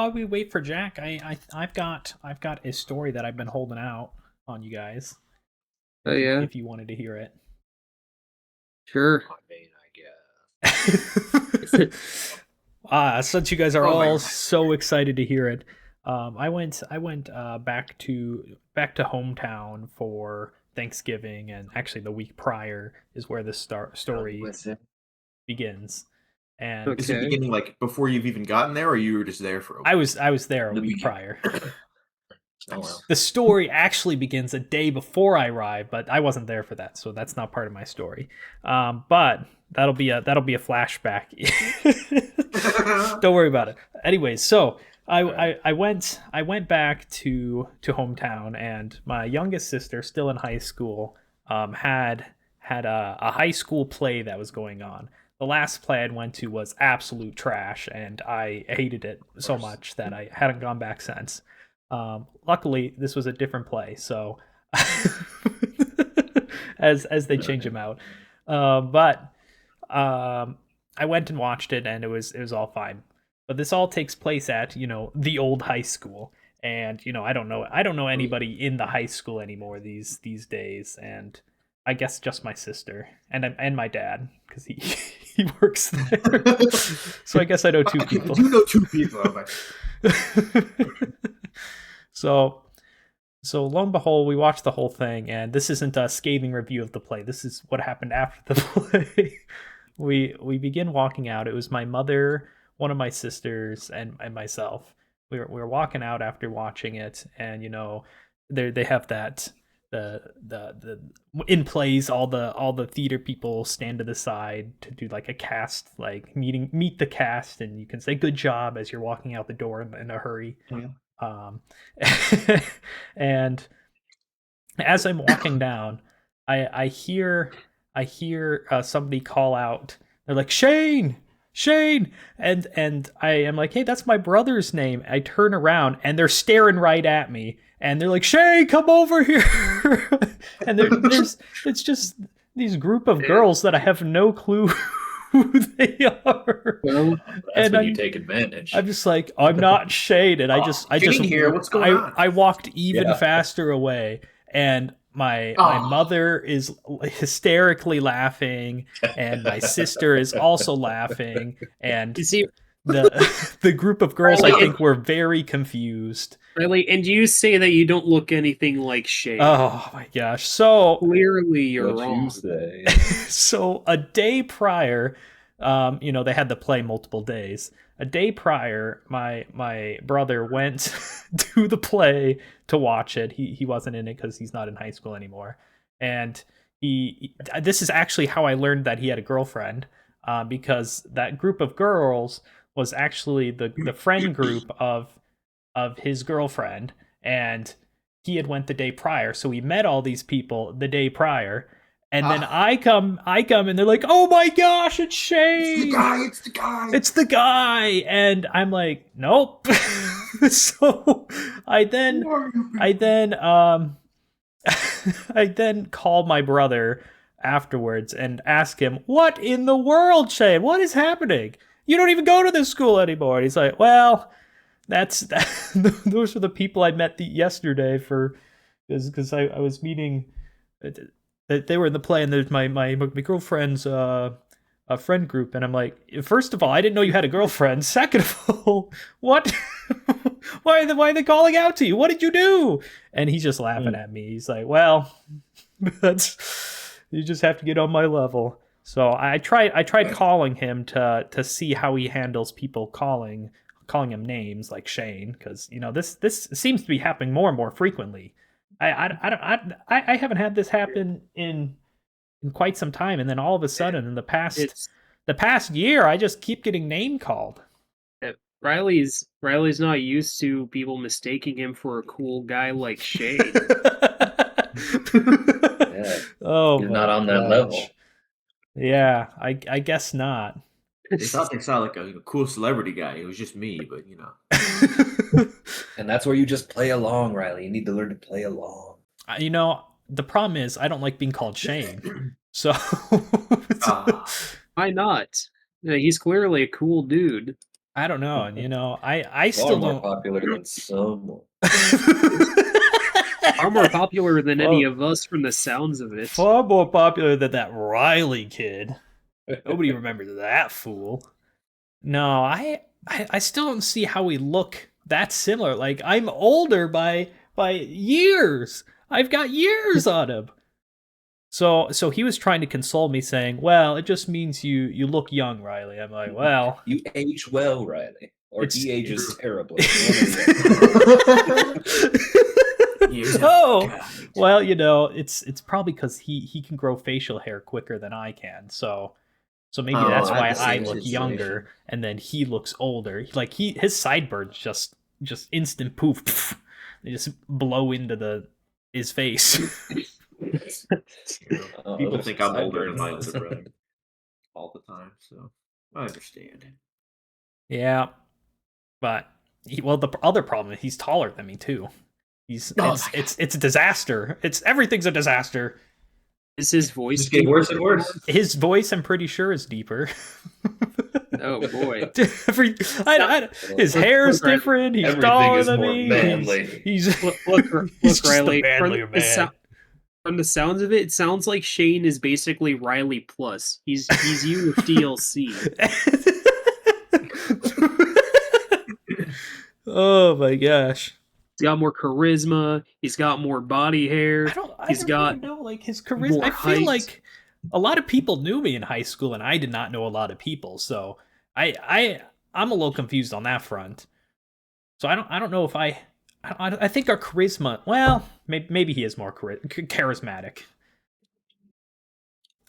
while we wait for Jack, I've got a story that I've been holding out on you guys. Oh yeah, If you wanted to hear it. sure. I mean, I guess. Since you guys are Oh my all God. so excited to hear it, I went back to hometown for Thanksgiving, and actually the week prior is where this story Listen. begins. And Okay. Is it beginning like before you've even gotten there, or you were just there for a I was there a The week begin- prior. Oh, well. The story actually begins a day before I arrived, but I wasn't there for that, so that's not part of my story. But that'll be a flashback. Don't worry about it. Anyways, so I went back to hometown, and my youngest sister, still in high school, had a high school play that was going on. The last play I went to was absolute trash, and I hated it so much that I hadn't gone back since. Luckily, this was a different play, so as they change them out. But I went and watched it, and it was all fine. But this all takes place at the old high school, and I don't know anybody in the high school anymore these days, and I guess just my sister and my dad, because he he works there. So I guess I know two people. You know two people. I'm like, So lo and behold, we watched the whole thing, and this isn't a scathing review of the play. This is what happened after the play. We begin walking out. It was my mother, one of my sisters, and myself. We were walking out after watching it, and they have that the in plays, all the theater people stand to the side to do like a cast, like meet the cast, and you can say good job as you're walking out the door in a hurry. Yeah. And as I'm walking down, I hear somebody call out. They're like, Shane, and I am like, hey, that's my brother's name. I turn around, and they're staring right at me, and they're like, Shane, come over here. And it's just these group of girls that I have no clue who they are. Well, that's And when you take advantage. I'm just like, I'm not Shane, and I Shane here, what's going on? I walked even Yeah. faster away, and my mother is hysterically laughing, and my sister is also laughing, and you see, the group of girls, I Really? think, were very confused. really, and you say that you don't look anything like Shane. Oh my gosh! So Clearly, you're What wrong. you say? so a day prior, they had the play multiple days. A day prior, my brother went to the play to watch it. He wasn't in it because he's not in high school anymore. And this is actually how I learned that he had a girlfriend, because that group of girls was actually the friend group of his girlfriend, and he had went the day prior, so he met all these people the day prior. And then I come, and they're like, "Oh my gosh, it's Shane! It's the guy. It's the guy!" And I'm like, "Nope." So I then I then called my brother afterwards and asked him, "What in the world, Shane? What is happening? You don't even go to this school anymore." And he's like, "Well, those are the people I met yesterday because I was meeting." They were in the play, and there's my girlfriend's a friend group, and I'm like, first of all, I didn't know you had a girlfriend. Second of all, what? why are they calling out to you? What did you do? And he's just laughing at me. He's like, well, you just have to get on my level. So I tried calling him to see how he handles people calling him names like Shane, because this seems to be happening more and more frequently. I haven't had this happen in quite some time, and then all of a sudden in the past year, I just keep getting name called. Riley's not used to people mistaking him for a cool guy like Shane. Yeah. Oh, He's my not on that gosh. level. Yeah, I guess not. They thought they saw like a cool celebrity guy. It was just me, but you know. And that's where you just play along, Riley. You need to learn to play along. The problem is I don't like being called Shane. So Why not? Yeah, he's clearly a cool dude. I don't know. And, I Far still more don't. popular than someone. Far more popular than any Well, of us from the sounds of it. Far more popular than that Riley kid. Nobody remembers that fool. No, I still don't see how we look that similar. Like, I'm older by years. I've got years on him. So he was trying to console me, saying, "Well, it just means you look young, Riley." I'm like, "Well, You age well, Riley. Or It's- he ages terribly. oh, well, it's probably because he can grow facial hair quicker than I can. So maybe Oh, that's I why have the I same look situation. younger, and then he looks older. Like his sideburns just instant poof, they just blow into his face. People think I'm older than my older brother all the time, so I understand. Yeah, but the other problem is he's taller than me too. It's a disaster. Everything's a disaster. Is his voice Just getting worse and worse. His voice, I'm pretty sure, is deeper. Oh boy. His hair is different. He's Everything taller is than more me. manly. He's Look, He's just a Riley. manlier man. From the sounds of it sounds like Shane is basically Riley Plus. He's you with DLC. Oh my gosh. He's got more charisma. He's got more body hair. I He's don't got really know, like, his charisma. more I feel height. like a lot of people knew me in high school, and I did not know a lot of people. So I'm a little confused on that front. So I don't know if I think our charisma. Well, maybe he is more charismatic.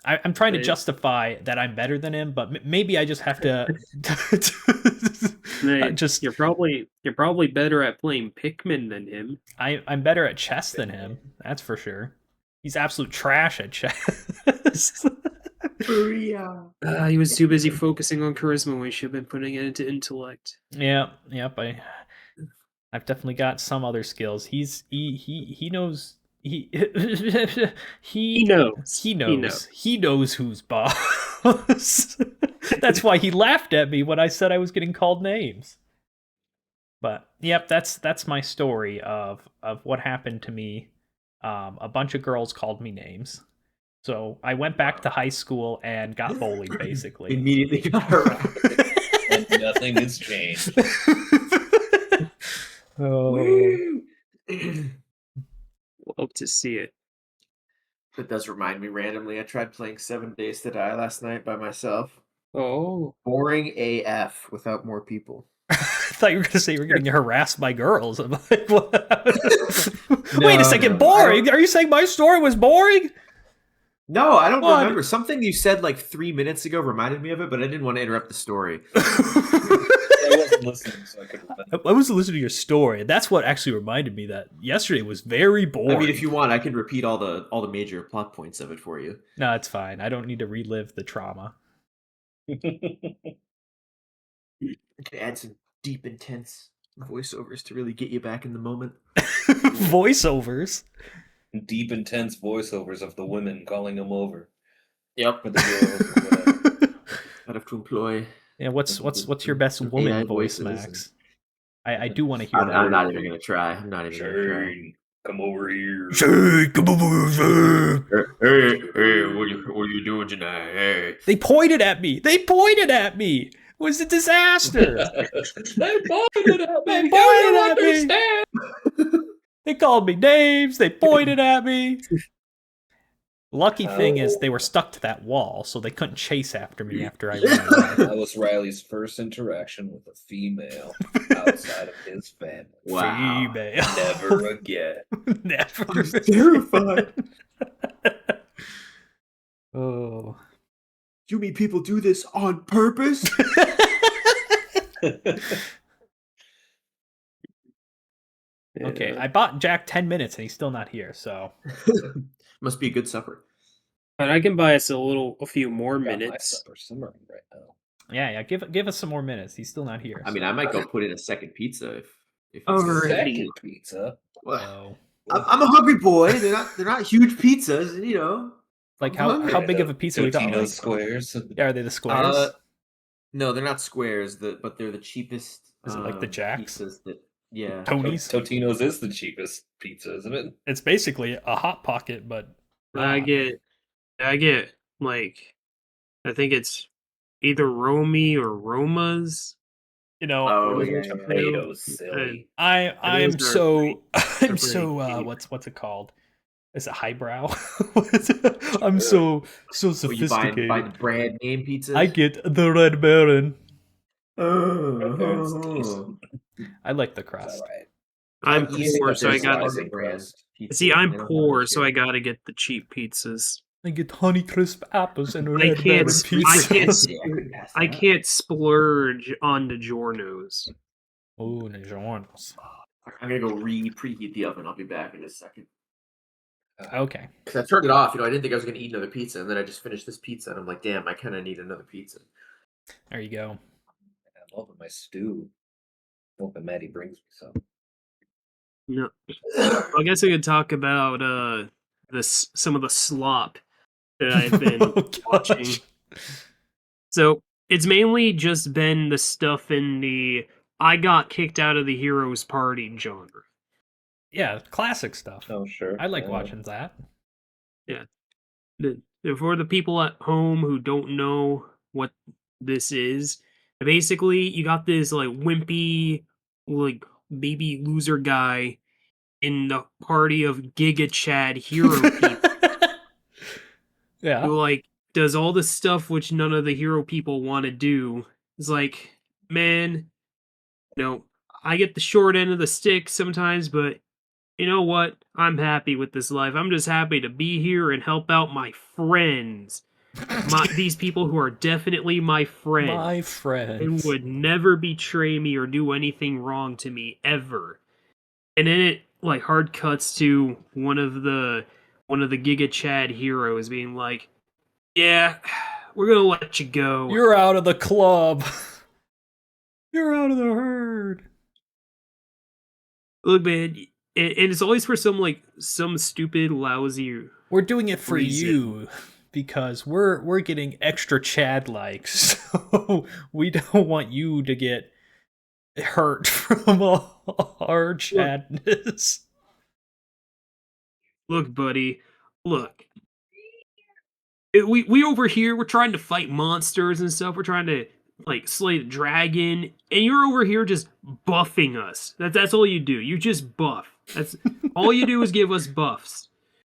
I'm trying to justify that I'm better than him, but maybe I just have to. Hey, you're probably better at playing Pikmin than him. I'm better at chess than him. That's for sure. He's absolute trash at chess. He was too busy focusing on charisma when he should have been putting it into intellect. Yep. I've definitely got some other skills. He knows. He knows who's boss. That's why he laughed at me when I said I was getting called names. But yep, that's my story of what happened to me. A bunch of girls called me names. So I went back to high school and got bullied, basically. Immediately got harassed. And nothing has changed. Oh. Hope to see it. That does remind me randomly. I tried playing 7 Days to Die last night by myself. Oh. Boring AF without more people. I thought you were going to say you were getting harassed by girls. I'm like, what? Wait a second, boring? Are you saying my story was boring? No, I don't remember. Something you said like 3 minutes ago reminded me of it, but I didn't want to interrupt the story. I wasn't listening, so I could remember. I wasn't listening to your story. That's what actually reminded me that yesterday was very boring. I mean, if you want, I can repeat all the major plot points of it for you. No, it's fine. I don't need to relive the trauma. I could add some deep, intense voiceovers to really get you back in the moment. Voiceovers? Deep, intense voiceovers of the women calling them over. Yep. For the girls or whatever. I'd have to employ. Yeah, what's your best woman AI voice, voices Max? I do want to hear that. I'm not even gonna try. I'm not even gonna try. Shane, come over here. Shane, come over here. Hey, what are you doing tonight? Hey. They pointed at me. It was a disaster. They pointed at me. They pointed at me. They called me names. They pointed at me. Lucky thing is they were stuck to that wall, so they couldn't chase after me after I ran away. That was Riley's first interaction with a female outside of his family. Wow. Female. Never again. Never. I'm terrified. Oh. You mean people do this on purpose? Okay, I bought Jack 10 minutes and he's still not here, so. Must be a good supper. But I can buy us a few more Got my minutes. supper simmering right now. Yeah, give us some more minutes. He's still not here. I mean, I might go put in a second pizza if it's Alright. Second pizza. Well, Oh. I'm a hungry boy. They're not huge pizzas, and Like how big of a pizza we got? Totino Like, squares. yeah, are they the squares? No, they're not squares. But they're the cheapest. Is it like the Jacks? Pizzas that yeah. Tony's? Totino's is the cheapest pizza, isn't it? It's basically a Hot Pocket, but I get like, I think it's either Romy or Roma's. Oh yeah. Tomatoes, silly. I'm Those are so pretty- I'm pretty so cheap. what's it called? Is it highbrow? I'm so Well, you sophisticated. buy the brand name pizzas. I get the Red Baron. It's Oh. decent. I like the It's crust. alright. I'm easy, poor, but so I there's gotta. lots of brand pizzas, See, and I'm they don't have poor, much so I here. gotta get the cheap pizzas. I get Honey Crisp apples and I Red can't Baron sp- pizza. I can't Yeah, I couldn't pass I that. can't splurge on DiGiorno's. Oh, DiGiorno's. I'm gonna go preheat the oven. I'll be back in a second. Okay. Because I turned it off. I didn't think I was gonna eat another pizza, and then I just finished this pizza, and I'm like, damn, I kind of need another pizza. There you go. I'm loving my stew. Hoping Maddie brings me some. No, I guess I could talk about some of the slop that I've been Oh, watching. gosh. So it's mainly just been the stuff in the I got kicked out of the heroes party genre. Yeah, classic stuff. Oh, sure. I like watching that. For the people at home who don't know what this is, basically you got this like wimpy, like baby loser guy in the party of Giga Chad hero people Yeah. who like does all the stuff which none of the hero people want to do. It's like, man, I get the short end of the stick sometimes, but you know what? I'm happy with this life. I'm just happy to be here and help out my friends. These people who are definitely my friends My and friends. would never betray me or do anything wrong to me ever. And then it like hard cuts to one of the Giga Chad heroes being like, "Yeah, we're gonna let you go." You're out of the club. You're out of the herd. Look, man, and it's always for some stupid, lousy. We're doing it for reason. you because we're getting extra Chad likes. So we don't want you to get hurt from our Chadness. Look, buddy, look. We over here, we're trying to fight monsters and stuff. We're trying to like slay the dragon, and you're over here just buffing us. That's all you do. You just buff. That's all you do is give us buffs.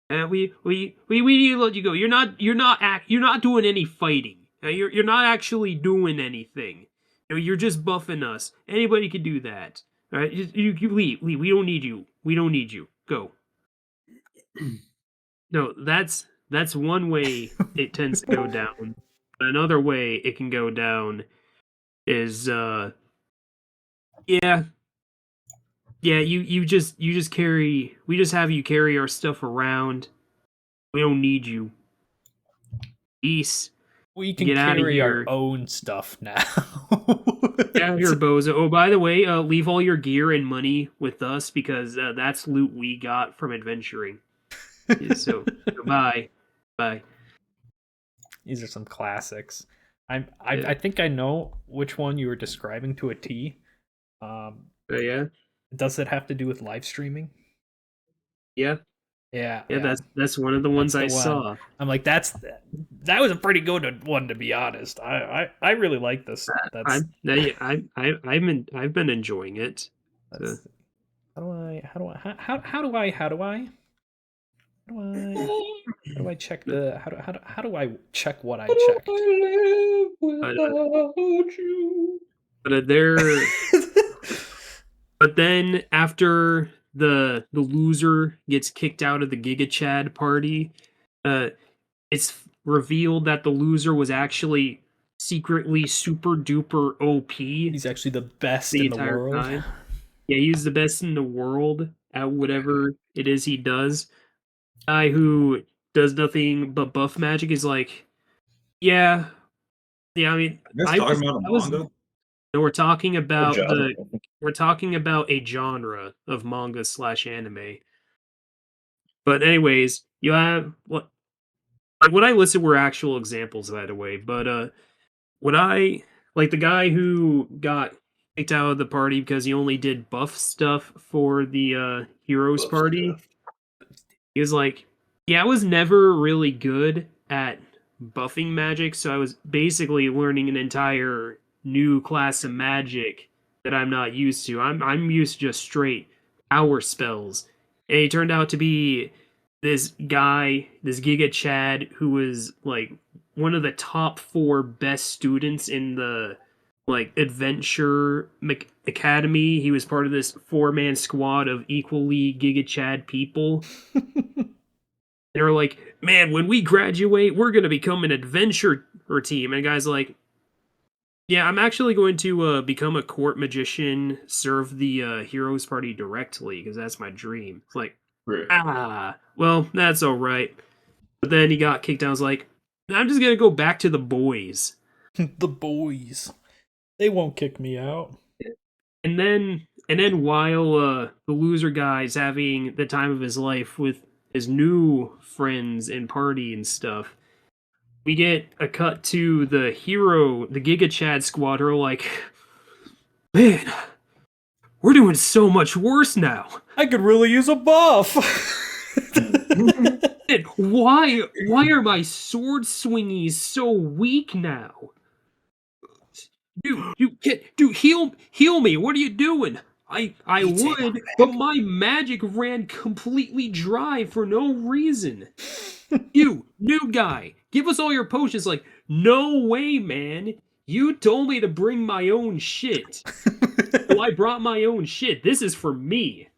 And we need to let you go. You're not doing any fighting. You're not actually doing anything. You're just buffing us. Anybody can do that. All right, you leave. We don't need you. We don't need you. Go. No, that's one way it tends to go down. Another way it can go down is you just carry, we just have you carry our stuff around. We don't need you. Peace. We can Get outta carry our here. own stuff now. Get out of here, bozo. Oh, by the way, leave all your gear and money with us because that's loot we got from adventuring. Yeah, so bye. These are some classics. I think I know which one you were describing to a T. Yeah. Does it have to do with live streaming? Yeah. Yeah. That's one of the ones That's the I one. saw. I'm like, that was a pretty good one, to be honest. I really like this. I've been enjoying it. How do I check the how do I check what I checked? But then after the loser gets kicked out of the Giga Chad party, it's revealed that the loser was actually secretly super duper OP. He's actually the best the in the entire world. time. Yeah, he's the best in the world at whatever it is he does. Guy who does nothing but buff magic is like, yeah. I mean, no, we're talking about we're talking about a genre of manga / anime. But anyways, you have what I listed were actual examples, by the way. But what I Like the guy who got kicked out of the party because he only did buff stuff for the heroes party. He was like, yeah, I was never really good at buffing magic, so I was basically learning an entire new class of magic that I'm not used to. I'm used to just straight power spells. And he turned out to be this guy, this Giga Chad, who was like one of the top 4 best students in the like adventure academy. He was part of this 4-man squad of equally Giga Chad people. They were like, man, when we graduate, we're going to become an adventure team. And the guy's like, yeah, I'm actually going to become a court magician, serve the heroes party directly, because that's my dream. It's like, well, that's all right. But then he got kicked out. I was like, I'm just going to go back to the boys. The boys. They won't kick me out. And then while the loser guy's having the time of his life with his new friends and party and stuff, we get a cut to the hero, the Giga Chad squad, who are like, man, we're doing so much worse now. I could really use a buff. Why are my sword swingies so weak now? Dude, heal me. What are you doing? I would, but my magic ran completely dry for no reason. You, new guy, give us all your potions. Like, no way, man. You told me to bring my own shit. Well, I brought my own shit. This is for me.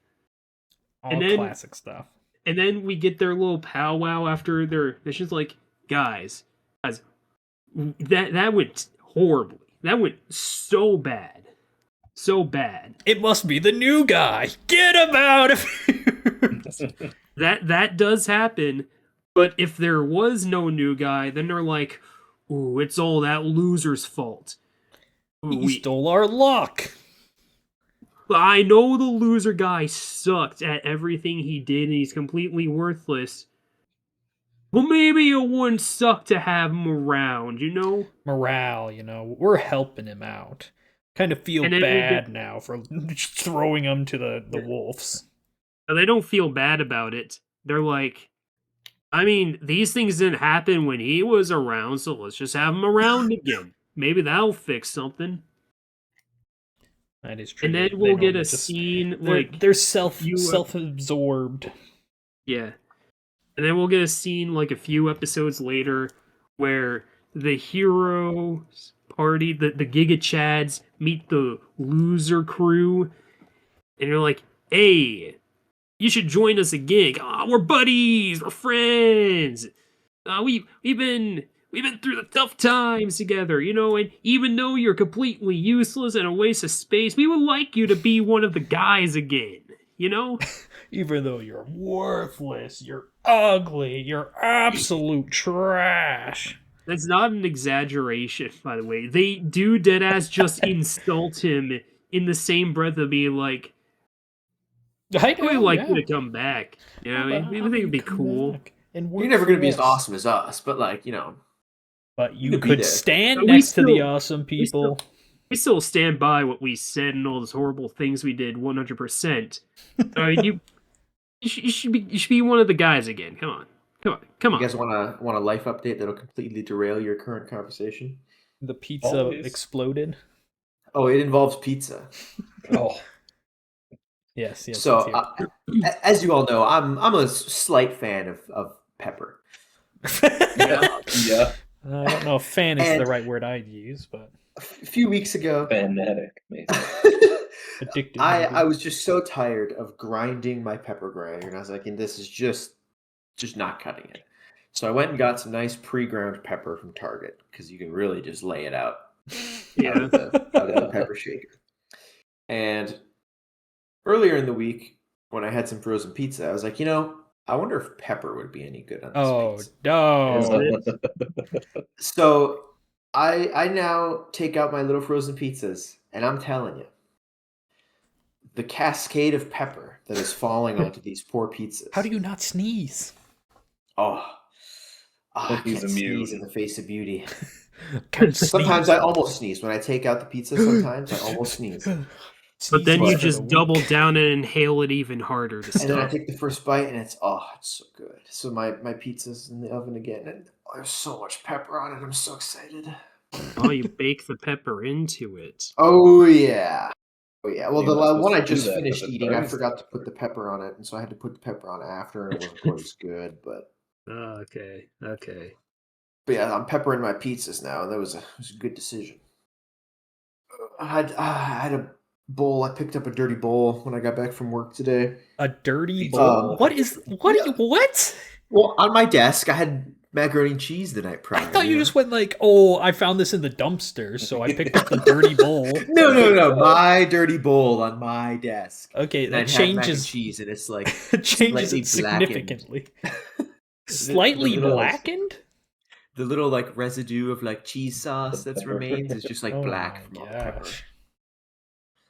All classic stuff. And then we get their little powwow after their missions. Like, guys, that went horribly. That went so bad. So bad. It must be the new guy. Get him out of here. That does happen. But if there was no new guy, then they're like, ooh, it's all that loser's fault. Ooh, he stole our luck. I know the loser guy sucked at everything he did and he's completely worthless. Well, maybe it wouldn't suck to have him around, you know? Morale, you know. We're helping him out. Kind of feel bad now for throwing him to the wolves. They don't feel bad about it. They're like, I mean, these things didn't happen when he was around, so let's just have him around again. Maybe that'll fix something. That is true. And then we'll get a scene like they're self-absorbed. Yeah. And then we'll get a scene like a few episodes later where the heroes party, the Giga Chads meet the loser crew, and you're like, hey, you should join us again. Oh, we're buddies, we're friends. We've been through the tough times together, you know, and even though you're completely useless and a waste of space, we would like you to be one of the guys again, you know? Even though you're worthless, you're ugly, you're absolute trash. That's not an exaggeration, by the way. They do deadass just insult him in the same breath of being like, we'd like you to come back. You know, I mean, we think it'd be cool. And you're never going to be as awesome as us, but like, you know. But you could stand next to the awesome people. We still stand by what we said and all those horrible things we did 100%. I mean, you should be one of the guys again. Come on. You guys want a life update that'll completely derail your current conversation? The pizza exploded. Oh, it involves pizza. Oh. Yes. So, as you all know, I'm a slight fan of pepper. Yeah. I don't know if fan is the right word I'd use, but a few weeks ago, fanatic, maybe. Addicted. I was just so tired of grinding my pepper grinder, and I was like, and this is just not cutting it. So I went and got some nice pre-ground pepper from Target, because you can really just lay it out out of the pepper shaker. And earlier in the week, when I had some frozen pizza, I was like, I wonder if pepper would be any good on this pizza. No. So I now take out my little frozen pizzas, and I'm telling you, the cascade of pepper that is falling onto these poor pizzas. How do you not sneeze? I can't sneeze in the face of beauty. Sometimes I almost sneeze when I take out the pizza. Sometimes I almost sneeze. But then you Sneezes for the just week. double down and inhale it even harder to And then I stop. take the first bite, and it's so good. So my pizza's in the oven again, and there's so much pepper on it. I'm so excited. Oh, you bake the pepper into it. Oh yeah. Oh yeah. Well, You're the not supposed one to I do just that 'cause finished it eating, I burns the forgot to put pepper. the pepper on it, and so I had to put the pepper on after, and it wasn't quite as good. But Okay. yeah, I'm peppering my pizzas now, and it was a good decision. I had a bowl. I picked up a dirty bowl when I got back from work today. A dirty Pizza bowl. bowl. What? Well, on my desk, I had macaroni and cheese the night prior. I thought you know? just went like, oh, I found this in the dumpster, so I picked up the dirty bowl. No. My dirty bowl on my desk. Okay, And that I'd had mac and changes. cheese, and it's like It changes slightly it significantly. blackened. Slightly the little- blackened? The little like residue of like cheese sauce that's pepper. remains is just like Oh black my from all the pepper. gosh.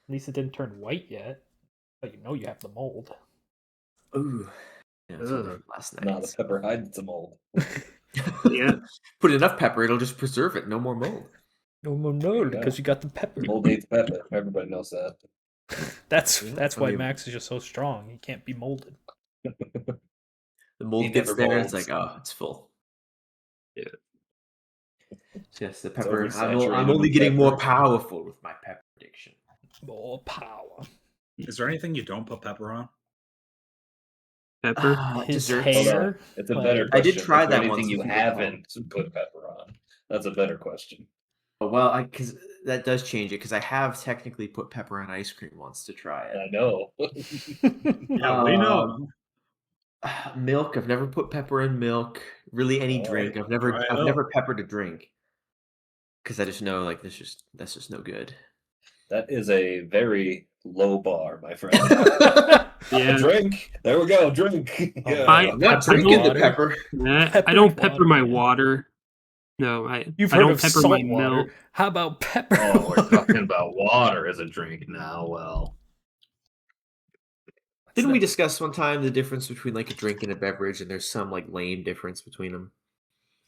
At least it didn't turn white yet. But you know you have the mold. Ooh. Yeah, that's what I Ugh. did last Nah, night. the pepper hides the mold. Yeah. Put enough pepper, it'll just preserve it. No more mold. No more mold Yeah. because you got the pepper. Mold eats pepper. Everybody knows that. That's Yeah, why I mean- Max is just so strong. He can't be molded. The mold He gets never there, and it's molds. like, it's full. Yeah. Yes, the pepper. I'm oversaturated only with getting more pepper. powerful with my pepper addiction. More power. Is there anything you don't put pepper on? Pepper. His Desserts. hair. Hold on. It's a Like- better I question. did try Is there that anything once you with the haven't put pepper on? That's a better question. Oh, well, because that does change it. Because I have technically put pepper on ice cream once to try it. I know. Yeah, we know. Milk. I've never put pepper in milk. Really, any Oh, drink. I've try it out. never peppered a drink. Because I just know like that's just no good. That is a very low bar, my friend. Yeah. Drink. There we go. Drink. Yeah. I'm not Pepper drinking the water. pepper. I don't Peppered pepper my water. water. No, You've I heard don't of pepper salt my water. milk. How about pepper? Oh, we're talking about water as a drink now. Well, Didn't we discuss one time the difference between like a drink and a beverage, and there's some like lame difference between them?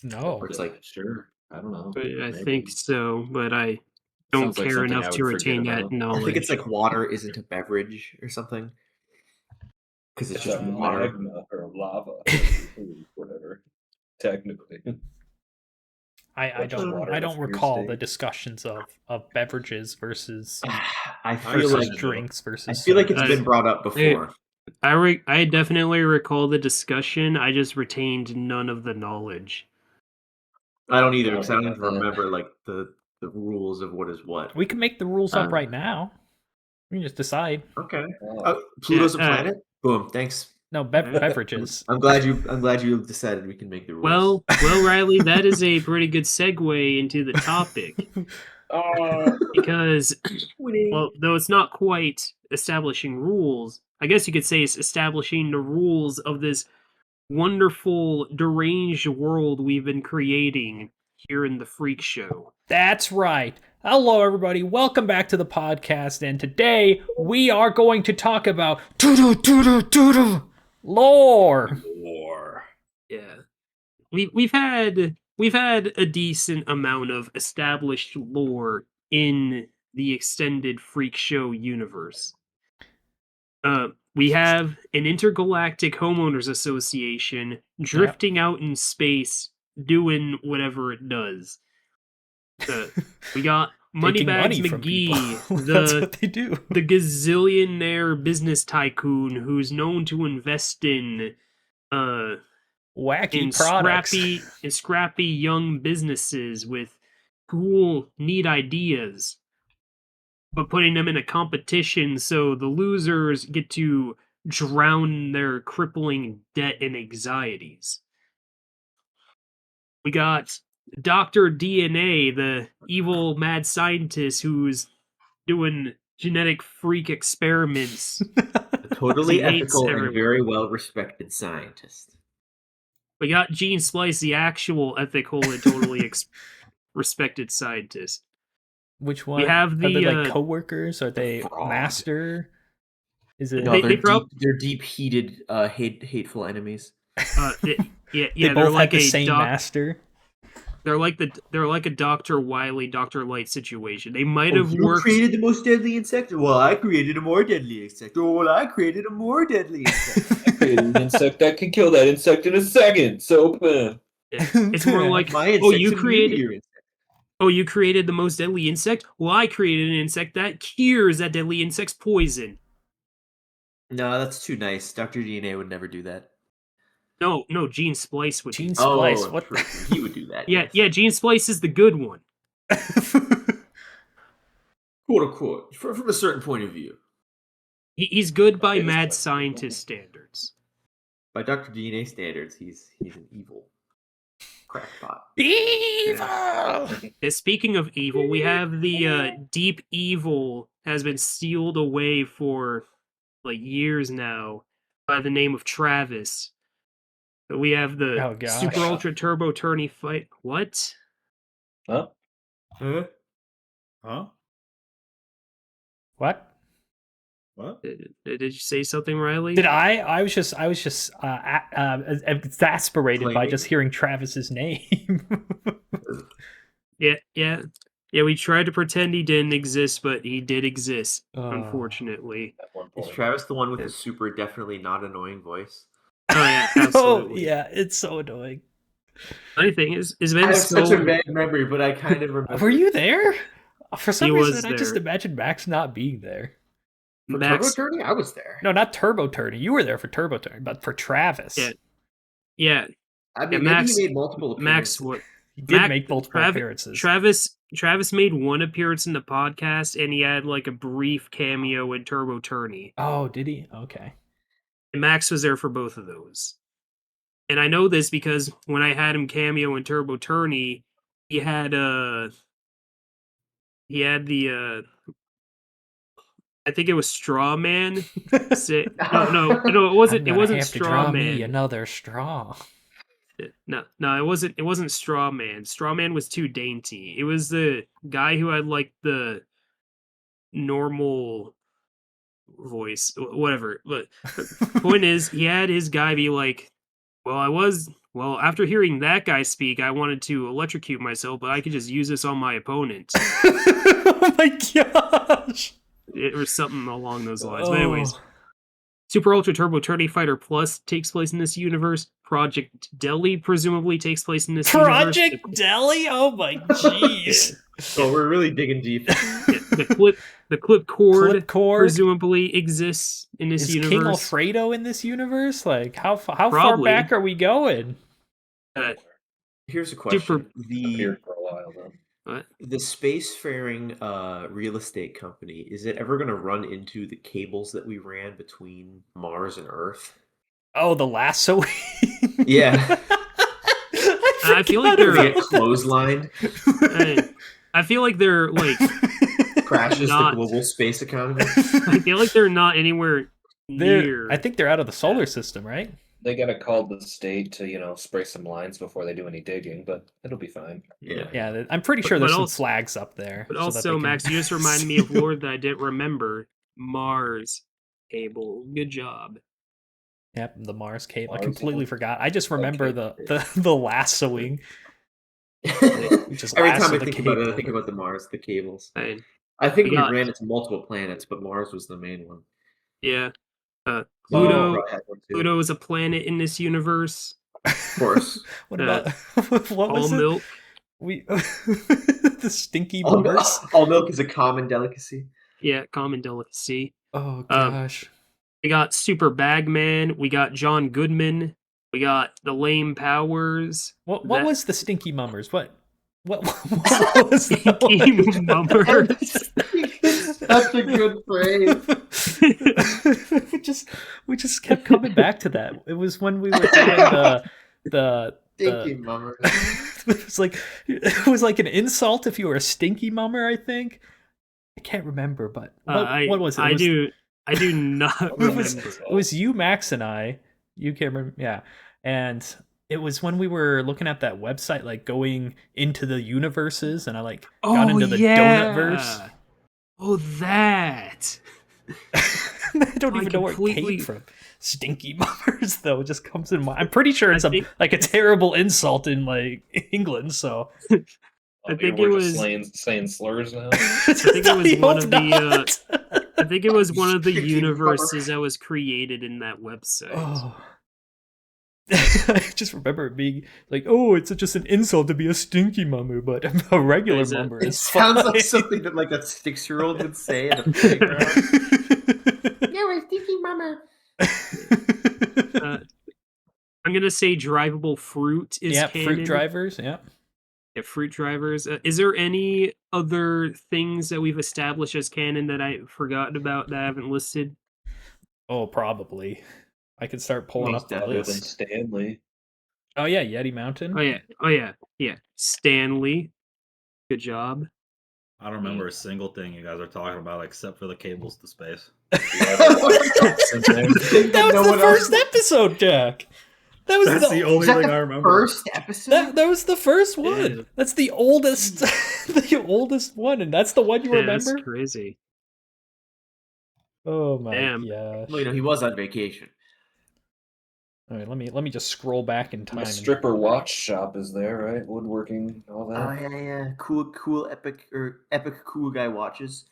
No. Where it's like, sure. I don't know. But I Maybe. think so, but I don't Sounds like care something I enough would to forget retain that about. knowledge. I think it's like water isn't a beverage or something. Because it's It's just a water. magma or lava, whatever. Technically. I Bunch of don't water I in a don't freeze recall state. the discussions of beverages versus I feel versus like drinks I versus feel like it's sodas. been brought up before. I definitely recall the discussion. I just retained none of the knowledge. I don't either I because I don't don't know even about that. remember like the rules of what is what. We can make the rules up Um, right now. We can just decide. Okay. Oh, Pluto's a Yeah, planet. Boom. Thanks. No, beverages. I'm glad you decided we can make the rules. Well, Riley, that is a pretty good segue into the topic because, well, though it's not quite establishing rules, I guess you could say it's establishing the rules of this wonderful, deranged world we've been creating here in the Freak Show. That's right. Hello, everybody. Welcome back to the podcast. And today we are going to talk about lore. War. Yeah, we've had a decent amount of established lore in the extended Freak Show universe. We have an intergalactic homeowners association drifting out in space, doing whatever it does. We got Taking Moneybags money from people. McGee, That's the what they do. the gazillionaire business tycoon who's known to invest in Wacky products. scrappy young businesses with cool, neat ideas, but putting them in a competition so the losers get to drown their crippling debt and anxieties. We got Dr. DNA, the evil mad scientist who's doing genetic freak experiments. totally He hates ethical and everyone. very well respected scientist. We got Gene Splice, the actual ethical and totally respected scientist. Which one? We have Are they the, like coworkers? Are they frog. master? Is it? No, They they're deep-heated, hateful enemies. Yeah, They they're both like have the a same master. They're like a Dr. Wily, Dr. Light situation. They might Oh, have you worked. created the most deadly insect? Well, I created a more deadly insect. Oh, well, I created a more deadly insect. I created an insect that can kill that insect in a second. So, It's more like, My oh, insect's you immune to created. your insect. Oh, you created the most deadly insect? Well, I created an insect that cures that deadly insect's poison. No, that's too nice. Dr. DNA would never do that. No, Gene Splice would. Gene do Splice. Oh, What? true. He would do that. Yeah, yes. yeah. Gene Splice is the good one. Quote unquote. From a certain point of view. He's good by Okay, this mad point. scientist standards. By Dr. DNA standards, he's an evil crackpot. Evil. Speaking of evil, we have the deep evil has been sealed away for like years now by the name of Travis. We have the Oh, gosh. Super Ultra Turbo Tourney fight. What? huh? Huh? Huh? What? What? Did you say something, Riley? Did I? I was just exasperated by Claiming. just hearing Travis's name. Yeah. We tried to pretend he didn't exist, but he did exist. Oh. Unfortunately. At one Is point. Travis the one with the super definitely not annoying voice? Oh yeah, Oh absolutely. yeah, it's so annoying. Funny thing is, it's I been have so. such a bad memory, but I kind of remember. Were you there? For some He was reason, I just there. imagined Max not being there. For Max, Turbo Tourney? I was there. No, not Turbo Tourney. You were there for Turbo Tourney, but for Travis, yeah, I mean, Yeah, maybe Max- he made multiple Max. appearances. What? he did Mac- make multiple appearances. Travis made one appearance in the podcast, and he had like a brief cameo in Turbo Tourney. Oh, did he? Okay. And Max was there for both of those. And I know this because when I had him cameo in Turbo Tourney, he had the I think it was Straw Man. No, it wasn't. It wasn't Straw Man. Another straw. No, it wasn't. It wasn't Straw Man. Straw Man was too dainty. It was the guy who had like the normal voice, whatever. But the point is, he had his guy be like, "Well, after hearing that guy speak, I wanted to electrocute myself, but I could just use this on my opponent." Oh my gosh. Or something along those lines. But anyways, Super Ultra Turbo Tourney Fighter Plus takes place in this universe. Project Deli presumably takes place in this universe. Project Deli? Oh my jeez. So we're really digging deep. The clip cord Clip cord? presumably exists in this Is universe. King Alfredo in this universe? Like, how far Probably. back are we going? Here's a question: Appeared for a while though. the spacefaring real estate company, is it ever going to run into the cables that we ran between Mars and Earth? Oh, the lasso. Yeah. I feel like They're they're get clotheslined, I feel like they're like crashes Not- the global space economy. I feel like they're not anywhere near. They're, I think they're out of the solar system, right? They gotta call the state to, spray some lines before they do any digging, but it'll be fine. Yeah. Yeah, I'm pretty sure But there's some also- flags up there. But so that also, they can- Max, you just reminded me of Lord that I didn't remember. Mars cable. Good job. Yep, the Mars cable. I Mars completely cable. forgot. I just remember Okay. the lassoing. Just Every lasso time I the think about it, I cable. think about the Mars, the cables. And I think We we got- ran it to multiple planets, but Mars was the main one. yeah, Pluto Pluto. had one too, Pluto is a planet in this universe. of course. What Uh, about what was All it? milk. We the stinky All, mummers. all milk is a common delicacy. Yeah, common delicacy. Oh gosh. We got Super Bagman. We got John Goodman. We got the Lame Powers. What that- was the stinky mummers? What was Stinky that? Mummers. That's a good phrase. we just kept coming back to that. It was when we were doing the Stinky mummer. it was like an insult if you were a stinky mummer, I think. I can't remember, but what was it? I do not remember. It was you, Max, and I. You can't remember, yeah. And it was when we were looking at that website, like going into the universes, and I got into the donut verse. Oh, that. I don't I even know where it completely- came from. Stinky mummers, though, just comes in mind. I'm pretty sure it's think- like a terrible insult in like England. So I think it was. saying slurs now. I think it was one of the. the. I think it was one of the Stinky universes that was created in that website. Oh. I just remember it being like, oh, it's just an insult to be a stinky mummer, but a regular Is it- mummer It is sounds fine. like something that like a 6-year-old would say at a playground. You're a stinky mama. I'm gonna say drivable fruit is Yeah, canon. fruit drivers. Yeah. Yeah, fruit drivers. Is there any other things that we've established as canon that I've forgotten about that I haven't listed? Oh, probably. I could start pulling Most up the definitely. Other than list. Stanley. Oh yeah, Yeti Mountain. Oh yeah. Stanley. Good job. I don't remember a single thing you guys are talking about except for the cables to space. That was the first episode, Jack. That was That's the only Is that thing the I remember. first episode? that was the first one. Yeah. That's the oldest, the oldest one, and that's the one you Yeah, remember. that's crazy. Oh my Damn. gosh! Well, he was on vacation. All right, let me just scroll back in time. My and- stripper watch shop is there, right? Woodworking, all that. Oh yeah. Cool, epic cool guy watches.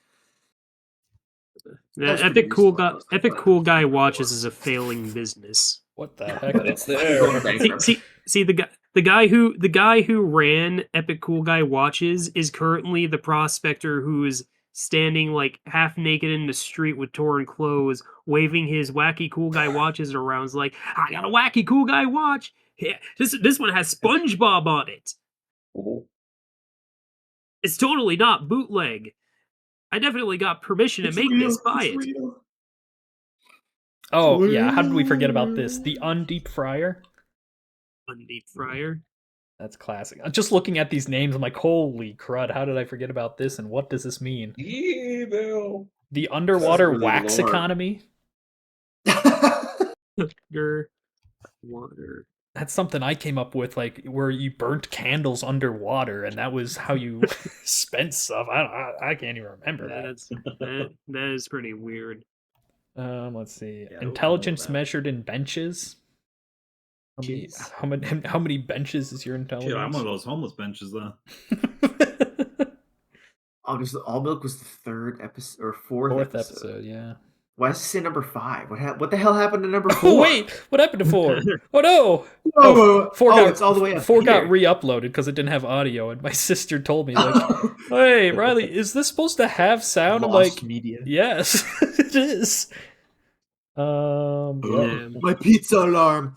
That's pretty reasonable. Epic cool guy watches is a failing business. What the heck? But it's there. See the guy who ran Epic Cool Guy Watches is currently the prospector who is standing like half naked in the street with torn clothes, waving his wacky cool guy watches around. It's like, I got a wacky cool guy watch. Yeah, this one has SpongeBob on it. Oh. It's totally not bootleg. I definitely got permission to make this. Buy it. Oh yeah, how did we forget about this? The undeep fryer. Undeep fryer. That's classic. Just looking at these names, I'm like, holy crud! How did I forget about this? And what does this mean? Evil. The underwater really wax lore. economy. Water. That's something I came up with, like where you burnt candles underwater, and that was how you spent stuff. I can't even remember that. That is pretty weird. Let's see. Yeah, I don't Intelligence know that. measured in benches. Jeez. How many benches is your intelligence? Shit, I'm one of those homeless benches though. All Milk was the third episode or fourth Fourth episode. episode, yeah. Why does it say number 5? What the hell happened to number 4? Oh wait, what happened to 4? Oh no! Oh, Four got, it's all the way up 4 here. got re-uploaded because it didn't have audio, and my sister told me like, "Hey, Riley, is this supposed to have sound?" I'm Lost like, media. "Yes, it is." Yeah. Yeah. My pizza alarm.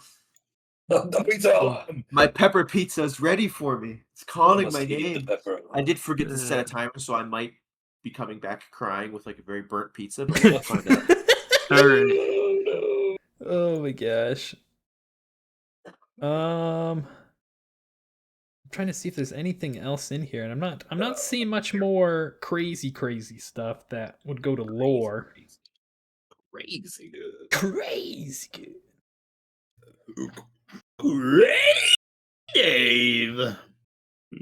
The pizza alarm. My pepper pizza is ready for me. It's calling Must my eat the name. pepper. I did forget to set a timer, so I might be coming back crying with like a very burnt pizza. But we'll find out. All right. Oh, no. Oh my gosh. I'm trying to see if there's anything else in here, and I'm not seeing much more crazy stuff that would go to lore. Crazy good. Crazy good. Great, Dave.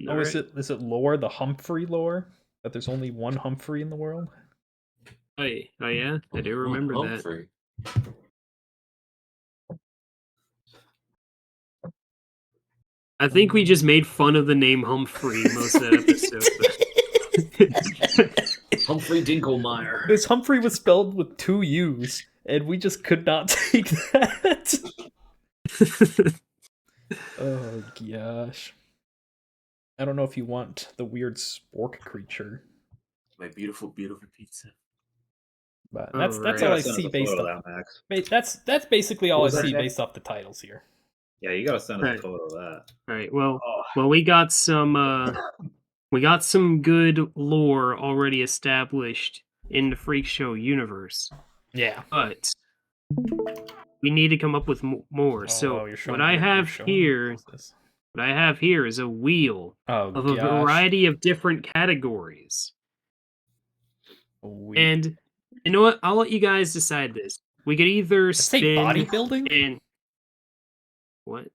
Oh, is it lore, the Humphrey lore? That there's only one Humphrey in the world? Oh yeah, I do remember that. Humphrey. I think we just made fun of the name Humphrey most of that episode. Humphrey Dinkelmeyer. Because Humphrey was spelled with 2 U's, and we just could not take that. Oh gosh. I don't know if you want the weird spork creature, My beautiful pizza. but that's Alright. all I Send us see a based photo on of that, Max. that's basically all I What was see that? based off the titles here. Yeah, you gotta send us Right. a photo of that. All right. Well, Oh, we got some good lore already established in the Freak Show universe, Yeah. but we need to come up with more. Oh, so you're showing what I me- you're have showing me. here, What's this? what I have here is a wheel Oh, of a gosh. variety of different categories. Weird. And you know what? I'll let you guys decide this. We could either Say spin bodybuilding? and what?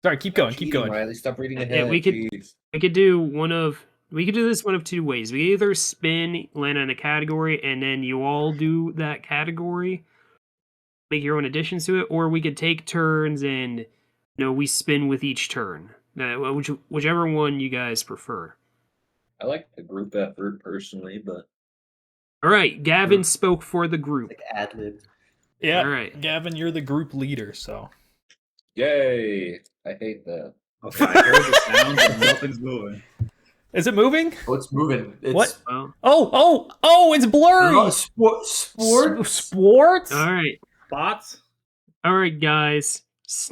Sorry, keep going. Riley, stop reading ahead. we could- jeez. We could do one of We could do this one of two ways. We either spin, land on a category, and then you all do that category, make your own additions to it, or we could take turns and we spin with each turn. Whichever one you guys prefer. I like the group effort personally, but All right, Gavin spoke for the group. Like ad lib. Yeah. All right. Gavin, you're the group leader, so. yay! I hate that. Okay, I heard the sound, but nothing's moving. Is it moving? Oh, it's moving. It's, What? Well, Oh, it's blurry. Oh, sports. Sports? all right. Spots? All right, guys.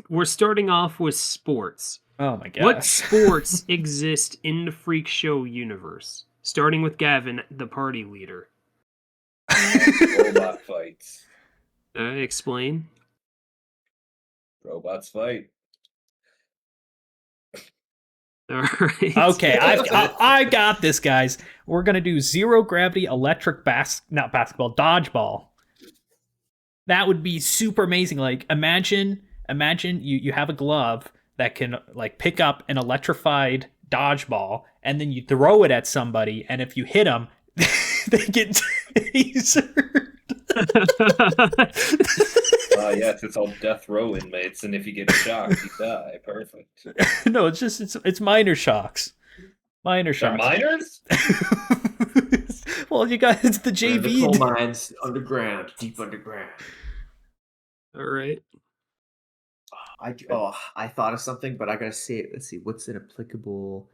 We're starting off with sports. Oh my gosh. What sports exist in the Freak Show universe? Starting with Gavin, the party leader. Robot fights. Explain. Robots fight. All right. Okay, I got this, guys. We're gonna do zero gravity electric not basketball, dodgeball. That would be super amazing. Like, imagine you have a glove that can like pick up an electrified dodgeball, and then you throw it at somebody, and if you hit them, they get tasered. Yes, it's all death row inmates, and if you get shocked, you die. Perfect. No, it's minor shocks. Minor They're shocks. minors? Well, you guys, it's the They're JV. the coal mines underground, deep underground. All right. I thought of something, but I gotta say it. Let's see, what's an applicable?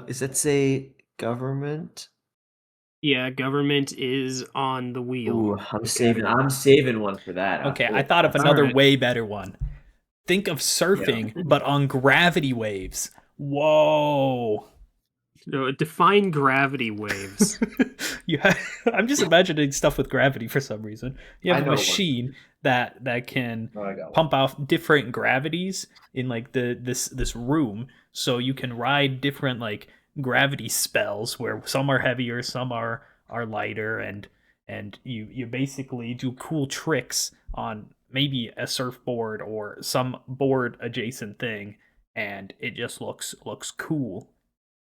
Is that say government? Yeah, government is on the wheel. Ooh, I'm saving one for that. Okay, I thought of another Alright. way better one. Think of surfing, but on gravity waves. Whoa. No, define gravity waves. I'm just imagining stuff with gravity for some reason. You have I a know one. machine that can Oh, I got one. pump out different gravities in like this room, so you can ride different like gravity spells where some are heavier, some are lighter, and you basically do cool tricks on maybe a surfboard or some board adjacent thing, and it just looks cool.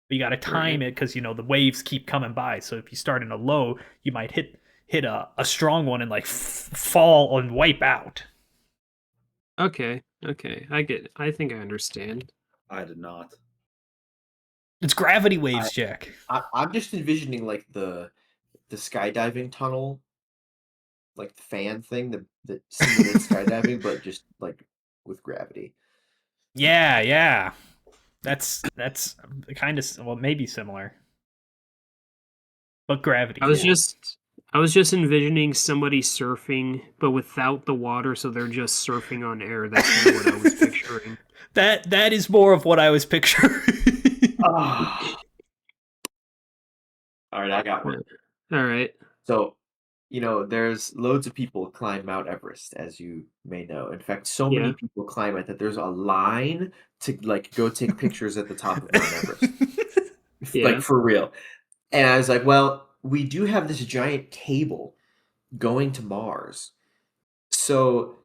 But you got to time it because the waves keep coming by. So if you start in a low, you might hit a strong one and like fall and wipe out. Okay, I get it. I think I understand. I did not. It's gravity waves, Jack. I'm just envisioning like the skydiving tunnel, like the fan thing that simulates skydiving, but just like with gravity. Yeah. That's kind of, well, maybe similar, but gravity. I was just envisioning somebody surfing, but without the water, so they're just surfing on air. That's kind of what I was picturing. That is more of what I was picturing. All right, I got one. All right. So, there's loads of people climb Mount Everest, as you may know. In fact, so many people climb it that there's a line to like go take pictures at the top of Mount Everest. Like for real. And I was like, well, we do have this giant cable going to Mars. So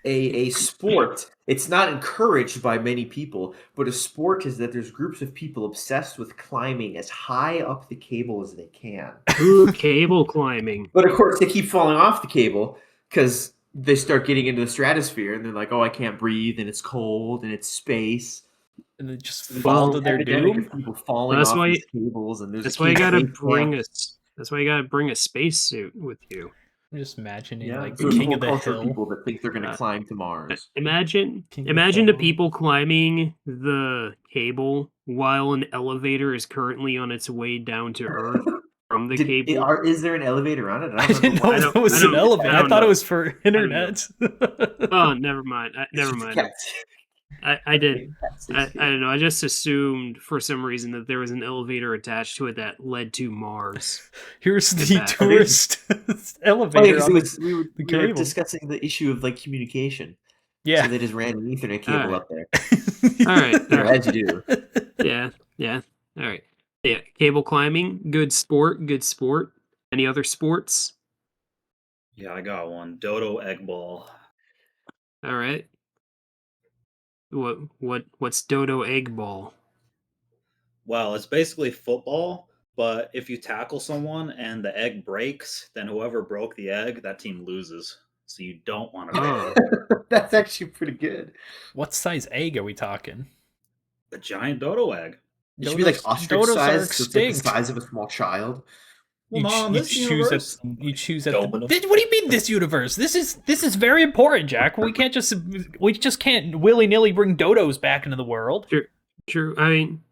a sport, it's not encouraged by many people, but a sport is that there's groups of people obsessed with climbing as high up the cable as they can. Ooh, cable climbing. But of course, they keep falling off the cable because they start getting into the stratosphere, and they're like, "Oh, I can't breathe, and it's cold, and it's space." And they just fall to their doom. People falling off these cables, and that's why you gotta bring a spacesuit with you. I'm just imagining like so the king of the culture hill. People that think they're gonna climb to Mars. Imagine the people climbing the cable while an elevator is currently on its way down to Earth from the cable. Is there an elevator on it? I didn't know it was an elevator. I thought it was for internet. Oh, never mind. I did. I don't know. I just assumed for some reason that there was an elevator attached to it that led to Mars. Here's the tourist elevator. We were discussing the issue of like communication. Yeah. So they just ran an Ethernet cable up there. All right. As you do. Yeah. All right. Yeah. Cable climbing. Good sport. Any other sports? Yeah, I got one. Dodo egg ball. All right. What's dodo egg ball? Well, it's basically football, but if you tackle someone and the egg breaks, then whoever broke the egg, that team loses. So you don't want to Oh. That's actually pretty good. What size egg are we talking? a giant dodo egg. It should be like ostrich dodos are size, so it's like the extinct. size of a small child. Well, not in this universe. You choose at Domino. what do you mean this universe? This is very important, Jack. We just can't willy nilly bring dodos back into the world. True. I mean,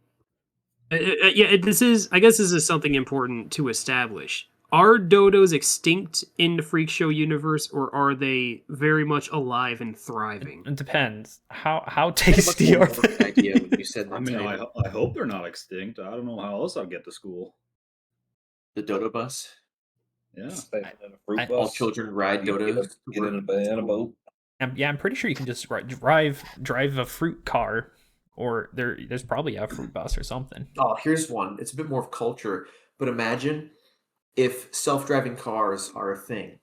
yeah. I guess this is something important to establish. Are dodos extinct in the Freak Show universe, or are they very much alive and thriving? It depends. How tasty are they? Idea when you said that I mean, title. I hope they're not extinct. I don't know how else I'll get to school. The dodo bus. Yeah. Stay in a fruit I- All bus, children ride dodos. get in a banana boat. I'm pretty sure you can just drive a fruit car, or there's probably a fruit bus or something. Oh, here's one. It's a bit more of culture, but imagine if self-driving cars are a thing,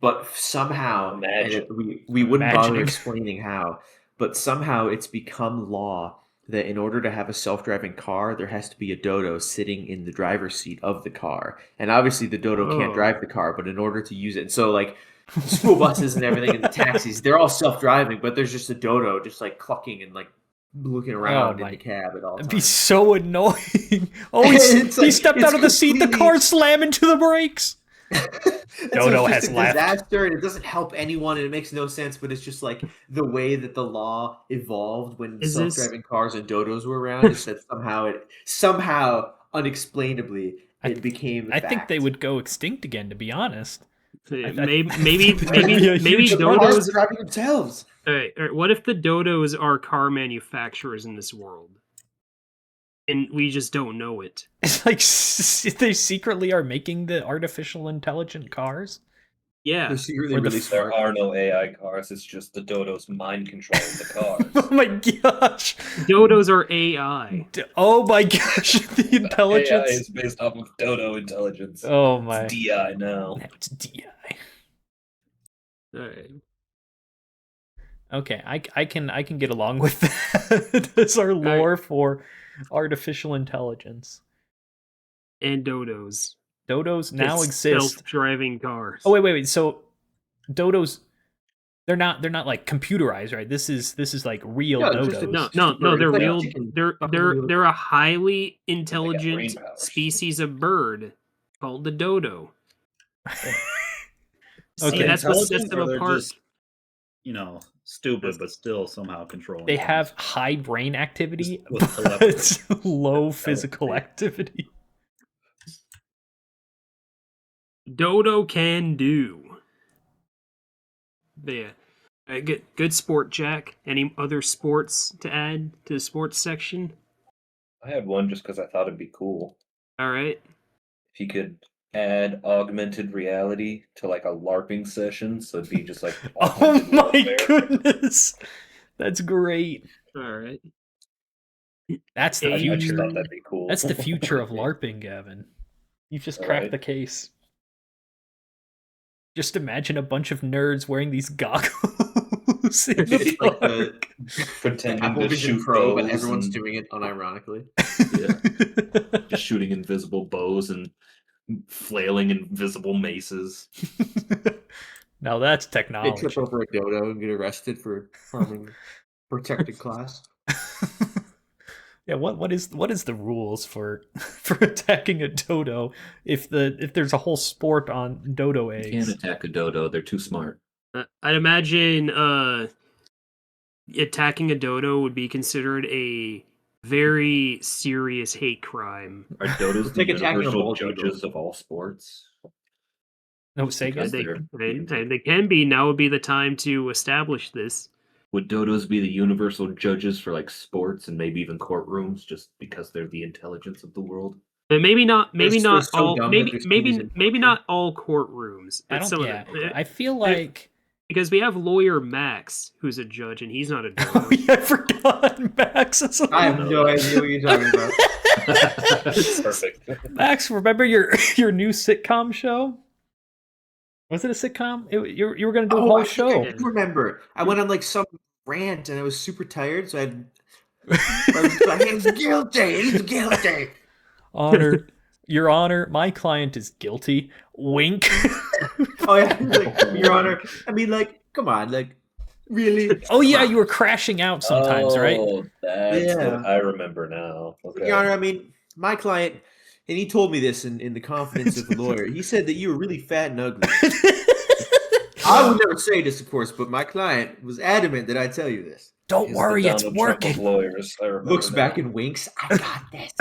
but somehow Imagine. we wouldn't bother Imagining. explaining how, but somehow it's become law that in order to have a self-driving car, there has to be a dodo sitting in the driver's seat of the car, and obviously the dodo can't Oh. drive the car, but in order to use it, so like the school buses and everything and the taxis, they're all self-driving, but there's just a dodo just like clucking and like looking around in my- the cab at all It'd times. be so annoying. Oh, It's he like- stepped it's out of the seat. The completely- car slammed into the brakes. Dodo Dodo has has a left. disaster, and it doesn't help anyone, and it makes no sense. But it's just like the way that the law evolved when Is this- self-driving cars and dodos were around. Is that somehow unexplainably it became. I think they fact. would go extinct again. To be honest, Maybe be a huge The cars dodos. driving themselves. All right. What if the dodos are car manufacturers in this world, and we just don't know it? it's like they secretly are making the artificial intelligent cars. Yeah. They're secretly Or the really There smart. are no AI cars. It's just the dodos mind controlling the cars. Oh my gosh! Dodos are AI. Oh my gosh! The AI intelligence. is based off of dodo intelligence. Oh my! It's DI now. Now it's DI. All right. Okay, I can get along with that. That's our lore for artificial intelligence. And dodos. Dodos now It's exist. Self-driving cars. Oh wait. So dodos, they're not like computerized, right? This is like real No, it's just dodos. No, they're It's like a real. chicken. They're Fucking real. they're a highly brain intelligent powers. species of bird called the dodo. Okay. See, that's what Intelligent, sets them or they're apart. just, stupid, but still somehow controlling. They things. have high brain activity, With but telepathy. low physical activity. Dodo can do. But yeah. Good sport, Jack. Any other sports to add to the sports section? I had one just because I thought it'd be cool. All right. If you could add augmented reality to like a LARPing session, so it'd be just like Oh augmented my warfare. goodness, that's great. All right. That's the I I just future. thought that'd be cool. That's the future of LARPing, Gavin. You've just cracked Alright. the case. Just imagine a bunch of nerds wearing these goggles in the It's like the park. Pretending Apple to Vision shoot Pro, but bows everyone's and doing it unironically. just shooting invisible bows and flailing invisible maces. Now that's They technology. trip over a dodo and get arrested for harming protected class. Yeah, what is the rules for attacking a dodo if there's a whole sport on dodo You can't eggs? attack a dodo; they're too smart. I'd imagine attacking a dodo would be considered a very serious hate crime. Are dodos It's the like attacking a universal bald eagle. judges of all sports? No, say again. Because They can be. Now would be the time to establish this. Would dodos be the universal judges for like sports and maybe even courtrooms, just because they're the intelligence of the world? But maybe not. Maybe They're not so all. dumb that Maybe there's maybe reason. maybe not all courtrooms. I But some don't. of Yeah, them. I feel like. Because we have lawyer Max, who's a judge, and he's not a dodo. Oh yeah, I forgot. Max is I have no idea what you're talking about. Perfect. Max, remember your new sitcom show? Was it a sitcom? You were going to do a whole I think show. I do remember. I went on like some rant and I was super tired, so I had He's guilty. He's guilty. Honor, Your Honor, my client is guilty. Wink. Oh yeah, like, Your Honor. I mean, like, come on, like, really? Oh yeah, you were crashing out sometimes, right? Oh, that's Yeah. I remember now. Okay. Your Honor, I mean, my client, and he told me this in the confidence of a lawyer. He said that you were really fat and ugly. I would never say this, of course, but my client was adamant that I tell you this. Don't He's worry, the it's Donald Trump of working. lawyers. I remember Looks back now. and winks. I got this.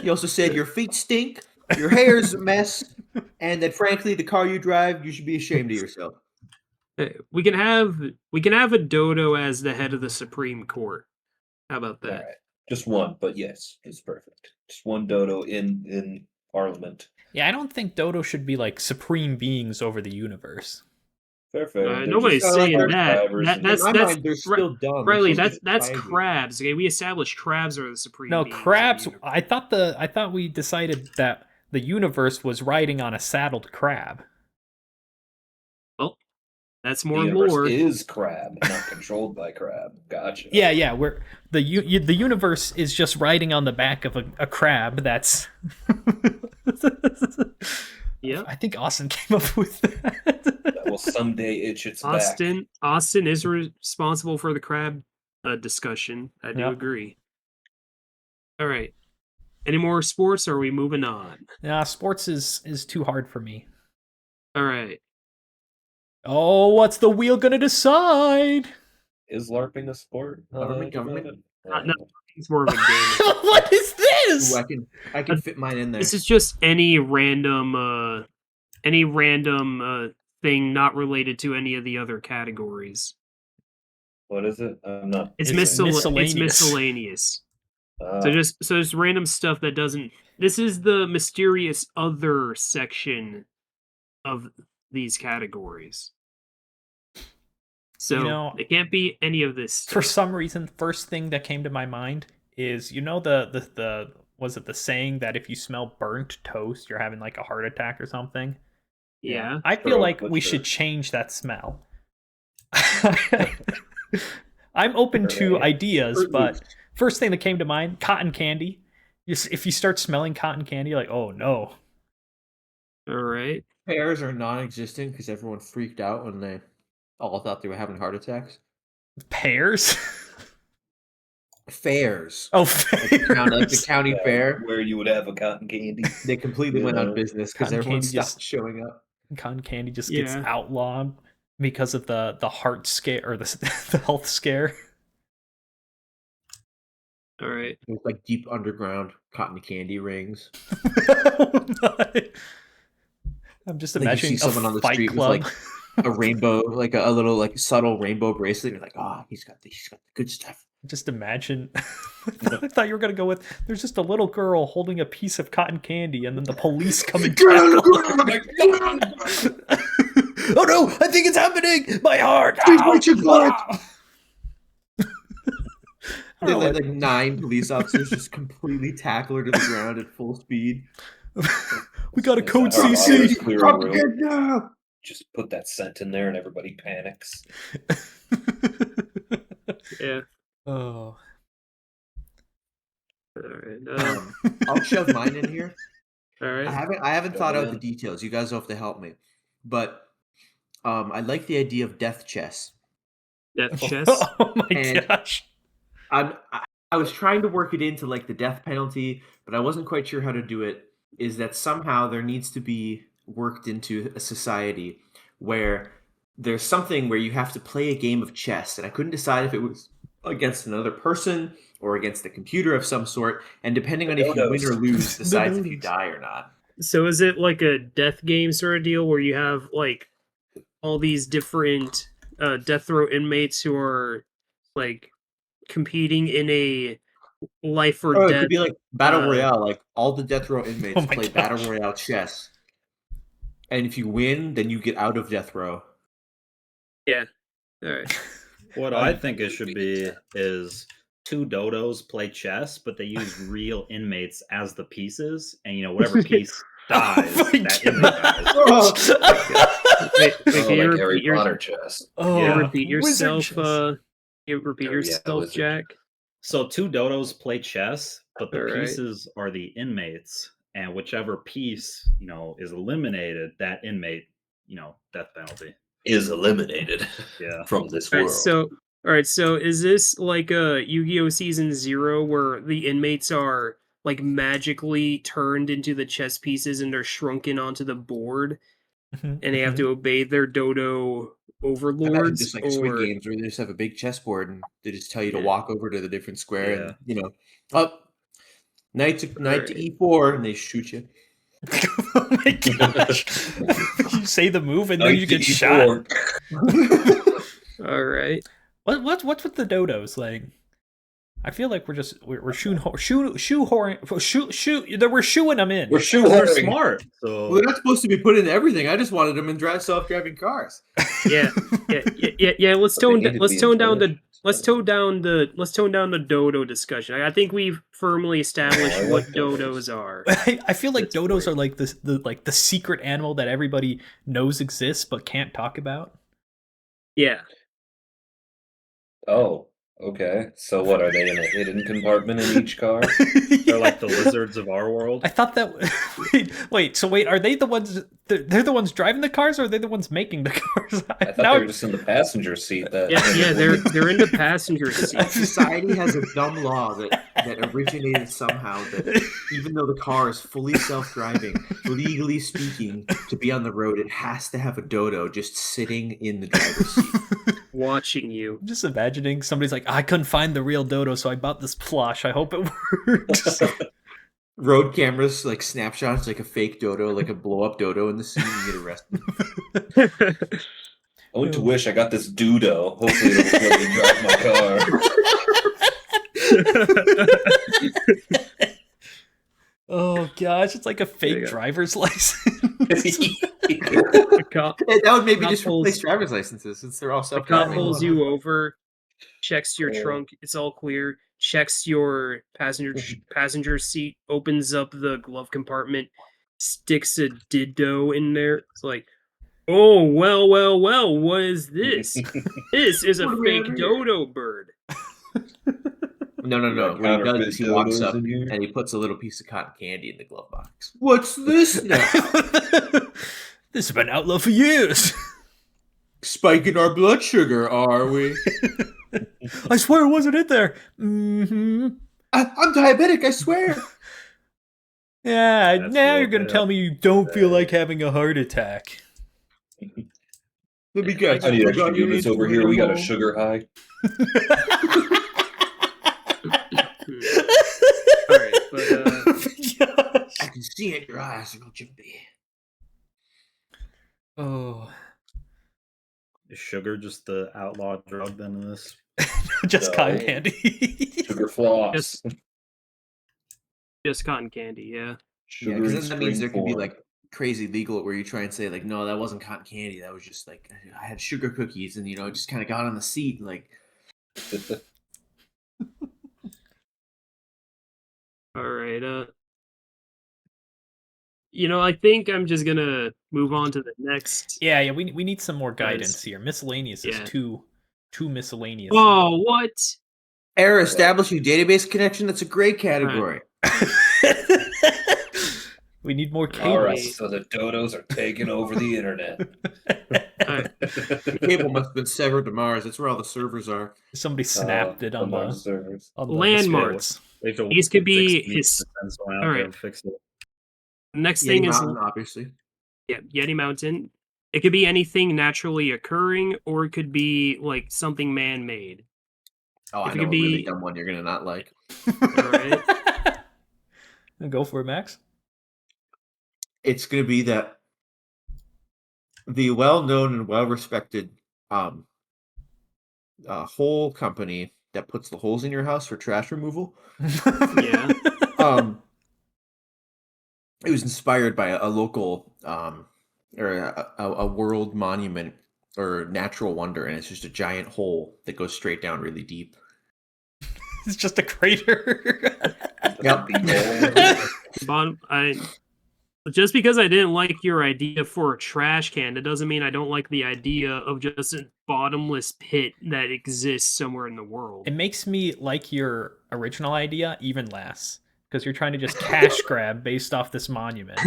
He also said your feet stink, your hair is a mess, and that frankly, the car you drive, you should be ashamed of yourself. We can have a dodo as the head of the Supreme Court. How about All that? right. Just one, but yes, it's perfect. Just one dodo in Parliament. Yeah, I don't think Dodo should be like supreme beings over the universe. Perfect. Nobody's saying that. In my mind, they're still dumb. Riley, They're supposed to that's be fighting. crabs. Okay, we established crabs are the supreme. No, beings of the crabs. universe. I thought we decided that the universe was riding on a saddled crab. That's The more universe lore. is crab, not controlled by crab. Gotcha. Yeah. Where the universe is just riding on the back of a crab. That's. Yeah. I think Austin came up with that. That will someday itch its back. Austin is responsible for the crab discussion. I do Yeah. agree. All right. Any more sports? Or are we moving on? Nah, sports is too hard for me. All right. Oh, what's the wheel gonna decide? Is LARPing a sport? Government. No, it's more of a game. What is this? Ooh, I can fit mine in there. This is just any random thing not related to any of the other categories. What is it? I'm not. It's It's miscellaneous. miscellaneous. So just random stuff that doesn't. This is the mysterious other section of these categories. So it can't be any of this stuff. For some reason, first thing that came to my mind is the was it the saying that if you smell burnt toast, you're having like a heart attack or something? Yeah. I feel True, like but we sure. should change that smell. I'm open to Right. ideas, but first thing that came to mind, cotton candy. If you start smelling cotton candy, you're like, oh no. All right. Pears are non-existent because everyone freaked out when they all thought they were having heart attacks. Pears? Fairs. Oh, Like the county fair. where you would have a cotton candy. They completely went out Yeah. of business because Cotton everyone candy stopped just- showing up. Cotton candy just gets Yeah. outlawed because of the heart scare or the health scare. All right. It was like deep underground cotton candy rings. I'm just Like you imagining see someone a on the fight street with club. like a rainbow, like a little like subtle rainbow bracelet. You're like, he's got the good stuff. Just imagine. I thought you were gonna go with. There's just a little girl holding a piece of cotton candy, and then the police come and tackle her. Oh no! I think it's happening. My heart. They let like 9 police officers just completely tackle her to the ground at full speed. We got a code It's our CC. audience clearing room. Propaganda! Just put that scent in there and everybody panics. Yeah. Oh. All right. I'll shove mine in here. All right. I haven't thought out the in. details. You guys will have to help me. But I like the idea of death chess. Death chess. Oh my And- gosh. I was trying to work it into like the death penalty, but I wasn't quite sure how to do it. Is that somehow there needs to be worked into a society where there's something where you have to play a game of chess, and I couldn't decide if it was against another person or against a computer of some sort, and depending on if you win or lose, decides if you die or not. So is it like a death game sort of deal where you have like all these different death row inmates who are like competing in a life or Oh, it death? could be like battle royale. Like all the death row inmates Oh my play gosh. battle royale chess, and if you win, then you get out of death row. All right. What I think it should be is 2 dodos play chess, but they use real inmates as the pieces, and whatever piece dies, Oh my that God. inmate dies. Wait, Oh, can you like Harry repeat Potter chess. Oh, can you repeat wizard yourself? chess. You repeat Oh, yeah, yourself, wizard. Jack. So 2 dodos play chess, but the All right. pieces are the inmates, and whichever piece is eliminated, that inmate, death penalty. Is eliminated Yeah. from this All world. right, so is this like a Yu-Gi-Oh! Season 0 where the inmates are like magically turned into the chess pieces and they're shrunken onto the board and they have to obey their dodo Imagine overlords? just like Squid Or Games where they just have a big chessboard and they just tell you to Yeah. walk over to the different square Yeah. and up knight to Alright. e4 and they shoot you. Oh my gosh! You say the move and then you get shot. all right. What's with the dodos? Like, I feel like we're Well, we're shooing them in. We're They're shoehorning. smart. So they're not supposed to be put into everything. I just wanted them in self-driving cars. Yeah. Let's But they tone need to let's be tone down the intelligent. let's tone down the dodo discussion. I think we've firmly established I what like dodos dodos. are. I feel like It's dodos great. are like the secret animal that everybody knows exists but can't talk about. Yeah. Oh, okay. So what, are they in a hidden compartment in each car? they're like the lizards of our world. I thought that. Wait. Are they the ones? They're the ones driving the cars, or are they the ones making the cars? I thought Now they were just in the passenger seat. That Yeah, they're in the passenger seat. Society has a dumb law that originated somehow that even though the car is fully self-driving, legally speaking, to be on the road, it has to have a dodo just sitting in the driver's seat. Watching you. I'm just imagining somebody's like, I couldn't find the real dodo, so I bought this plush. I hope it works. Road cameras, like snapshots, like a fake dodo, like a blow-up dodo in the scene, you get arrested. I went to Wish. I got this Dudo. Hopefully, it'll really drive my car. Oh gosh, it's like a fake you go. driver's license. The cop, That would maybe Cop just pulls- replace driver's licenses since they're all the cop self-driving. pulls you over, checks your Yeah. trunk, it's all clear, checks your passenger seat, opens up the glove compartment, sticks a dildo in there. It's like, oh, well, what is this? This is a What do we fake have here? dodo bird. No. Like What he does is he walks counterfeit up dodos in here? and he puts a little piece of cotton candy in the glove box. What's this now? This has been outlawed for years. Spiking our blood sugar, are we? I swear it wasn't in there. Mm-hmm. I'm diabetic, I swear. Yeah, That's now a you're gonna little tell me you don't feel like having a heart attack. Let me guess. I need you extra forgot you units need over to here. We got a go. sugar high. All right, but Gosh. I can see it in your eyes, Uncle Jimmy. Oh, Is sugar just the outlawed drug then in this? just No. cotton candy. Sugar floss. just cotton candy, yeah. Yeah, Sugar because in then that means there spring could be form. like crazy legal where you try and say like, no, that wasn't cotton candy. That was just like I had sugar cookies and it just kind of got on the seat. Like All right, I think I'm just gonna move on to the next. Yeah. We need some more Guys. guidance here. Miscellaneous Yeah. is too miscellaneous. Oh, what? error establishing database connection. That's a great category. We need more All cable. right, so the dodos are taking over the internet. The cable must have been severed to Mars. That's where all the servers are. Somebody snapped it on among the servers. Landmarks. They have to These could wait be 6 weeks his. to send someone out all there right. to fix it. The next Yeti thing is Mountain, obviously. Yeti Mountain. It could be anything naturally occurring, or it could be like something man-made. Oh, If I it know a could really be- dumb one you're gonna not like. Alright. Go for it, Max. It's gonna be that the well-known and well-respected hole company that puts the holes in your house for trash removal. Yeah. It was inspired by a local or a world monument or natural wonder, and it's just a giant hole that goes straight down really deep. It's just a crater. Yep. The Just because I didn't like your idea for a trash can, it doesn't mean I don't like the idea of just a bottomless pit that exists somewhere in the world. It makes me like your original idea even less because you're trying to just cash grab based off this monument.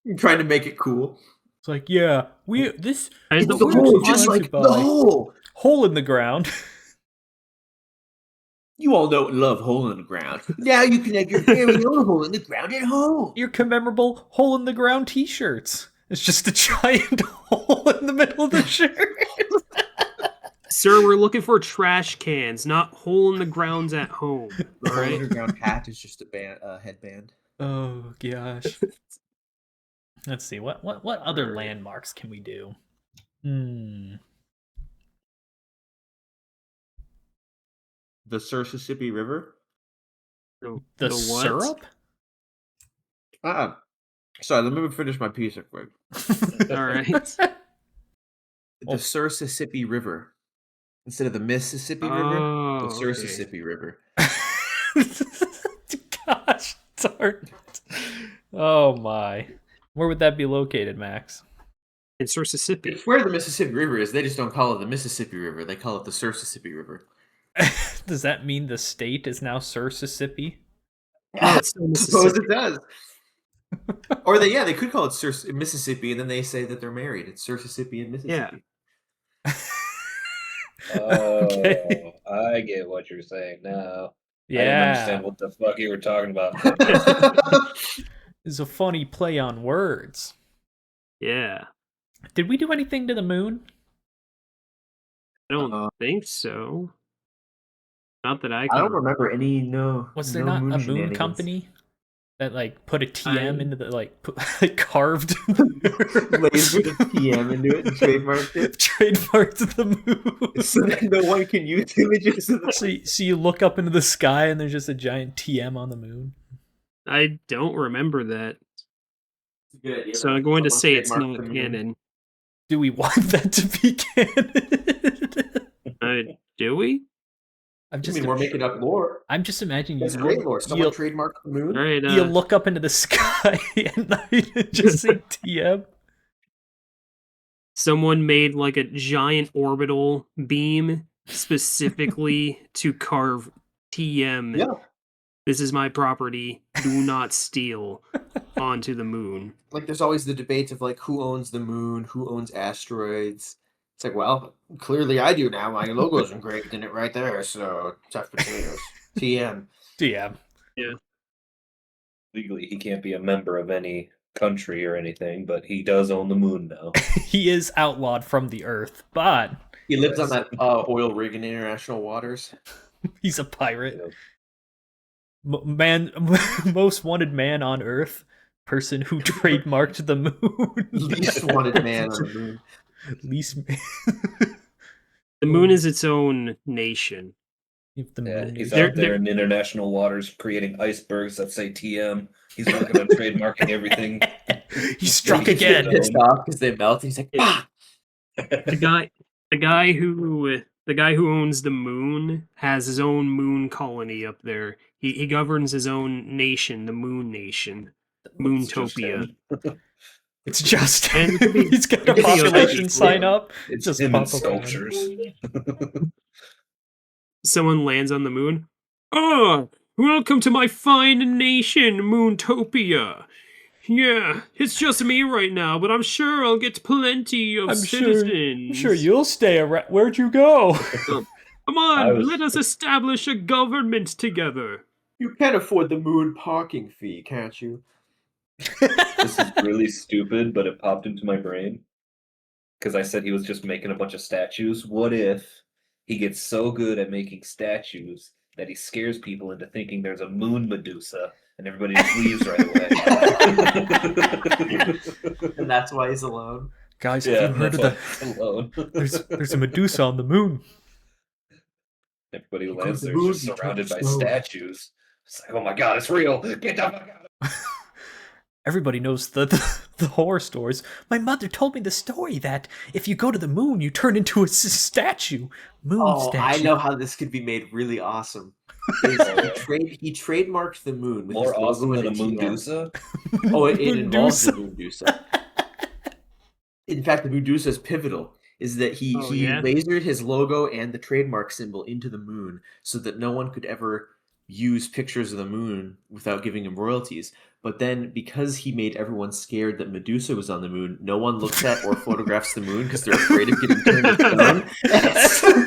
You're trying to make it cool. It's like, yeah, this It's It's the the word hole, fun just to like buy. the hole. hole in the ground. You all know and love hole in the ground. Now you can have your very own hole in the ground at home. Your commemorable hole in the ground T-shirts. It's just a giant hole in the middle of the shirt. Sir, we're looking for trash cans, not hole in the grounds at home. The All hole in right. the ground hat is just a headband. Oh gosh. Let's see what other landmarks can we do? The Mississippi River. The what? syrup? Sorry, let me finish my piece real quick. All right. The Mississippi River. Instead of the Mississippi River, the okay. Mississippi River. Gosh darn it. Oh my. Where would that be located, Max? In Mississippi. It's where the Mississippi River is. They just don't call it the Mississippi River. They call it the Mississippi River. Does that mean the state is now Mississippi? No, it's still I suppose Mississippi. it does. Or they could call it Mississippi, and then they say that they're married. It's Mississippi and Mississippi. Okay. I get what you're saying now. I didn't Yeah. understand what the fuck you were talking about. It's a funny play on words. Yeah. Did we do anything to the moon? I don't think so. Not that I I can. don't remember any. No. Was there no not a moon shenanigans. company that like put a TM I- into the like carved Lasered a TM into it and trademarked it, trademarked the moon? so that no one can use images of the. So you look up into the sky and there's just a giant TM on the moon. I don't remember that. Good idea. So I'm going to say it's Someone not trademarked the moon. canon. Do we want that to be canon? Do we? I'm I just mean, we're making up lore. I'm just imagining That's you great look, lore. Someone you, trademarked the moon. All right. you look up into the sky at night and just see TM. Someone made like a giant orbital beam specifically to carve TM. Yeah. This is my property. Do not steal onto the moon. Like, there's always the debate of like who owns the moon, who owns asteroids. It's like, well, clearly I do now. My logo's engraved in it right there. So tough potatoes. TM. TM. Legally, he can't be a member of any country or anything, but he does own the moon now. He is outlawed from the earth, but He lives on that oil rig in international waters. he's a pirate. Yeah. Man, most wanted man on earth, person who trademarked the moon. Least wanted man on the moon. Least. The moon is its own nation. If the Yeah, moon he's is- They're- out there in international waters creating icebergs that say TM. He's working on trademarking everything. He struck He's again. Pissed off because they melt. He's like, ah! The guy who owns the moon has his own moon colony up there. He governs his own nation, the Moon Nation, Moontopia. It's just And it could be- he's got it a could be population like- sign up. It's Just him and pop up on it. sculptures. Someone lands on the moon. Oh, welcome to my fine nation, Moontopia. Yeah, it's just me right now, but I'm sure I'll get plenty of citizens. I'm sure you'll stay around. Where'd you go? Come on, let us establish a government together. You can't afford the moon parking fee, can't you? This is really stupid, but it popped into my brain. Because I said he was just making a bunch of statues. What if he gets so good at making statues that he scares people into thinking there's a moon Medusa and everybody just leaves right away? And that's why he's alone. Guys, have Yeah, you heard that's of why the? it's alone. There's a Medusa on the moon. Everybody Because lands the there moon just surrounded by becomes snow. statues. It's like, oh my god, it's real! Get the fuck out! everybody knows the horror stories. My mother told me the story that if you go to the moon, you turn into a statue. Moon statue. I know how this could be made really awesome. He trademarked the moon with More his awesome logo than a and a TM. Moondusa? Oh, it involves the Moondusa. Moondusa. In fact, the Moondusa is pivotal. Is that he lasered his logo and the trademark symbol into the moon so that no one could ever use pictures of the moon without giving him royalties. But then, because he made everyone scared that Medusa was on the moon, no one looks at or photographs the moon because they're afraid of getting turned into stone.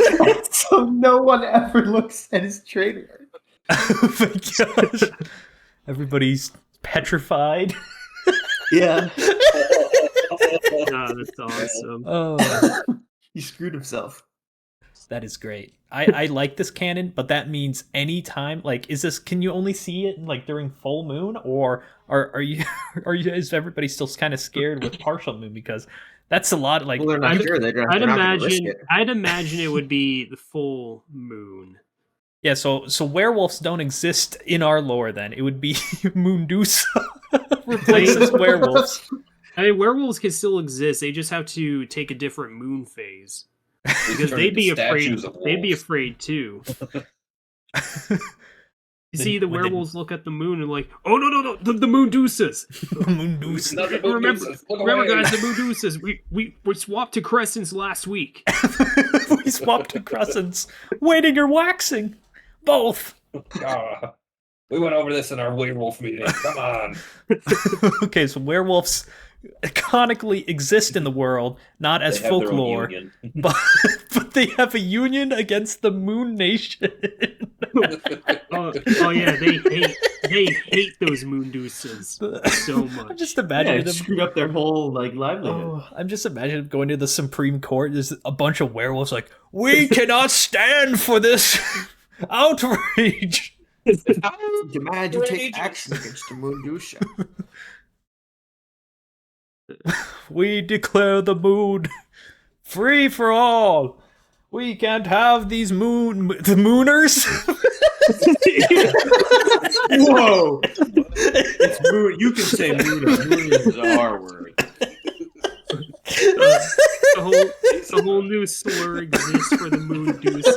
So no one ever looks at his trademark. Oh my gosh. Everybody's petrified. Yeah. God, that's awesome. Oh, He screwed himself. that is great. I like this canon, but that means anytime, like, can you only see it like during full moon, or is everybody still kind of scared with partial moon? Because that's a lot. Like, Well, they're not sure. I'd imagine it would be the full moon. yeah. So werewolves don't exist in our lore. Then it would be Moondusa replaces werewolves. I mean, werewolves can still exist. They just have to take a different moon phase. Because turn they'd into be afraid. statues of They'd be wolves. afraid too. You see, the When they- werewolves lok at the moon and like, oh no, the Moondusas. Moondusa. Not the Remember, Moondusas. Look remember, away. guys, the Moondusas. We swapped to crescents last week. We swapped to crescents. Waiting or waxing, both. Ah, we went over this in our werewolf meeting. Come on. Okay, so werewolves iconically exist in the world, not as They have their own folklore, union. but they have a union against the Moon Nation. Oh yeah, they hate those Moondusas so I'm much. just Yeah, imagining it them. screwed up their whole livelihood. Oh, I'm just imagining going to the Supreme Court. There's a bunch of werewolves like, we cannot stand for this outrage. Demand you take action against the Moondusa. We declare the moon free for all. We can't have these the mooners. Whoa! It's moon. You can say mooner. Mooner is our word. A whole new slur exists for the Moondusas.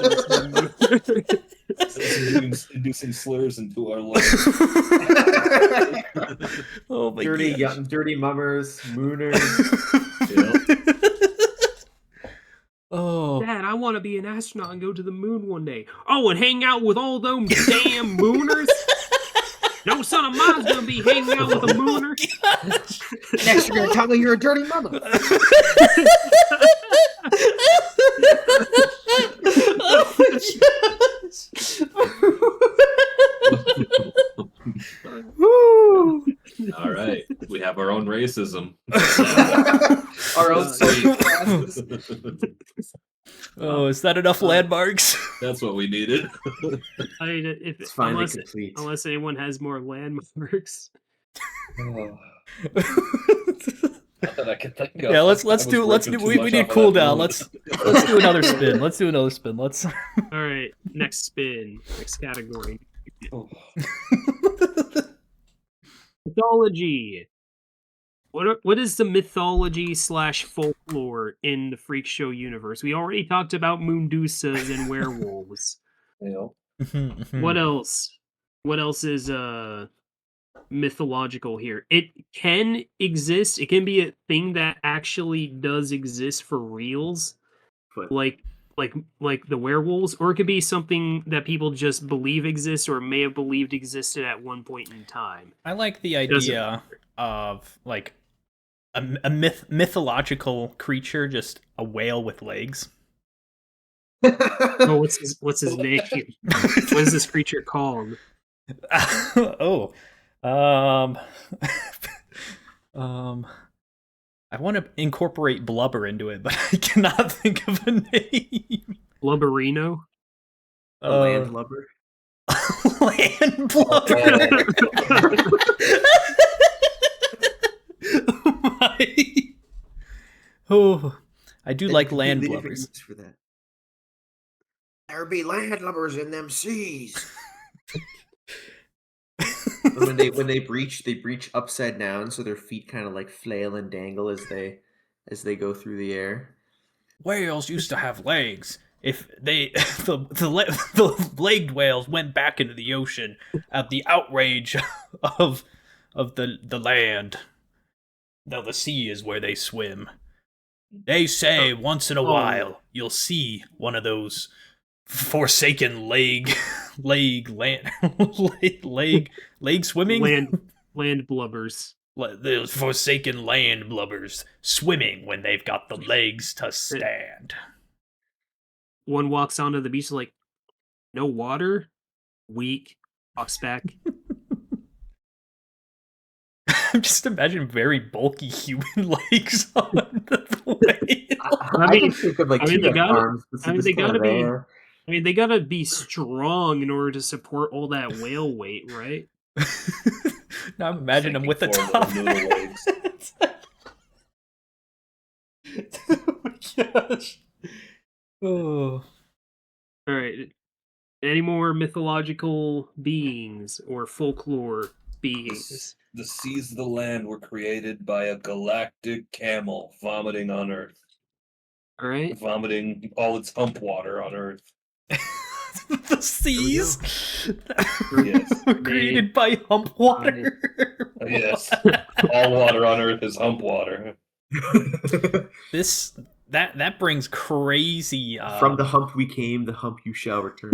Inducing slurs into our life. Oh my Dirty mummers, mooners. Oh, Dad, I want to be an astronaut and go to the moon one day. Oh, and hang out with all them damn mooners? No son of mine's gonna be hanging out with a mooner. Next, you're gonna tell me you're a dirty mama. Woo. All right, we have our own racism. Our own Oh, is that enough landmarks? That's what we needed. I mean, It's finally complete. unless anyone has more landmarks. Not that I can think of. Yeah, let's I was do working too we much need off of cool that down. bullet. Let's do another spin. Let's do another spin. Let's All right, next spin, next category. Oh, Mythology. What is the mythology / folklore in the Freak Show universe? We already talked about Moondusas and werewolves. you know. What else? What else is mythological here? It can exist. It can be a thing that actually does exist for reals, like the werewolves, or it could be something that people just believe exists or may have believed existed at one point in time. I like the idea of like a mythological creature, just a whale with legs. Oh, what's his name? What is this creature called? Oh, I want to incorporate blubber into it, but I cannot think of a name. Blubberino? A landlubber. Land blubber. Oh, I do like land blubbers. For that. There be landlubbers in them seas. And when they breach upside down, so their feet kind of like flail and dangle as they go through the air. Whales used to have legs. If they the legged whales went back into the ocean at the outrage of the land. Now the sea is where they swim. They say once in a while you'll see one of those forsaken leg swimming land blubbers. Those forsaken land blubbers swimming when they've got the legs to stand. One walks onto the beach like, no water, weak, walks back. I'm just imagining very bulky human legs on the whale. I mean, think of like they arms. they gotta be. I mean, they gotta be strong in order to support all that whale weight, right? Now I'm imagining them with the top. Oh my gosh. Oh. All right. Any more mythological beings or folklore beings? The seas of the land were created by a galactic camel vomiting on Earth. All right. Vomiting all its hump water on Earth. The seas Yes. were created by hump water. Yes. All water on Earth is hump water. That brings crazy. From the hump we came, the hump you shall return.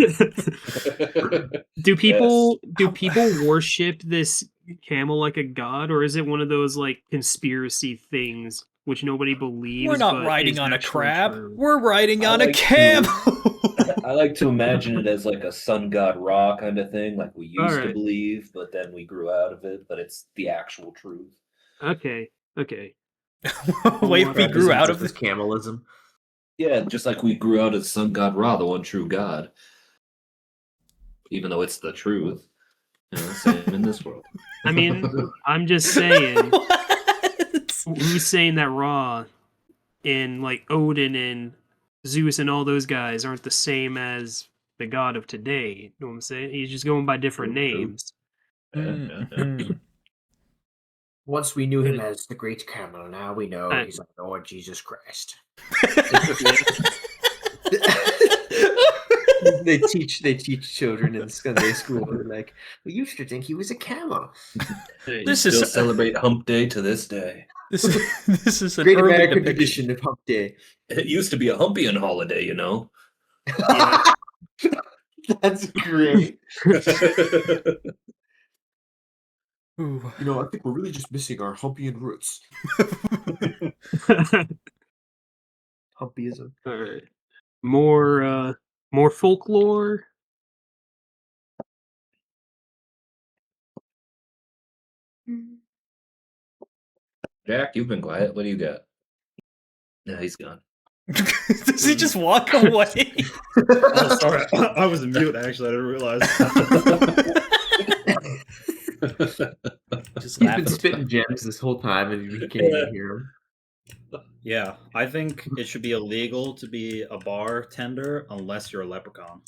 Do people worship this camel like a god, or is it one of those like conspiracy things which nobody believes? We're not riding on a crab. We're riding on a camel. I like to imagine it as like a sun god Ra kind of thing, like we used to believe, but then we grew out of it. But it's the actual truth. Okay. Wait, we grew out of this camelism. Yeah, just like we grew out of sun god Ra, the one true god. Even though it's the truth. You know, same in this world. I mean, I'm just saying. Who's saying that Ra and like Odin and Zeus and all those guys aren't the same as the god of today? You know what I'm saying? He's just going by different names. Once we knew him as the Great Camel, now we know he's like Lord Jesus Christ. They teach children in Sunday school. They're like, we used to think he was a camel. This is celebrate Hump Day to this day. This is an Great early American depiction. tradition of Hump Day. It used to be a Humpian holiday, you know. That's great. Ooh. You know, I think we're really just missing our Humpian roots. Humpyism. All right. More folklore. Jack, you've been quiet. What do you got? No, he's gone. Does he just walk away? Oh, sorry. I was in mute, actually. I didn't realize. Just He's been spitting gems this whole time and we can't even hear him. Yeah, I think it should be illegal to be a bartender unless you're a leprechaun.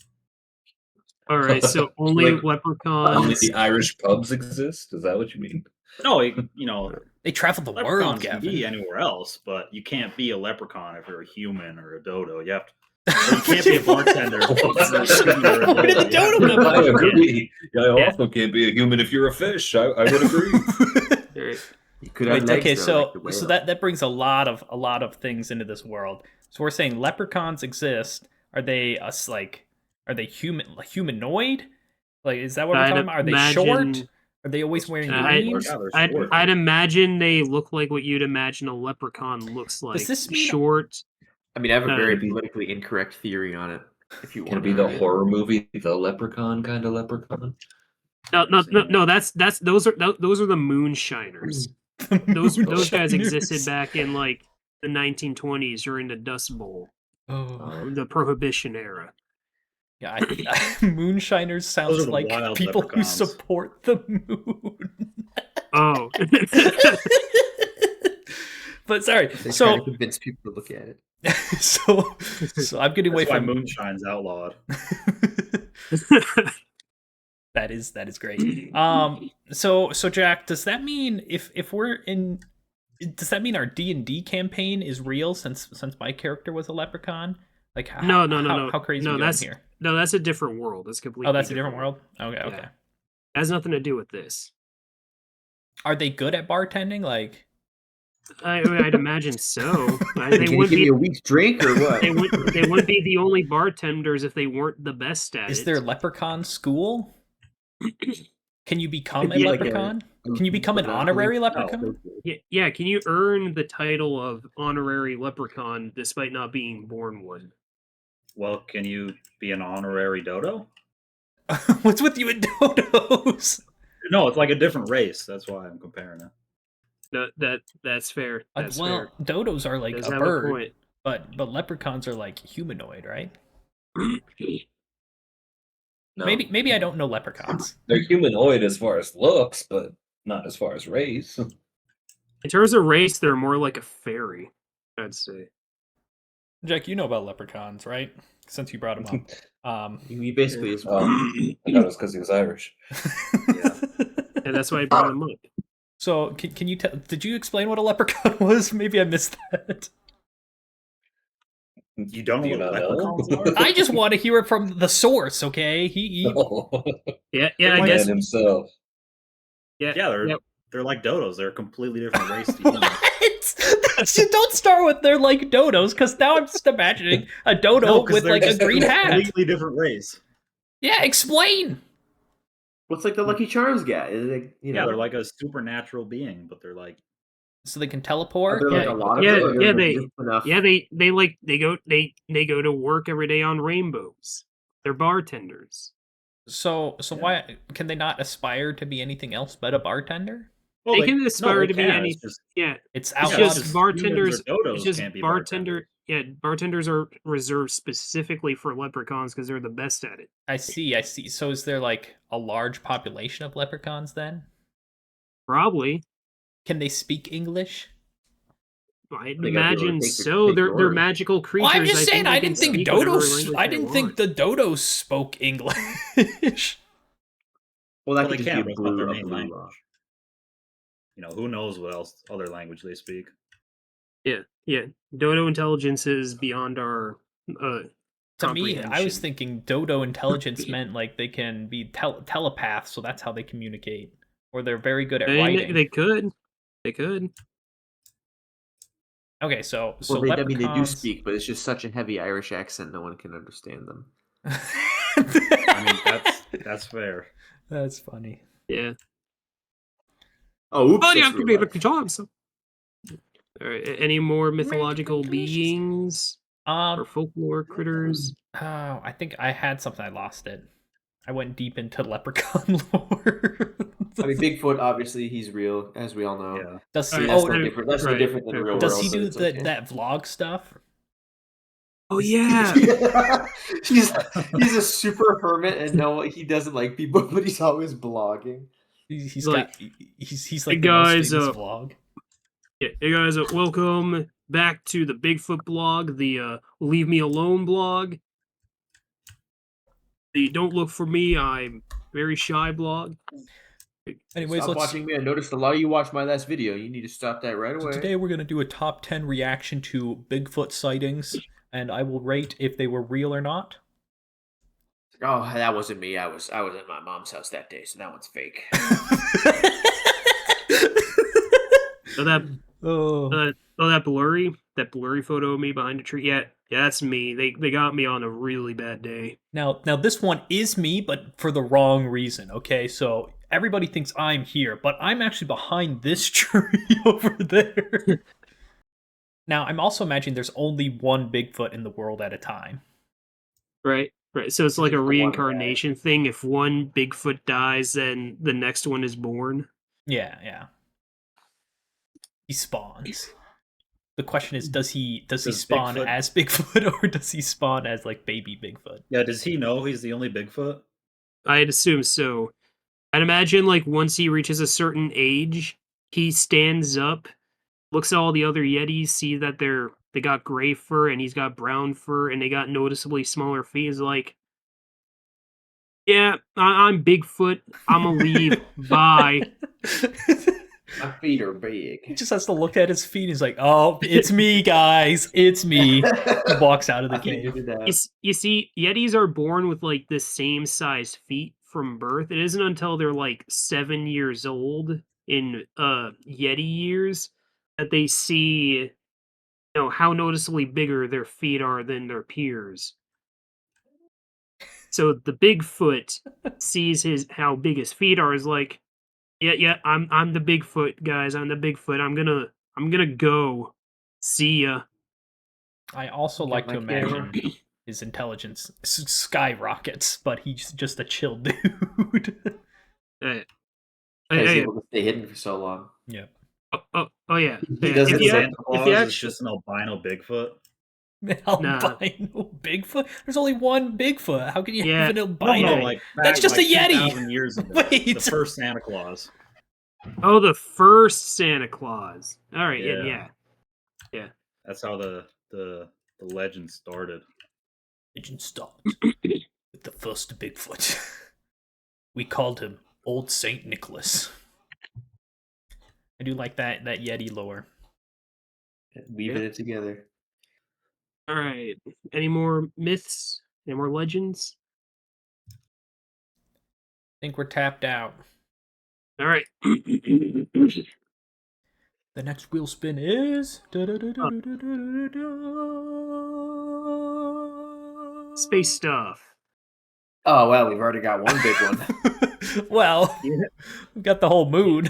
All right, so only Like, leprechauns. Only the Irish pubs exist? Is that what you mean? No, you know, they travel the world, leprechauns can Gavin. be anywhere else, but you can't be a leprechaun if you're a human or a dodo. You have to. You can't be a bartender. Where did the dodo come I from? agree. I also can't be a human if you're a fish. I would agree. You could have Wait, legs, okay, though, so like the whale. that brings a lot of things into this world. So we're saying leprechauns exist. Are they are they humanoid? Like, is that what we're talking about? Are they short? Are they always wearing green? I'd imagine they look like what you'd imagine a leprechaun looks like. Does this mean short? I mean, I have a very politically incorrect theory on it. If you Can want it be the horror movie, The Leprechaun kind of leprechaun? No. That's those are the moonshiners. Those guys existed back in like the 1920s during the Dust Bowl, the Prohibition era. Yeah, moonshiners sounds like people who support the moon. Oh, but sorry. They so try to convince people to look at it. so I'm getting away That's why from moonshine's outlawed. That is great. So Jack, does that mean if we're in, does that mean our D&D campaign is real since my character was a leprechaun? Like No. How crazy No, we that's here? no, that's a different world. That's completely. Oh, that's a different world. Okay, okay. Yeah. Has nothing to do with this. Are they good at bartending? Like, I'd imagine so. Can you give me a week's drink or what? They wouldn't be the only bartenders if they weren't the best at it. is there leprechaun school? Can you become a It'd be like leprechaun? Can you become an honorary leprechaun? Yeah, can you earn the title of honorary leprechaun despite not being born one? Well, can you be an honorary dodo? What's with you and dodos? No, it's like a different race. That's why I'm comparing it. No, that's fair. That's well, fair. dodos are like Does a have bird, point. but leprechauns are like humanoid, right? No. Maybe I don't know leprechauns. They're humanoid as far as looks, but not as far as race. In terms of race, they're more like a fairy, I'd say. Jack, you know about leprechauns, right? Since you brought them up. He basically is. I thought it was because he was Irish. And that's why I brought them up. So can you tell? Did you explain what a leprechaun was? Maybe I missed that. You don't Do you know what not know? leprechauns are? I just want to hear it from the source. Okay, he Yeah, The I man guess. himself. Yeah, They're like dodos. They're a completely different race. To humans. Don't start with they're like dodos, because now I'm just imagining a dodo No, 'cause with they're like a just green hat. completely different race. Yeah, explain. What's like the Lucky Charms guy? Is it, Yeah, they're like a supernatural being, but they're like So they can Are teleport. there like Yeah, a lot of yeah, them? Or yeah, is they- it just enough? Yeah, they go to work every day on rainbows. They're bartenders. So Yeah. why can they not aspire to be anything else but a bartender? They can aspire to be any. It's just, Yeah, It's it's outlawed. just bartenders. humans or dodos It's just can't be bartender. bartenders. Yeah, bartenders are reserved specifically for leprechauns because they're the best at it. I see. So is there like a large population of leprechauns then? Probably, Can they speak English? I'd They gotta be able to imagine take so. take They're orders. magical creatures. Well, I'm just saying. they I can didn't think speak whatever dodos. language I they didn't think want. the dodos spoke English. Well, that Well, could they just can't. be It's not their a main blue language. You know, who knows what else other language they speak? Yeah. Dodo intelligence is beyond our. To me, I was comprehension. thinking dodo intelligence meant like they can be telepaths, so that's how they communicate, or they're very good at writing. They could. They could. Okay, so Well, I mean, they do leprechauns- speak, but it's just such a heavy Irish accent, no one can understand them. I mean, that's fair. That's funny. Yeah. Oh, oops! Oh, you that's have to real be life. lucky charms. All right. Any more mythological beings or folklore critters? Oh, I think I had something. I lost it. I went deep into leprechaun lore. I mean, Bigfoot, obviously, he's real, as we all know. Yeah. Does I he? mean, that's Oh, no different. That's no right, different than the right. real does world. he so do it's the okay. that vlog stuff? Oh yeah. he's a super hermit, and no, he doesn't like people, but he's always blogging. He's Like, got he's hey like the most guys, famous vlog. Yeah, hey guys, welcome back to the Bigfoot blog, the Leave Me Alone blog, the Don't Look For Me, I'm Very Shy blog. Anyways, Stop let's. watching me. I noticed a lot of you watched my last video. You need to stop that right So away. today we're gonna do a top 10 reaction to Bigfoot sightings, and I will rate if they were real or not. Oh, that wasn't me. I was at my mom's house that day, so that one's fake. So Oh. that blurry photo of me behind a tree. Yeah, that's me. They got me on a really bad day. Now this one is me, but for the wrong reason. Okay, so everybody thinks I'm here, but I'm actually behind this tree over there. Now I'm also imagining there's only one Bigfoot in the world at a time. Right. So it's like a Just the one reincarnation thing. If one Bigfoot dies, then the next one is born. Yeah. He spawns. The question is, does he Does spawn Bigfoot- as Bigfoot, or does he spawn as like baby Bigfoot? Yeah, does he know he's the only Bigfoot? I'd assume so. I'd imagine like once he reaches a certain age, he stands up, looks at all the other Yetis, see that they got gray fur and he's got brown fur and they got noticeably smaller feet. He's like, Yeah, I'm Bigfoot. I'm gonna leave. Bye. My feet are He big. just has to look at his feet. He's like, "Oh, it's me, guys. It's me." He walks out of the I cave. figured it out. You see, Yetis are born with like the same size feet from birth. It isn't until they're like 7 years old in Yeti years that they see how noticeably bigger their feet are than their peers. So the Bigfoot sees how big his feet are, is like, yeah, I'm the Bigfoot, guys. I'm the Bigfoot. I'm gonna go. See ya. I also Got like my to camera. imagine his intelligence skyrockets, but he's just a chill dude. Hey, He's hey, able to stay hidden for so long. Yeah. oh yeah. He Yeah, doesn't if you, Santa if Claus you is actually, just an albino Bigfoot. Albino Bigfoot? There's only one Bigfoot. How can you Yeah. have an No, albino? like That's back, just like a Yeti! 2,000 years ago. Wait. The first Santa Claus. oh, the first Santa Claus. All right, Yeah. yeah. That's how the legend started. Legend starts with the first Bigfoot. We called him Old Saint Nicholas. I do like that Yeti lore. Weaving it together. All right. Any more myths? Any more legends? I think we're tapped out. All right. The next wheel spin is Space stuff. Oh well, we've already got one big one. Well, Yeah. we've got the whole moon.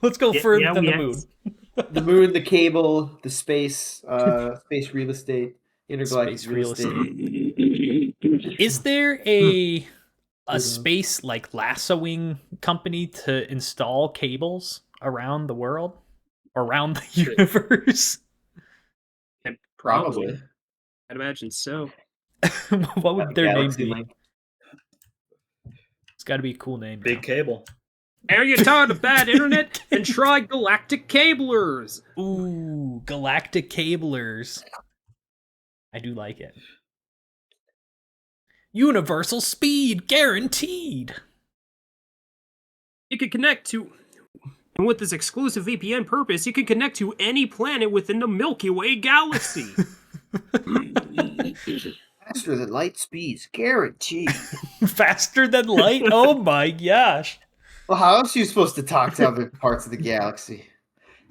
Let's go further than we the have- moon. The moon, the cable, the space real estate, intergalactic Space real real estate. Is there a space like lassoing company to install cables around the world, around the universe? Probably. I'd imagine so. What would their name Galaxy be? Link. It's got to be a cool name. Big cable. Are you tired of bad internet? And try Galactic Cablers. Ooh, galactic cablers. I do like it. Universal speed guaranteed. You can connect to, and with this exclusive VPN purpose, you can connect to any planet within the Milky Way galaxy. Faster than light speeds, guaranteed. Faster than light? Oh my gosh. Well, how else are you supposed to talk to other parts of the galaxy?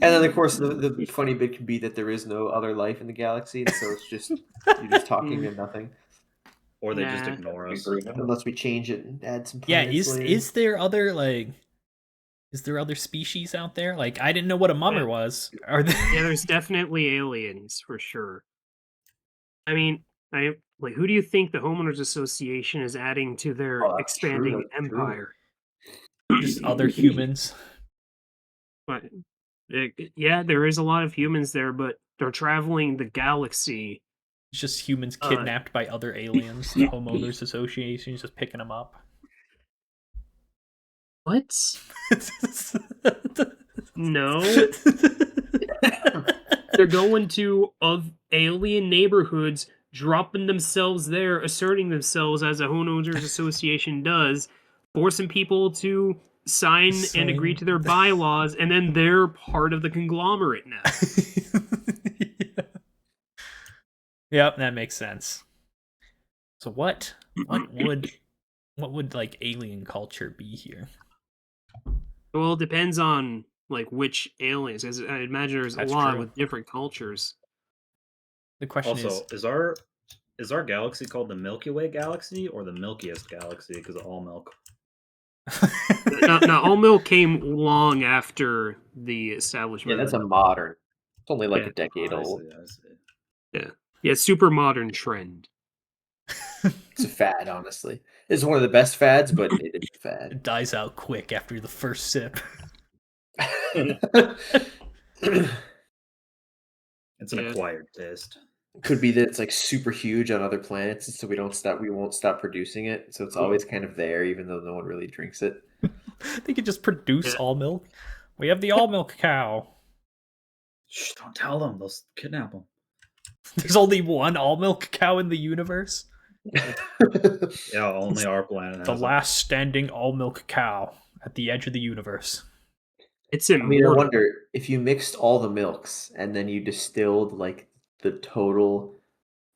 And then, of course, the funny bit can be that there is no other life in the galaxy, and so it's just you're just talking and nothing, Or they just Nah. ignore us. unless we change it and add some. Yeah, planets later. is there other other species out there? Like, I didn't know what a mummer was. Are there? Yeah, there's definitely aliens for sure. I mean, who do you think the homeowners association is adding to their Oh, that's true, expanding that's true. empire? Just other humans? But yeah, there is a lot of humans there, but they're traveling the galaxy. It's just humans kidnapped by other aliens. The homeowners association is just picking them up. What? No, they're going to alien neighborhoods, dropping themselves there, asserting themselves as a homeowners association does, forcing people to sign and agree to their bylaws, and then they're part of the conglomerate now. Yep, that makes sense. So what would like alien culture be here? Well, it depends on like which aliens, because I imagine there's That's a lot true. with different cultures. The question Also, is our galaxy called the Milky Way galaxy or the milkiest galaxy because of all milk? Now, all milk came long after the establishment. Yeah, that's a modern. It's only like Yeah. a decade old. I see. Yeah, super modern trend. It's a fad, honestly. It's one of the best fads, but it is a fad. it dies out quick after the first sip. It's an Yeah. acquired taste. Could be that it's like super huge on other planets, and so we won't stop producing it. So it's always kind of there, even though no one really drinks it. They could just produce Yeah. all milk. We have the all milk cow. Shh! Don't tell them. They'll kidnap them. There's only one all milk cow in the universe. Yeah, only our planet has The them. last standing all milk cow at the edge of the universe. It's I mean, I immortal. wonder if you mixed all the milks and then you distilled like the total,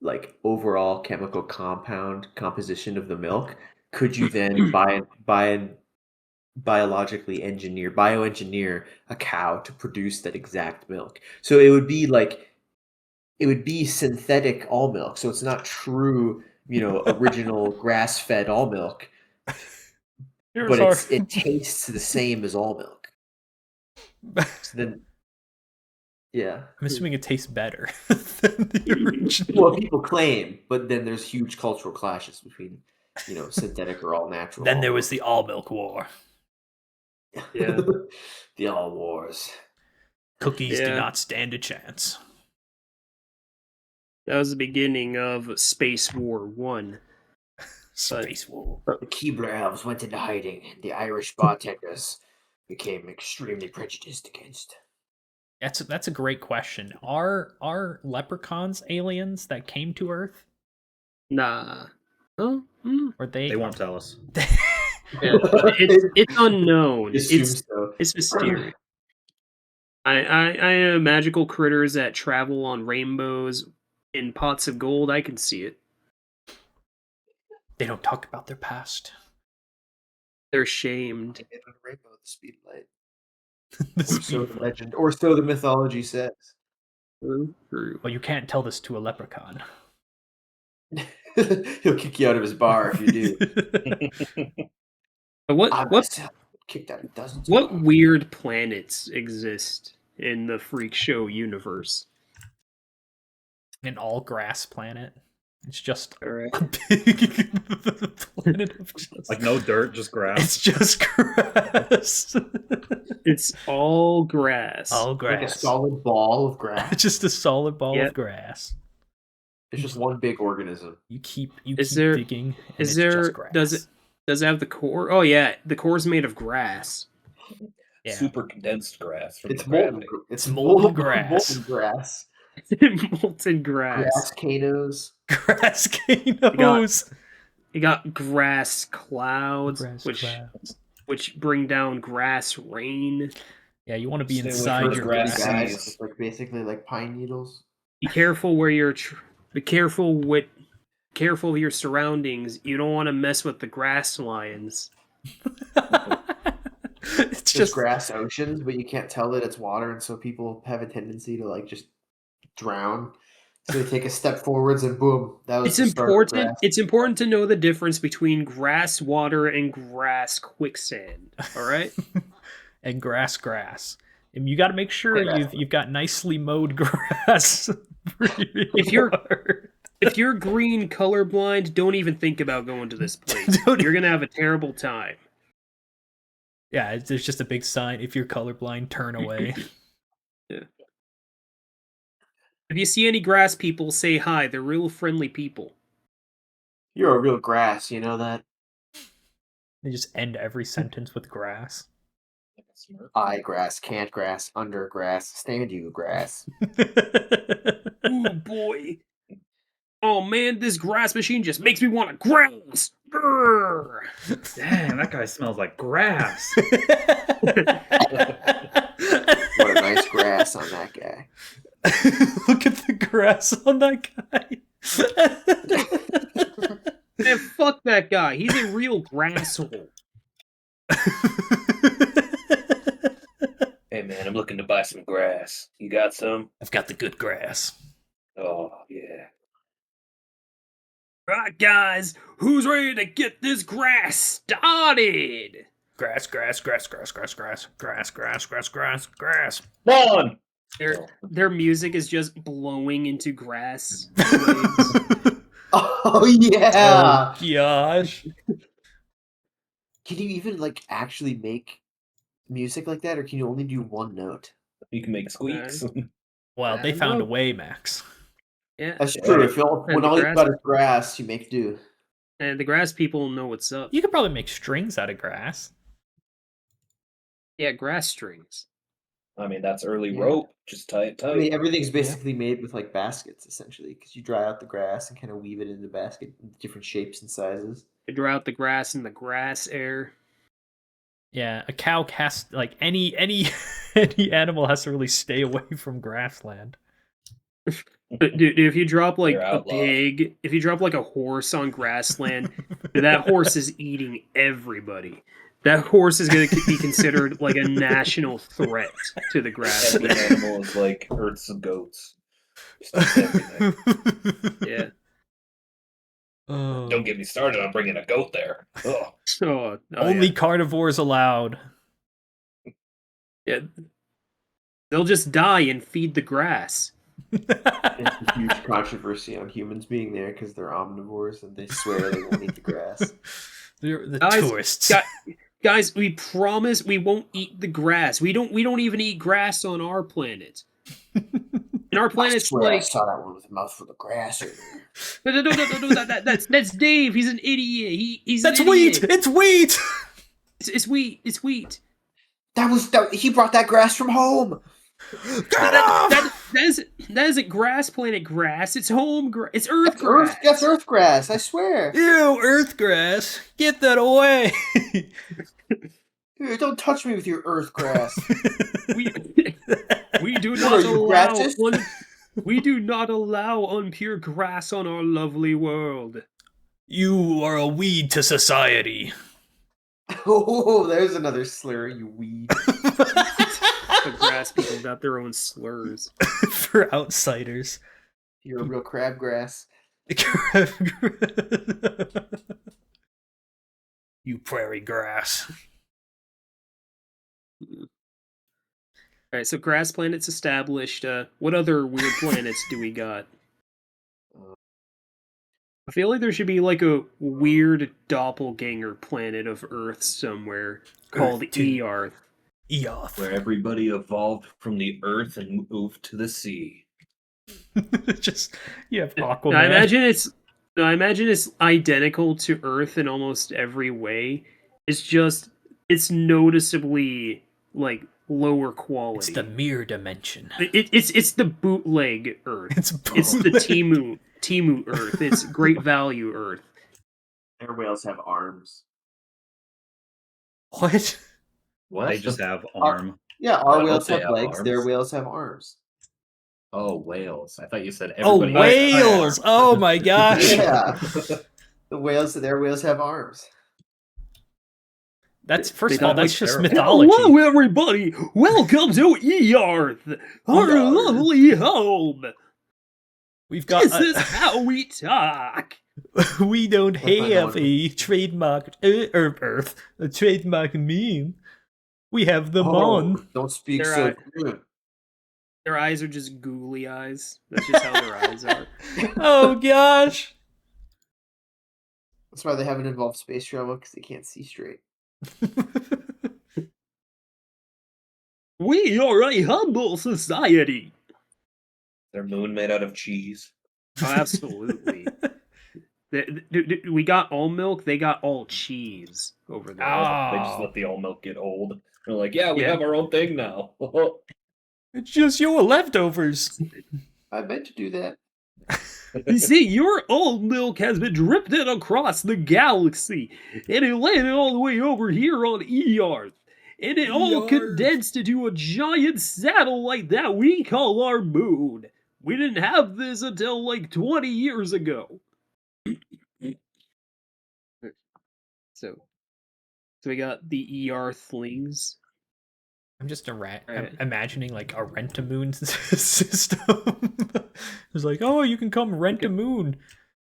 like overall chemical compound composition of the milk, could you then bioengineer a cow to produce that exact milk? So it would be like synthetic all milk. So it's not true, original grass-fed all milk, but it tastes the same as all milk. So then, yeah. I'm assuming it tastes better than the original. Well, people claim, but then there's huge cultural clashes between, synthetic or all natural. Then there was the all milk war. Yeah. The all wars. Cookies do Yeah. not stand a chance. That was the beginning of Space War 1. Space war. The Keebler elves went into hiding. The Irish bartenders became extremely prejudiced against. That's a great question. Are leprechauns aliens that came to Earth? Nah. Oh, Or They won't tell us. yeah. It's unknown. Assume It's so. mysterious. I magical critters that travel on rainbows in pots of gold. I can see it. They don't talk about their past. They're shamed. In a rainbow at the speed of light. The Or so speed the of light. legend, or so the mythology says. True. Well, you can't tell this to a leprechaun. He'll kick you out of his bar if you do. But I what myself kicked out of dozens. what weird planets exist in the Freak Show universe? An all grass planet. It's just All right. a big planet of just. Like no dirt, just grass. It's just grass. It's all grass. All Like a grass. solid ball of grass. Just a solid ball Yeah. of grass. It's just one big organism. You keep Is keep there- digging. And Is it's there just grass. does it have the core? Oh yeah, the core's made of grass. Yeah. Super condensed grass from It's the molten. gravity. It's molten grass. Molten grass. Molten grass. Grass canos. Grass canos. You got grass clouds, Grass which clouds. bring down grass rain. Yeah, you want to be Stay away inside from your grass grass. Guys, seeds. it's like basically like pine needles. Be careful where you're. Be careful of your surroundings. You don't want to mess with the grass lions. It's There's just grass oceans, but you can't tell that it's water, and so people have a tendency to like just drown. So they take a step forwards, and boom, that was It's the start of important. grass. It's important to know the difference between grass water and grass quicksand. All right. and grass. And you got to make sure Grass. you've got nicely mowed grass. If you're green colorblind, don't even think about going to this place. Don't- You're gonna have a terrible time. yeah, there's just a big sign. If you're colorblind, turn away. If you see any grass people, say hi. They're real friendly people. You're a real grass, you know that? They just end every sentence with grass. I grass, can't grass, under grass, stand you grass. Oh boy. Oh man, this grass machine just makes me want to grass. Grrr. Damn, that guy smells like grass. What a nice grass on that guy. Look at the grass on that guy. Man, fuck that guy. He's a real grasshole. Hey man, I'm looking to buy some grass. You got some? I've got the good grass. Oh yeah. Right, guys, who's ready to get this grass started? Grass. On! Their music is just blowing into grass. Oh yeah! Oh gosh. Can you even like actually make music like that, or can you only do one note? You can make squeaks. Well, they found a way, Max. Yeah, That's Yeah. true. If all, And when the all you grass- got is grass, you make do. and the grass people know what's up. You could probably make strings out of grass. Yeah, grass strings. I mean, that's early Yeah. rope. Just tie it tight. I mean, everything's basically made with like baskets, essentially, because you dry out the grass and kind of weave it into the basket in different shapes and sizes. They dry out the grass in the grass air. Yeah, a cow has like any any animal has to really stay away from grassland. Dude, if you drop like They're a outlawed. pig, if you drop like a horse on grassland, that horse is eating everybody. That horse is going to be considered like a national threat to the Every grassland. animal is like Earth's goats. Just eats everything. Yeah. Oh. Don't get me started on bringing a goat there. Ugh. Oh, Only yeah. carnivores allowed. Yeah. They'll just die and feed the grass. There's a huge controversy on humans being there because they're omnivores and they swear they won't eat the grass. They're the Guys, tourists. Guys, we promise we won't eat the grass. We don't even eat grass on our planet. And our planet's I like saw that one with a mouthful of grass earlier. no, that's Dave. He's an idiot. He's That's an wheat. idiot. It's wheat. It's wheat. It's wheat. He brought that grass from home. That isn't grass planet grass. It's home grass. It's Earth grass. That's earth grass. I swear. Ew, earth grass. Get that away. Dude, don't touch me with your earth grass. We do What not are you, allow racist? we do not allow unpure grass on our lovely world. You are a weed to society. Oh, there's another slur, you weed. The grass people got their own slurs. For outsiders. You're a real crabgrass. You prairie grass. All right, so grass planet's established. What other weird planets do we got? I feel like there should be like a weird doppelganger planet of Earth somewhere called Earth 2. Earth. Eoth. Where everybody evolved from the earth and moved to the sea. Just you have Aquaman. I imagine it's identical to Earth in almost every way. It's noticeably like lower quality. It's the mirror dimension. It's the bootleg Earth. It's the Timu Earth. It's great value Earth. Their whales have arms. What? What? They just have arm. Yeah, I our hope whales they have have legs. Their arms. whales have arms. Oh, whales. I thought you said Oh, everybody. whales! Oh my gosh! Yeah. Their whales have arms. That's first They of all, don't that's like just their- mythology. Hello, everybody! Welcome to Earth, our lovely home. We've got. This is how we talk. We don't What's my have going? a trademark a trademark meme. We have them on. Don't speak They're, so uh, good. Their eyes are just googly eyes. That's just how their eyes are. Oh gosh! That's why they haven't involved space travel, because they can't see straight. We are a humble society. Their moon made out of cheese. Oh, absolutely. We got all milk. They got all cheese over there. They just let the all milk get old. They're like, yeah, we Yeah. have our own thing now. It's just your leftovers. I meant to do that. You see, your old milk has been drifted across the galaxy, and it landed all the way over here on Earth. And it all Earth. condensed into a giant satellite that we call our moon. We didn't have this until like 20 years ago. So we got the Earthlings. I'm just Right. imagining like a rent-a-moon system. It's like, oh, you can come rent a moon.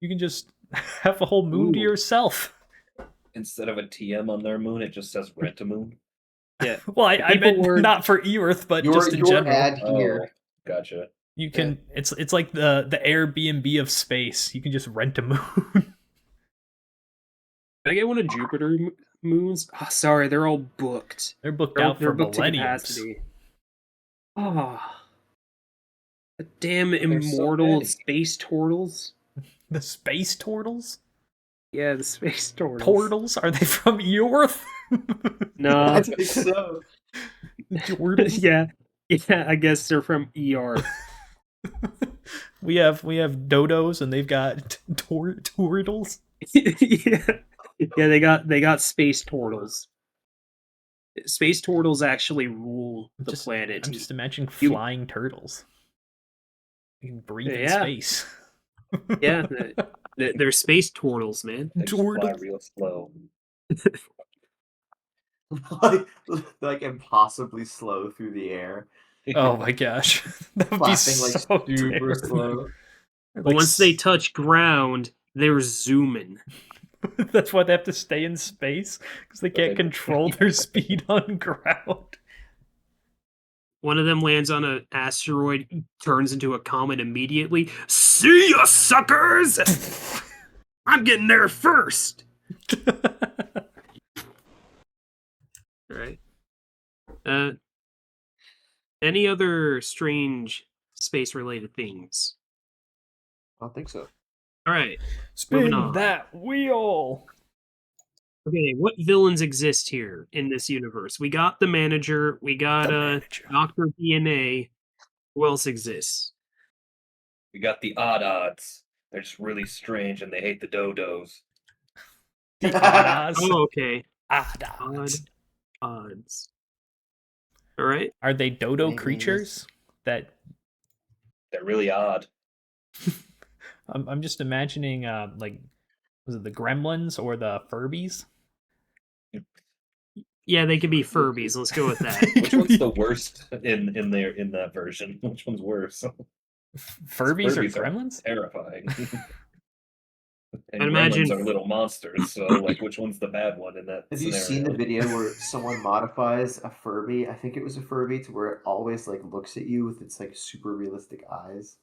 You can just have a whole moon to Ooh. yourself. Instead of a TM on their moon, it just says rent a moon. Yeah. Well, I People meant were- not for Earth, but just in Your general. ad here. Gotcha. You can. It's like the Airbnb of space. You can just rent a moon. Can I get one of Jupiter moons? Oh, sorry, they're all booked. They're booked out for booked to millenniums. capacity. Oh. The damn so immortal petty. space turtles. The space turtles? Yeah, the space turtles. Turtles? Are they from Earth? No. I think so. Turtles? Yeah. Yeah, I guess they're from ER. We have dodos and they've got turtles. Yeah, they got space turtles. Space turtles actually rule the planet. I'm just imagining flying turtles. You can breathe in space. Yeah, they're space turtles, man. They just fly real slow. like impossibly slow through the air. Oh my gosh, that would be so super slow. But once they touch ground, they're zooming. That's why they have to stay in space, because they can't control their speed on ground. One of them lands on an asteroid, turns into a comet immediately. See ya, suckers! I'm getting there first! Right. Any other strange space-related things? I don't think so. All right. Spin that wheel! Okay, what villains exist here in this universe? We got the manager. We got Dr. DNA. Who else exists? We got the odds. They're just really strange and they hate the dodos. The odds. Oh, okay. Odds. Odds. All right. Are they dodo creatures? They're really odd. I'm just imagining like, was it the Gremlins or the Furbies? Yeah, they could be Furbies. Let's go with that. Which one's the worst in that version? Which one's worse? Furbies or Gremlins? Terrifying. And I'd imagine Gremlins are little monsters, so like, which one's the bad one in that Have scenario? you seen the video where someone modifies a Furby? I think it was a Furby to where it always like looks at you with its like super realistic eyes.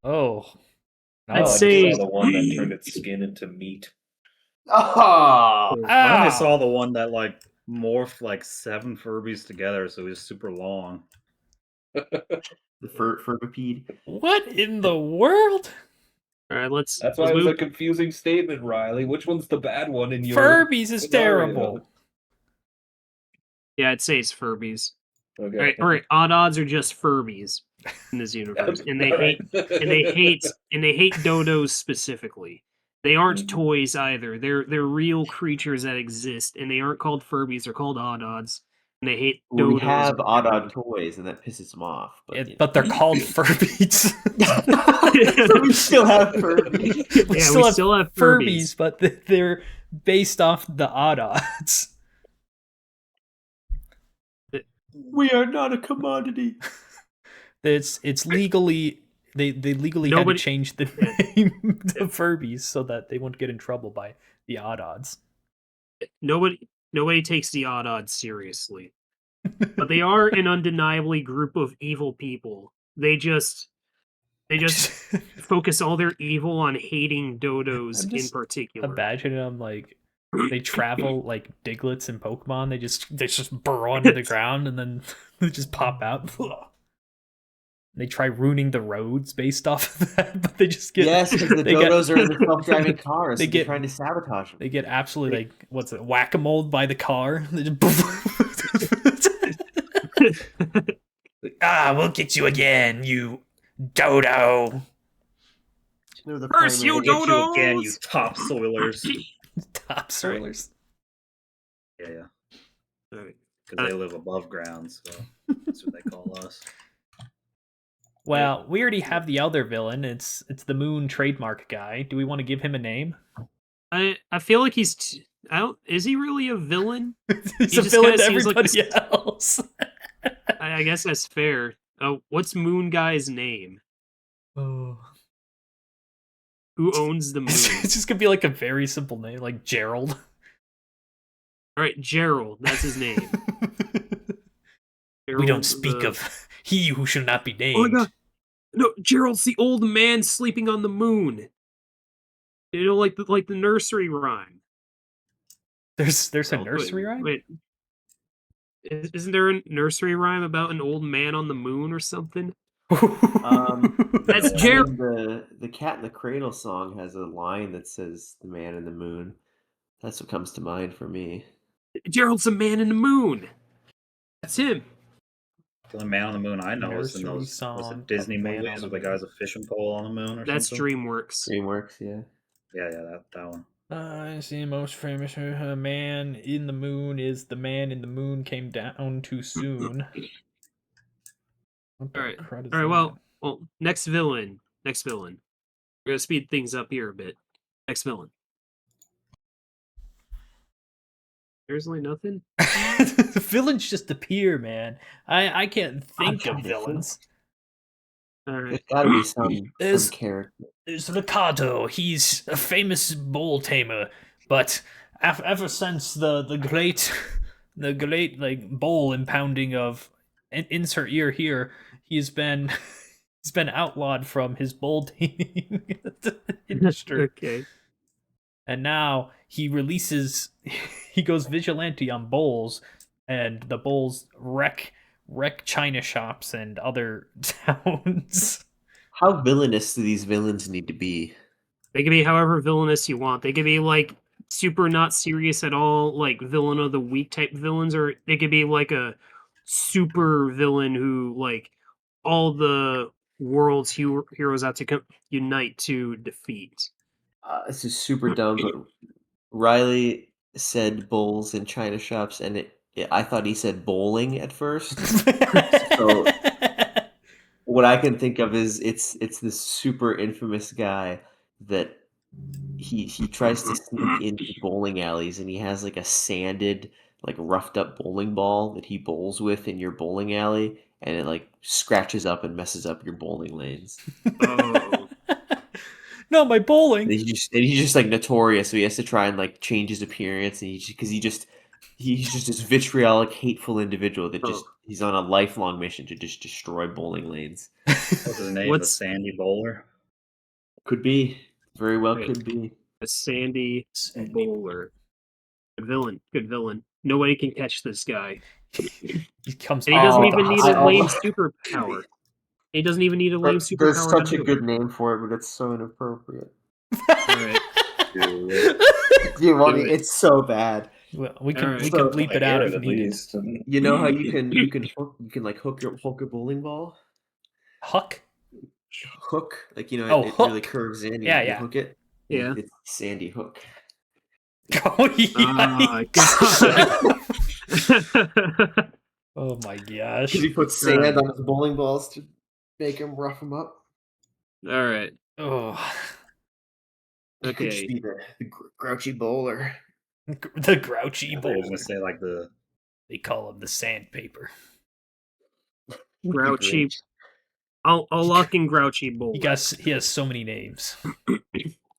Oh. I'd say I saw the one that turned its skin into meat. Oh, I only saw the one that like morphed like 7 Furbies together, so he was super long. the Furbipede. What in the world? All right, That's why it was a confusing statement, Riley. Which one's the bad one in your Furbies is scenario? terrible. Yeah, I'd say it's Furbies. Okay. All right. Odd odds are just Furbies in this universe, and they hate dodos specifically. They aren't toys either. They're real creatures that exist, and they aren't called Furbies. They're called odd odds, and they hate dodos. We have odd toys, and that pisses them off. But they're called Furbies. We still have Furbies. We still have Furbies, but they're based off the odd odds. We are not a commodity. It's legally they legally had to change the name to Furbies so that they won't get in trouble by the odd odds. Nobody takes the odd odds seriously. But they are an undeniably group of evil people. They just focus all their evil on hating dodos in particular. Imagine them like they travel like Diglets in Pokemon. They just burrow under the ground and then they just pop out. They try ruining the roads based off of that, but they just get because the dodos are in the self-driving cars. They're trying to sabotage them. They get absolutely like whack-a-mole by the car. They just we'll get you again, you dodo. Curse you, dodos! Again, you topsoilers. Topsoilers. Yeah. Because they live above ground, so that's what they call us. Well, we already have the other villain. It's the Moon trademark guy. Do we want to give him a name? I feel like he's. Is he really a villain? He's a villain to everybody else. I guess that's fair. What's Moon Guy's name? Oh. Who owns the moon? It's just gonna be like a very simple name, like Gerald. All right, Gerald. That's his name. We don't speak of he who shall not be named. Oh my god! No, Gerald's the old man sleeping on the moon. You know, like the nursery rhyme. There's a nursery rhyme? Wait. Isn't there a nursery rhyme about an old man on the moon or something? That's Gerald. The Cat in the Cradle song has a line that says "the man in the moon." That's what comes to mind for me. Gerald's the man in the moon. That's him. The only Man on the Moon I know is in Nursery those was song it Disney of Man on movies the where the Moon. guy's a fishing pole on the moon or That's something. DreamWorks. DreamWorks, yeah. Yeah, that one. I see most famous man in the moon is the man in the moon came down too soon. What the All right. crud is All right. that? Well. Next villain. We're gonna speed things up here a bit. Next villain. There's only nothing. Villains just appear, man. I can't think trying of to villains. All right. There's got to be some There's- character. There's Ricardo. He's a famous bull tamer, but ever since the great like bull impounding of insert ear here, he's been outlawed from his bull taming industry. Okay. And now he goes vigilante on bulls, and the bulls wreck china shops and other towns. How villainous do these villains need to be? They can be however villainous you want. They could be like super not serious at all, like villain of the week type villains, or they could be like a super villain who like all the world's heroes have to unite to defeat. This is super dumb, but Riley said bulls in china shops, and I thought he said bowling at first. So what I can think of is it's this super infamous guy that he tries to sneak into bowling alleys, and he has like a sanded, like roughed up bowling ball that he bowls with in your bowling alley, and it like scratches up and messes up your bowling lanes. Oh. No, my bowling. And he's just like notorious, so he has to try and like change his appearance, and he's just this vitriolic, hateful individual that just he's on a lifelong mission to just destroy bowling lanes. What's his name? The Sandy Bowler. Could be, very well Right. could be. A Sandy Bowler. Good villain. Nobody can catch this guy. He comes. And he doesn't out even the need a hospital. lame superpower. He doesn't even need a lame There's superpower. such to a do good it. name for it, but it's so inappropriate. Alright. You want Do it? it. It's so bad. Well, we can Alright. we So- can bleep I it get out it if at needed. least. You know how you can hook your bowling ball Huck. hook, like Oh, it really hook. curves in. Yeah, you yeah. hook it. Yeah. It's Sandy Hook. Oh, God. Oh my gosh. Because he puts sand on his bowling balls to make him rough them up. Alright. Oh, He could just Okay. be the grouchy bowler. the grouchy I thought he was bull. gonna say like the They call him the sandpaper. Grouchy. I'll lock in Grouchy Bowl. He has so many names.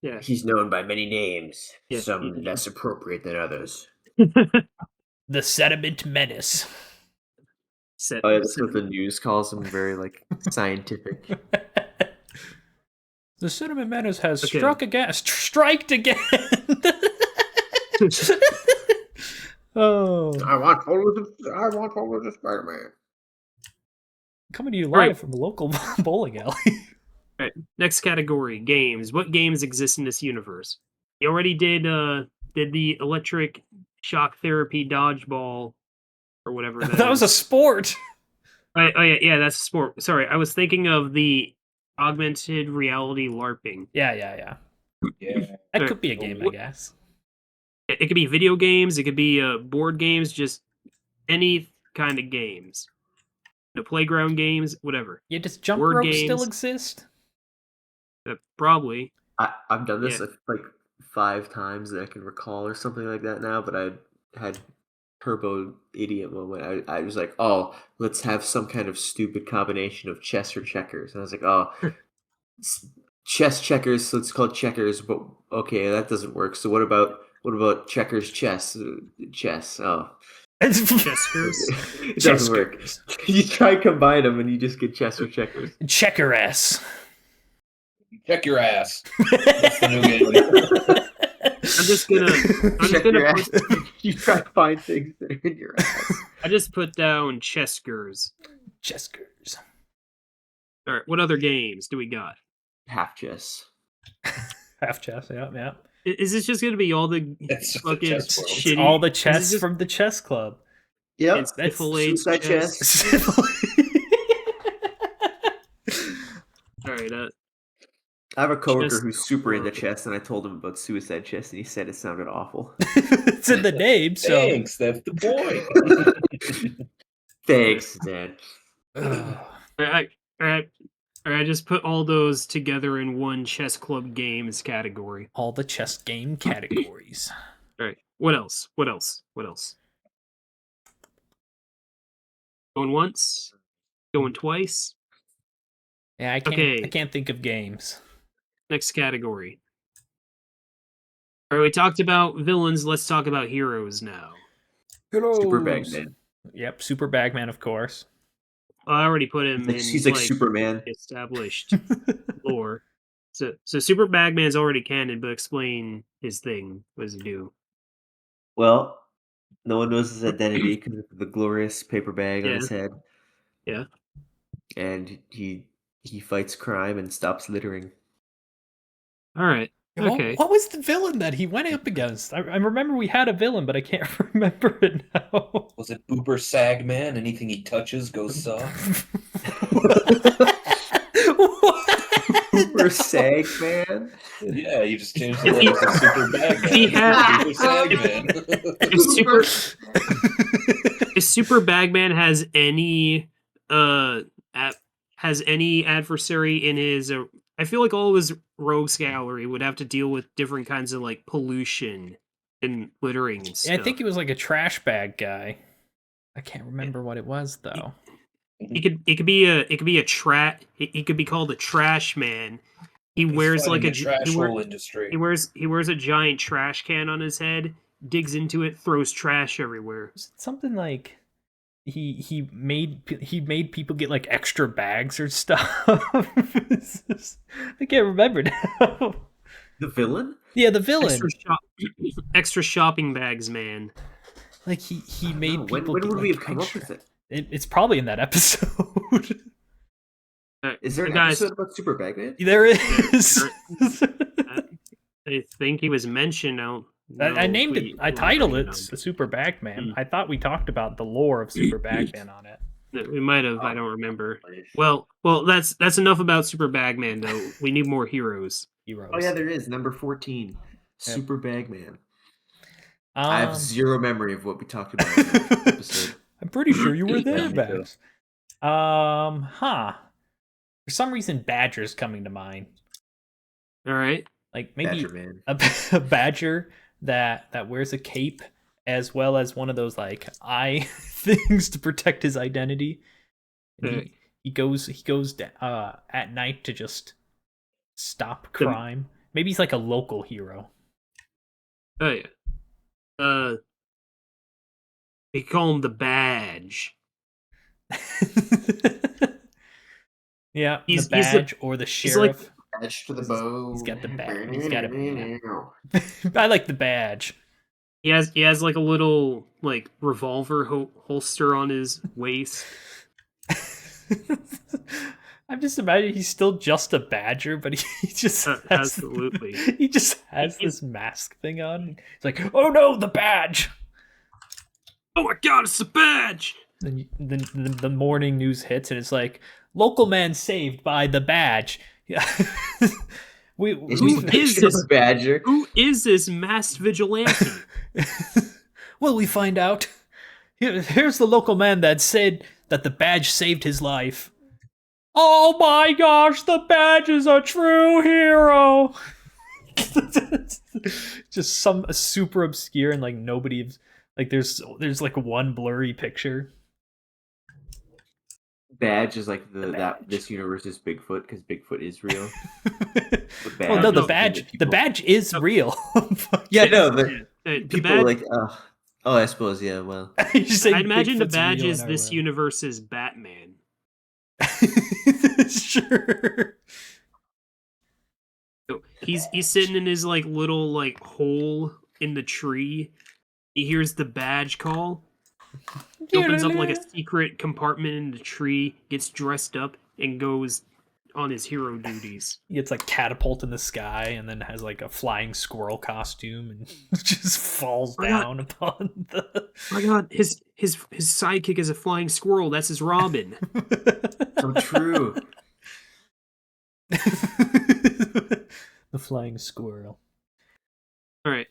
Yeah. He's known by many names, Yeah. some less appropriate than others. The sediment menace. Oh yeah, that's what the news calls him. Very like scientific. The sediment menace has Okay. striked again. Oh, I want photos of Spider-Man. coming to you live Right. from a local bowling alley. Next category, games. What games exist in this universe? You already did the electric shock therapy dodgeball or whatever That was a sport. Oh yeah, that's a sport. Sorry, I was thinking of the augmented reality LARPing. Yeah. Yeah. That could be a game, I guess. It could be video games, it could be board games, just any kind of games. The playground games, whatever. Yeah, does jump Word rope still games. exist? Probably. I've done this Yeah. like 5 times that I can recall or something like that now, but I had turbo idiot moment. I was like, oh, let's have some kind of stupid combination of chess or checkers. And I was like, oh, chess checkers, so it's called checkers, but okay, that doesn't work. So what about checkers chess? Chess. Oh. Cheskers. It doesn't work. You try and combine them and you just get chess or checkers. Checker ass. Check your ass. That's the new game. I'm just gonna Check your put, ass. You try to find things that are in your ass. I just put down Cheskers. Cheskers. Alright, what other games do we got? Half chess. Half chess, yeah. Is this just gonna be all the It's just a fucking chess world. shitty All the is it chess just- from the chess club. Yep. It's Syphilades Suicide chess. I have a coworker Chess who's super into Club. chess, and I told him about Suicide Chess, and he said it sounded awful. It's in the name, so. Thanks, that's the point. Thanks, Dad. Ugh. All right. Just put all those together in one chess club games category. All the chess game categories. All right. What else? Going once? Going twice? Yeah, I can't think of games. Next category. All right, we talked about villains. Let's talk about heroes now. Super Bagman. Yep, Super Bagman, of course. I already put him in. He's like Superman. Established lore. So Super Bagman's already canon, but explain his thing. What does he do? Well, no one knows his identity because of the glorious paper bag on his head. Yeah. And he fights crime and stops littering. All right. Okay. What was the villain that he went up against? I remember we had a villain, but I can't remember it now. Was it Booper Sagman? Anything he touches goes soft. Booper Sagman? Yeah, you just changed the letters to Super Bagman. He had- Booper Sagman. If Super Bagman has any adversary in his I feel like all of his rogues gallery would have to deal with different kinds of like pollution and littering and stuff. Yeah, I think he was like a trash bag guy. I can't remember what it was though. It could be called a trash man. He wears like industry. He wears a giant trash can on his head, digs into it, throws trash everywhere. Was it something like he made people get like extra bags or stuff? I can't remember now. The villain? Yeah, the villain. Extra shopping bags, man. Like he made people. When get, would like, we have come extra. up with it? It's probably in that episode. Is there an Guys, episode about Super Bagman? There is. I think he was mentioned. I named it. I titled it Super Bagman. I thought we talked about the lore of Super Bagman on it. We might have. I don't remember. Well, that's enough about Super Bagman, though. We need more heroes. Oh yeah, there is number 14, Super Bagman. I have zero memory of what we talked about in that episode. I'm pretty sure you were there, Bags. For some reason, Badger's coming to mind. All right. Like maybe Badger Man. a badger that wears a cape as well as one of those like eye things to protect his identity. And he goes at night to just stop crime. Maybe he's like a local hero. Oh yeah. They call him the Badge. Yeah, He's the Badge or the Sheriff. Badge to the bow. He's got the badge. He's got a. I like the Badge. He has like a little like revolver holster on his waist. I'm just imagining he's still just a badger, but he just has, absolutely. He just has this mask thing on. He's like, "Oh no, the badge!" Oh my god, it's the Badge! Then the morning news hits, and it's like, "Local man saved by the Badge." Yeah. Who is this badger? Who is this masked vigilante? Well, we find out. Here's the local man that said that the Badge saved his life. Oh my gosh, the Badge is a true hero. Just some super obscure and like nobody like there's like one blurry picture. Badge is like that this universe is Bigfoot because Bigfoot is real. Oh no, the badge is real. Yeah, no, the people badge, like I suppose well. I imagine the Badge is this universe's Batman. Sure. So he's sitting in his like little like hole in the tree. He hears the Badge call. He opens up like a secret compartment in the tree, gets dressed up, and goes on his hero duties. He gets like catapult in the sky and then has like a flying squirrel costume and just falls down upon the. Oh my god, his sidekick is a flying squirrel. That's his Robin. So true. The flying squirrel. All right.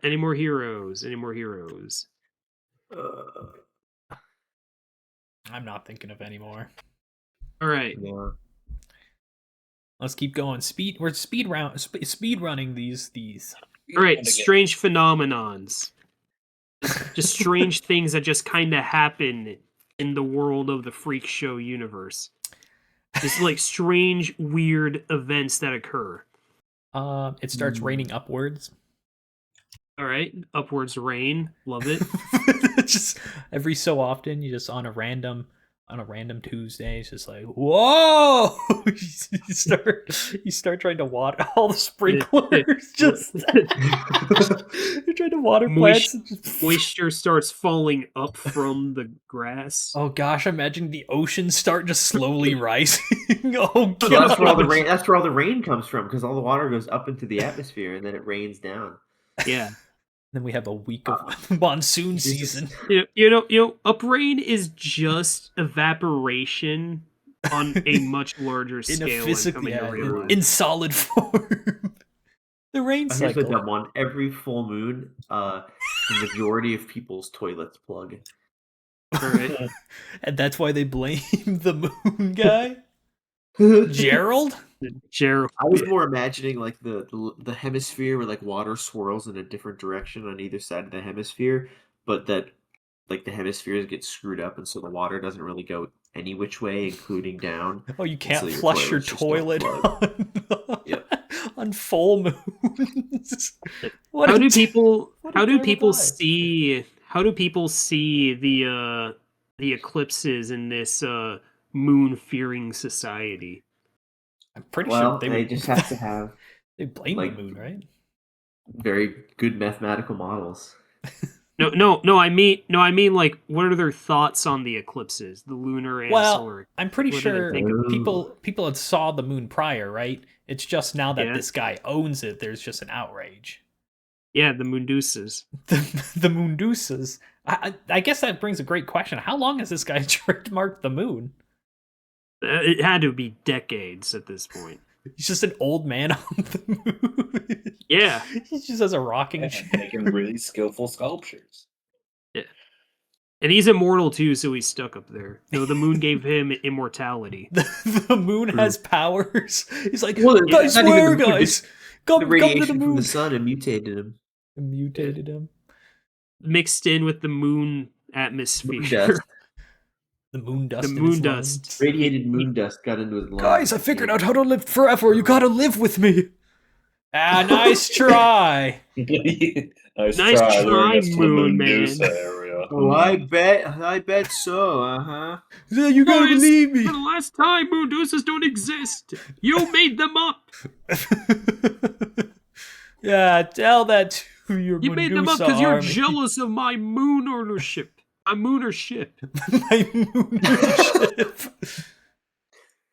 Any more heroes? I'm not thinking of any more. All right. Yeah. Let's keep going. We're speed running these. All right. Strange phenomenons. Just strange things that just kind of happen in the world of the Freak Show universe. Just like strange, weird events that occur. It starts raining upwards. All right, upwards rain, love it. Just every so often, you just on a random Tuesday, it's just like, whoa! you start trying to water all the sprinklers. Just you're trying to water plants. Moisture starts falling up from the grass. Oh gosh, imagine the ocean start just slowly rising. Oh god, That's where all the rain. That's where all the rain comes from, because all the water goes up into the atmosphere and then it rains down. Yeah. Then we have a week of monsoon season. You know, uprain is just evaporation on a much larger scale. In solid form. The rain cycle. Here's the dumb one. Every full moon, the majority of people's toilets plug. All right. And that's why they blame the moon guy? Gerald? I was more imagining like the hemisphere where like water swirls in a different direction on either side of the hemisphere, but that like the hemispheres get screwed up and so the water doesn't really go any which way, including down. Oh, you can't flush your toilet on full moons. How do people see the eclipses in this moon-fearing society? I'm pretty sure they just have to have. They blame the moon, right? Very good mathematical models. No. I mean, like, what are their thoughts on the eclipses, the lunar and solar? I'm pretty sure people had saw the moon prior, right? It's just now that this guy owns it, there's just an outrage. Yeah, the Moondusas. The Moondusas. I guess that brings a great question. How long has this guy trademarked the moon? It had to be decades at this point. He's just an old man on the moon. Yeah. He just has a rocking chair. Making really skillful sculptures. Yeah. And he's immortal too, so he's stuck up there. No, the moon gave him immortality. The moon has powers. He's like, I swear, guys. The radiation from the sun and mutated him. Mixed in with the moon atmosphere. The moon dust. The moon dust. Radiated moon dust got into his lungs. Guys, I figured out how to live forever. You gotta live with me. Nice try. Nice try, moon man. Oh, I bet so. Yeah, you gotta believe me. For the last time, Moondusas don't exist. You made them up. Yeah, tell that to your You made them up because you're jealous of my moon ownership. My moonership. My moonership.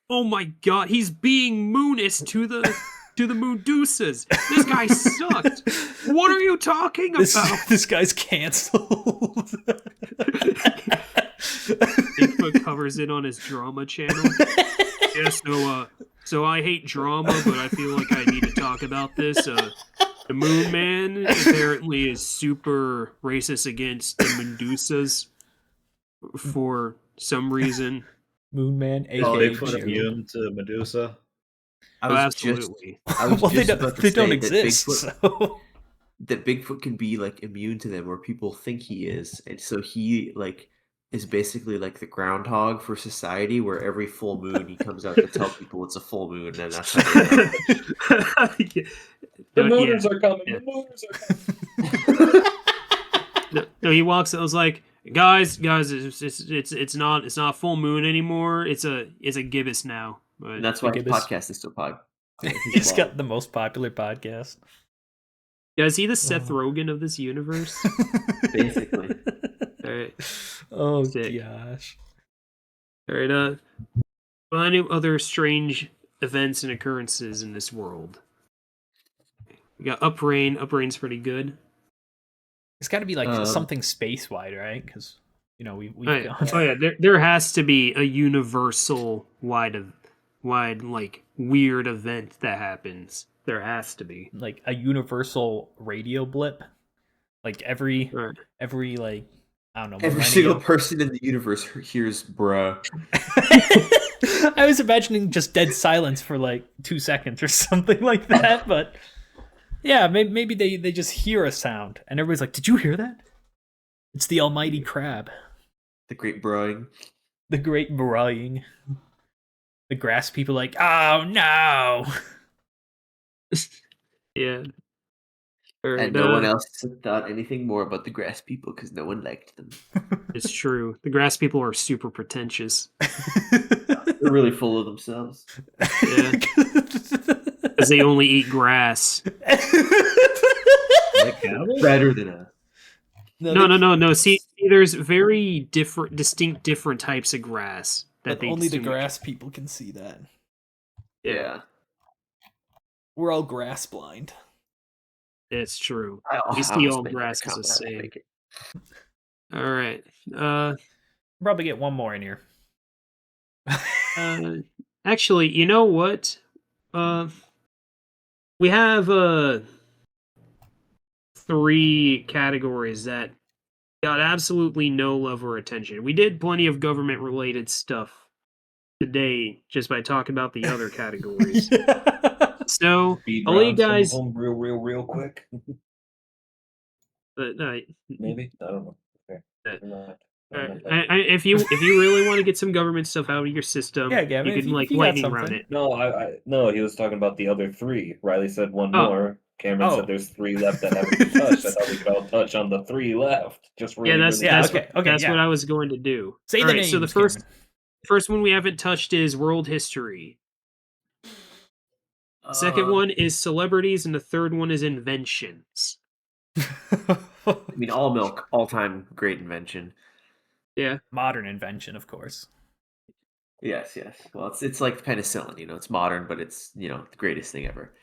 Oh my god, he's being moonist to the Moondusas. This guy sucked. What are you talking about? This guy's canceled. Bigfoot covers it on his drama channel. Yeah, so I hate drama, but I feel like I need to talk about this. The Moon Man apparently is super racist against the Moondusas for some reason. Moon Man, Bigfoot immune to Medusa. Absolutely. They don't exist. That Bigfoot can be like immune to them, or people think he is, and so he like is basically like the groundhog for society, where every full moon he comes out to tell people it's a full moon, and that's how they The mooners are coming. Yeah. The mooners are coming. No, he walks. I was like, guys, it's not full moon anymore. It's a gibbous now. But and that's why his podcast is so popular. He's got the most popular podcast. Yeah, is he the Seth Rogen of this universe? Basically. All right. Oh Sick. gosh. All right. Any other strange events and occurrences in this world? We got Uprain. Uprain's pretty good. It's got to be like something space wide, right? Because we've there has to be a universal wide like weird event that happens. There has to be. Like a universal radio blip. Like every Right. like I don't know. Every single person in the universe hears bruh. I was imagining just dead silence for like 2 seconds or something like that, but yeah, maybe they just hear a sound and everybody's like, "Did you hear that? It's the almighty crab." The great bruhing. The great bruhing. The grass people like, "Oh no." Yeah. And no one else thought anything more about the grass people because no one liked them. It's true. The grass people are super pretentious. They're really full of themselves. Yeah. Because they only eat grass. Like cannibals? Better than us. No. See, there's very distinct different types of grass that But they only the distinguish. grass people can see that. Yeah. We're all grass blind. It's true. I We see almost all made that grass is the comment. I same. think it- All right. Probably get one more in here. Actually, you know what? We have 3 categories that got absolutely no love or attention. We did plenty of government related stuff today just by talking about the other categories. So, Speed all you round some of guys, them real quick. maybe. I don't know. Okay. Never mind. If you really want to get some government stuff out of your system, Yeah, Gavin, you if can you- like if you got lightning round something. it. No, he was talking about the other 3. Riley said one Oh. more. Cameron Oh. said there's 3 left that haven't been touched. I thought we could all touch on the 3 left. Just really, Yeah, that's really Yeah, that's okay, what, that's yeah. what I was going to do. Say All the right, names. so the first one we haven't touched is world history. The second one is celebrities, and the third one is inventions. Cameron. I mean, all milk, all-time great invention. Yeah, Modern invention, of course. Yes. Well, it's like penicillin. It's modern, but it's the greatest thing ever.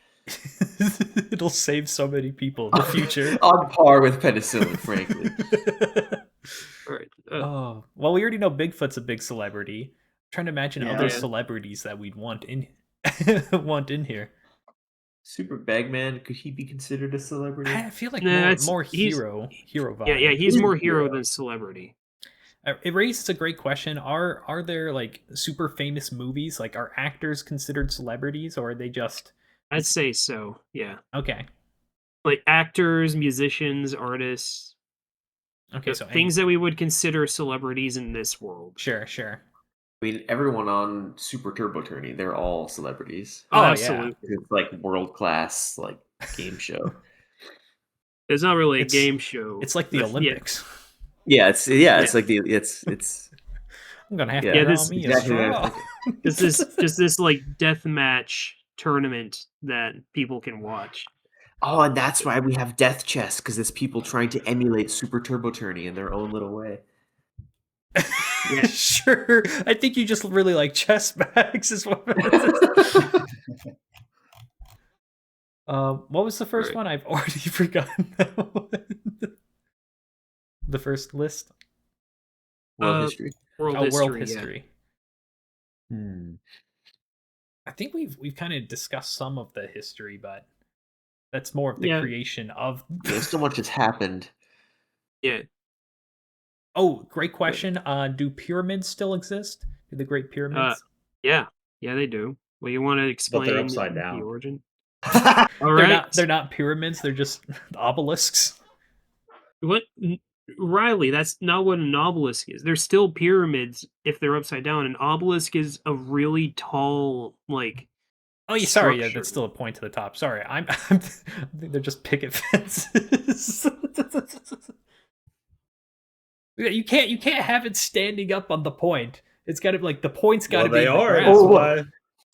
It'll save so many people in the future. On par with penicillin, frankly. all right. Oh, well, we already know Bigfoot's a big celebrity. I'm trying to imagine Yeah. other Yeah. celebrities that we'd want in here. Super Bagman, could he be considered a celebrity? I feel like Nah, more he's- hero vibe. Yeah, he's He's more a hero hero. than celebrity. It raises a great question. Are there like super famous movies? Like, are actors considered celebrities, or are they just I'd say so. Yeah, okay? like actors, musicians, artists, Okay, so things that we would consider celebrities in this world. Sure. I mean, everyone on Super Turbo Tourney, they're all celebrities. Oh, yeah. absolutely. It's like world-class game show. It's not really a It's- game show. It's like the Yeah. Olympics. It's like it's I'm gonna have Yeah, to this- draw me exactly a what I was straw. Just this like death match tournament that people can watch. Oh, and that's why we have Death Chess, because it's people trying to emulate Super Turbo Tourney in their own little way. Yeah. Sure. I think you just really like chess bags, is what. What was the first Right. one? I've already forgotten that one. The first list. World history. World Oh, history. world yeah. history. I think we've kind of discussed some of the history, but that's more of the Yeah. creation of. There's so much has happened. Yeah. Oh, great question. Do pyramids still exist? Do the Great Pyramids? Yeah, they do. Well, you want to explain they're upside down. the origin? Oh, All they're right. not. They're not pyramids. They're just obelisks. What, Riley? That's not what an obelisk is. They're still pyramids if they're upside down. An obelisk is a really tall, like. Oh, yeah, sorry. Yeah, structure. that's still a point to the top. Sorry, I think they're just picket fences. You can't have it standing up on the point. It's got to like the point's got to Well, be. they in the are. grass. That's Oh, why.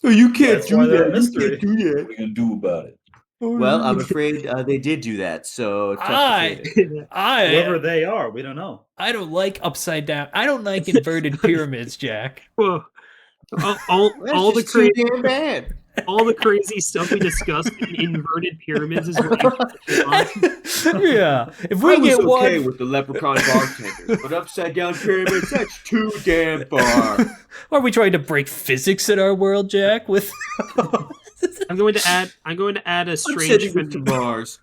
Oh, you can't That's why do they're a that. You mystery. can't do What that. are you gonna do about it? Well, I'm afraid they did do that. So it's tough to I- say. Whoever they are, we don't know. I don't like upside down. I don't like inverted pyramids, Jack. Whoa. All That's the just too crazy damn bad. all the crazy stuff we discussed in inverted pyramids is what you want. Yeah, if I we was get okay one. with the leprechaun bartender, but upside down pyramids, that's too damn far. Are we trying to break physics in our world, Jack? With I'm going to add a I'm strange. sending this to Mars.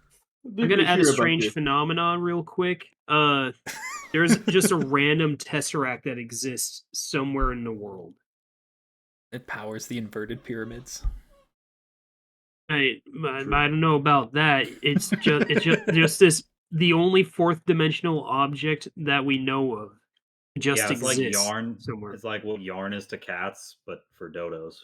I'm going to add a strange phenomenon real quick. There's just a random tesseract that exists somewhere in the world. It powers the inverted pyramids. I don't know about that. It's just this the only fourth dimensional object that we know of. Just yeah, it's like exists yarn. somewhere. It's like what yarn is to cats, but for dodos.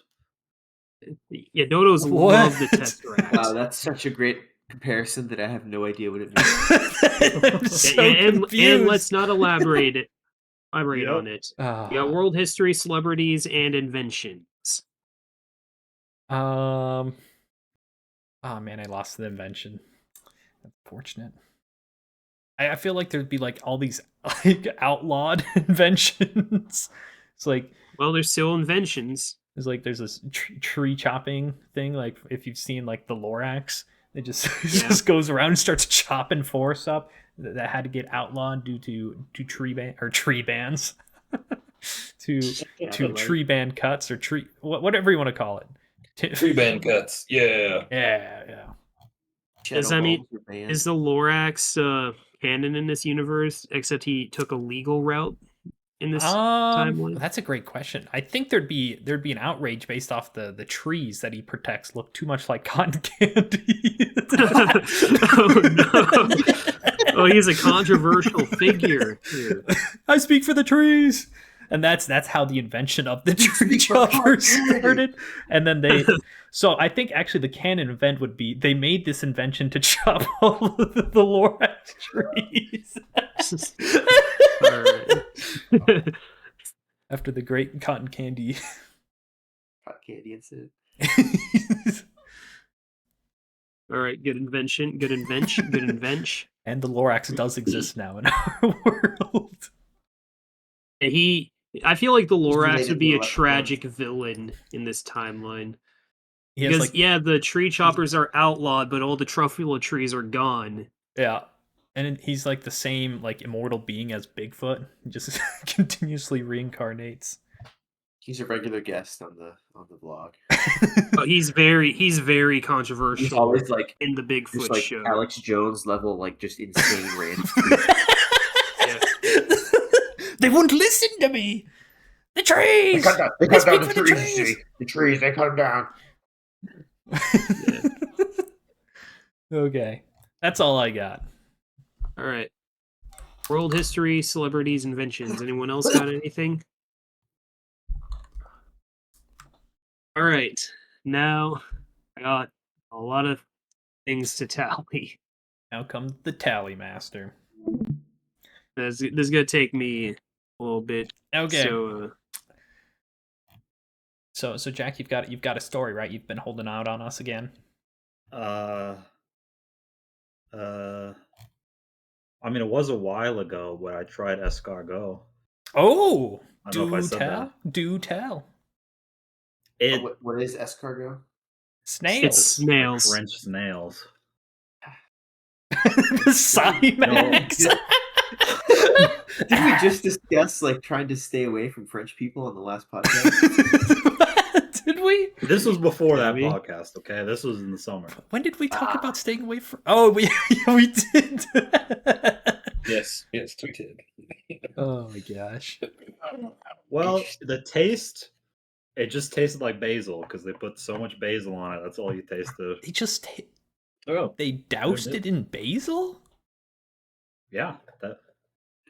Yeah, dodos What? love the tesseract. Wow, that's such a great comparison that I have no idea what it means. I'm so and confused. let's not elaborate Yep. on it. Ah. We got world history, celebrities, and inventions. Oh man, I lost the invention. That's fortunate. I feel like there'd be like all these like outlawed inventions. It's like, Well, there's still inventions. there's this tree chopping thing. Like if you've seen like the Lorax, it just Yeah. just goes around and starts chopping forests up. That had to get outlawed due to tree bans. to tree ban cuts or whatever you want to call it. Tree band cuts. Yeah. Yeah. Does that mean is the Lorax canon in this universe? Except he took a legal route in this timeline. That's a great question. I think there'd be an outrage based off the trees that he protects look too much like cotton candy. Oh no! Oh, he's a controversial figure here. I speak for the trees. And that's how the invention of the tree chopper started. And then so I think actually the canon event would be they made this invention to chop all of the Lorax trees. All right. After the great cotton candy. Cotton candy incident. All right, good invention. And the Lorax does exist now in our world. I feel like the Lorax related would be to a the tragic villain in this timeline. He has Because like, the tree choppers are outlawed, but all the truffula trees are gone. yeah. And he's like the same like immortal being as Bigfoot. He just continuously reincarnates. He's a regular guest on the vlog. But he's very controversial. He's always like in the just Bigfoot like show. Alex Jones level, like just insane random. They wouldn't listen to me. The trees. They cut down speak the for the trees. trees. See? The trees, they cut them down. Okay, that's all I got. All right. World history, celebrities, inventions. Anyone else got anything? All right. Now I got a lot of things to tally. Now comes the tally master. This is gonna take me a little bit. Okay. So, So Jack, you've got a story, right? You've been holding out on us again. I mean, it was a while ago when I tried escargot. Oh, I don't know if I do said tell. that. Do tell. It What is escargot? Snails. It's snails. French snails. The Cymax. Did we just discuss like trying to stay away from French people on the last podcast? Did we? This was before that Maybe. podcast, okay? This was in the summer. When did we talk about staying away from? Oh, we did. Yes, we did. Oh my gosh. Well, the taste, it just tasted like basil because they put so much basil on it. That's all you tasted. They just Oh, they doused it in basil. Yeah, the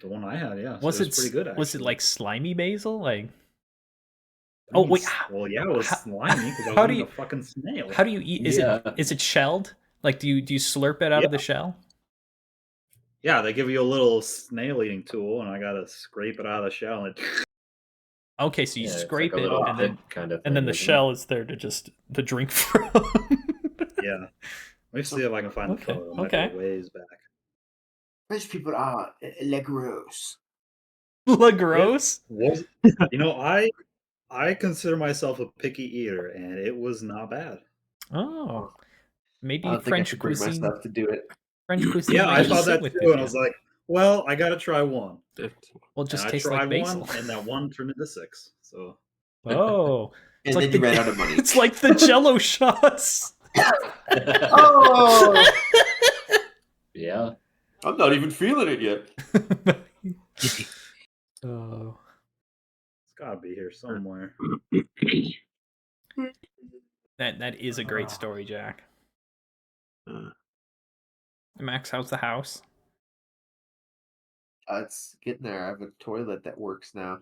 one I had, yeah. So Was it it was pretty good, actually. Was it like slimy basil? Like, oh wait, Well, yeah, it was slimy because I how was do eating you- a fucking snail. how do you eat? Is it shelled? Like, do you slurp it out of the shell? Yeah, they give you a little snail eating tool, and I gotta scrape it out of the shell. And Okay, so you yeah, it's scrape like a it, little and then pit kind of and then thing, the isn't it? shell is there to drink from. yeah, let me see if I can find the Okay, photo. It might okay. be ways back. French people are le gros. La gross. Was you know I consider myself a picky eater, and it was not bad. Oh, maybe I don't think I French could bring cuisine. myself to do it. French cuisine. Yeah, might I just thought sit that with too, you. and I was like, well, I gotta try one. Well, it just And I tastes tried like basil. one, and that one turned into 6. So Oh, And like then you ran out of money. It's like the Jello shots. Oh, Yeah. I'm not even feeling it yet. Oh. It's gotta be here somewhere. That is a great story, Jack. Max, how's the house? It's getting there. I have a toilet that works now.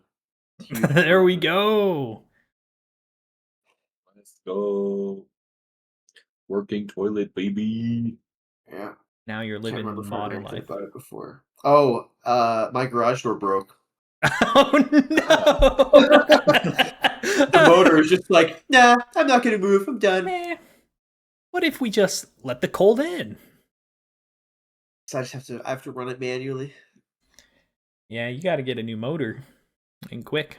There we go. Let's go. Working toilet, baby. Yeah. Now you're Can't living remember if I modern ranted life. about it before. Oh, my garage door broke. Oh no! The motor is just like, nah, I'm not gonna move. I'm done. Meh. What if we just let the cold in? So I have to run it manually. Yeah, you got to get a new motor, and quick.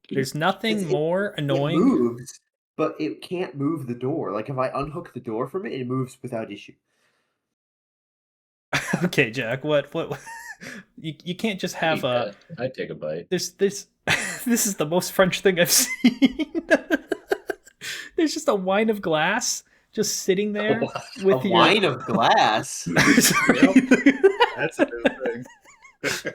There's nothing more It annoying. moves, but it can't move the door. Like if I unhook the door from it, it moves without issue. Okay, Jack. What? You can't just have a. I'd take a bite. This this is the most French thing I've seen. There's just a wine of glass just sitting there with A wine of glass. Sorry. That's a new thing.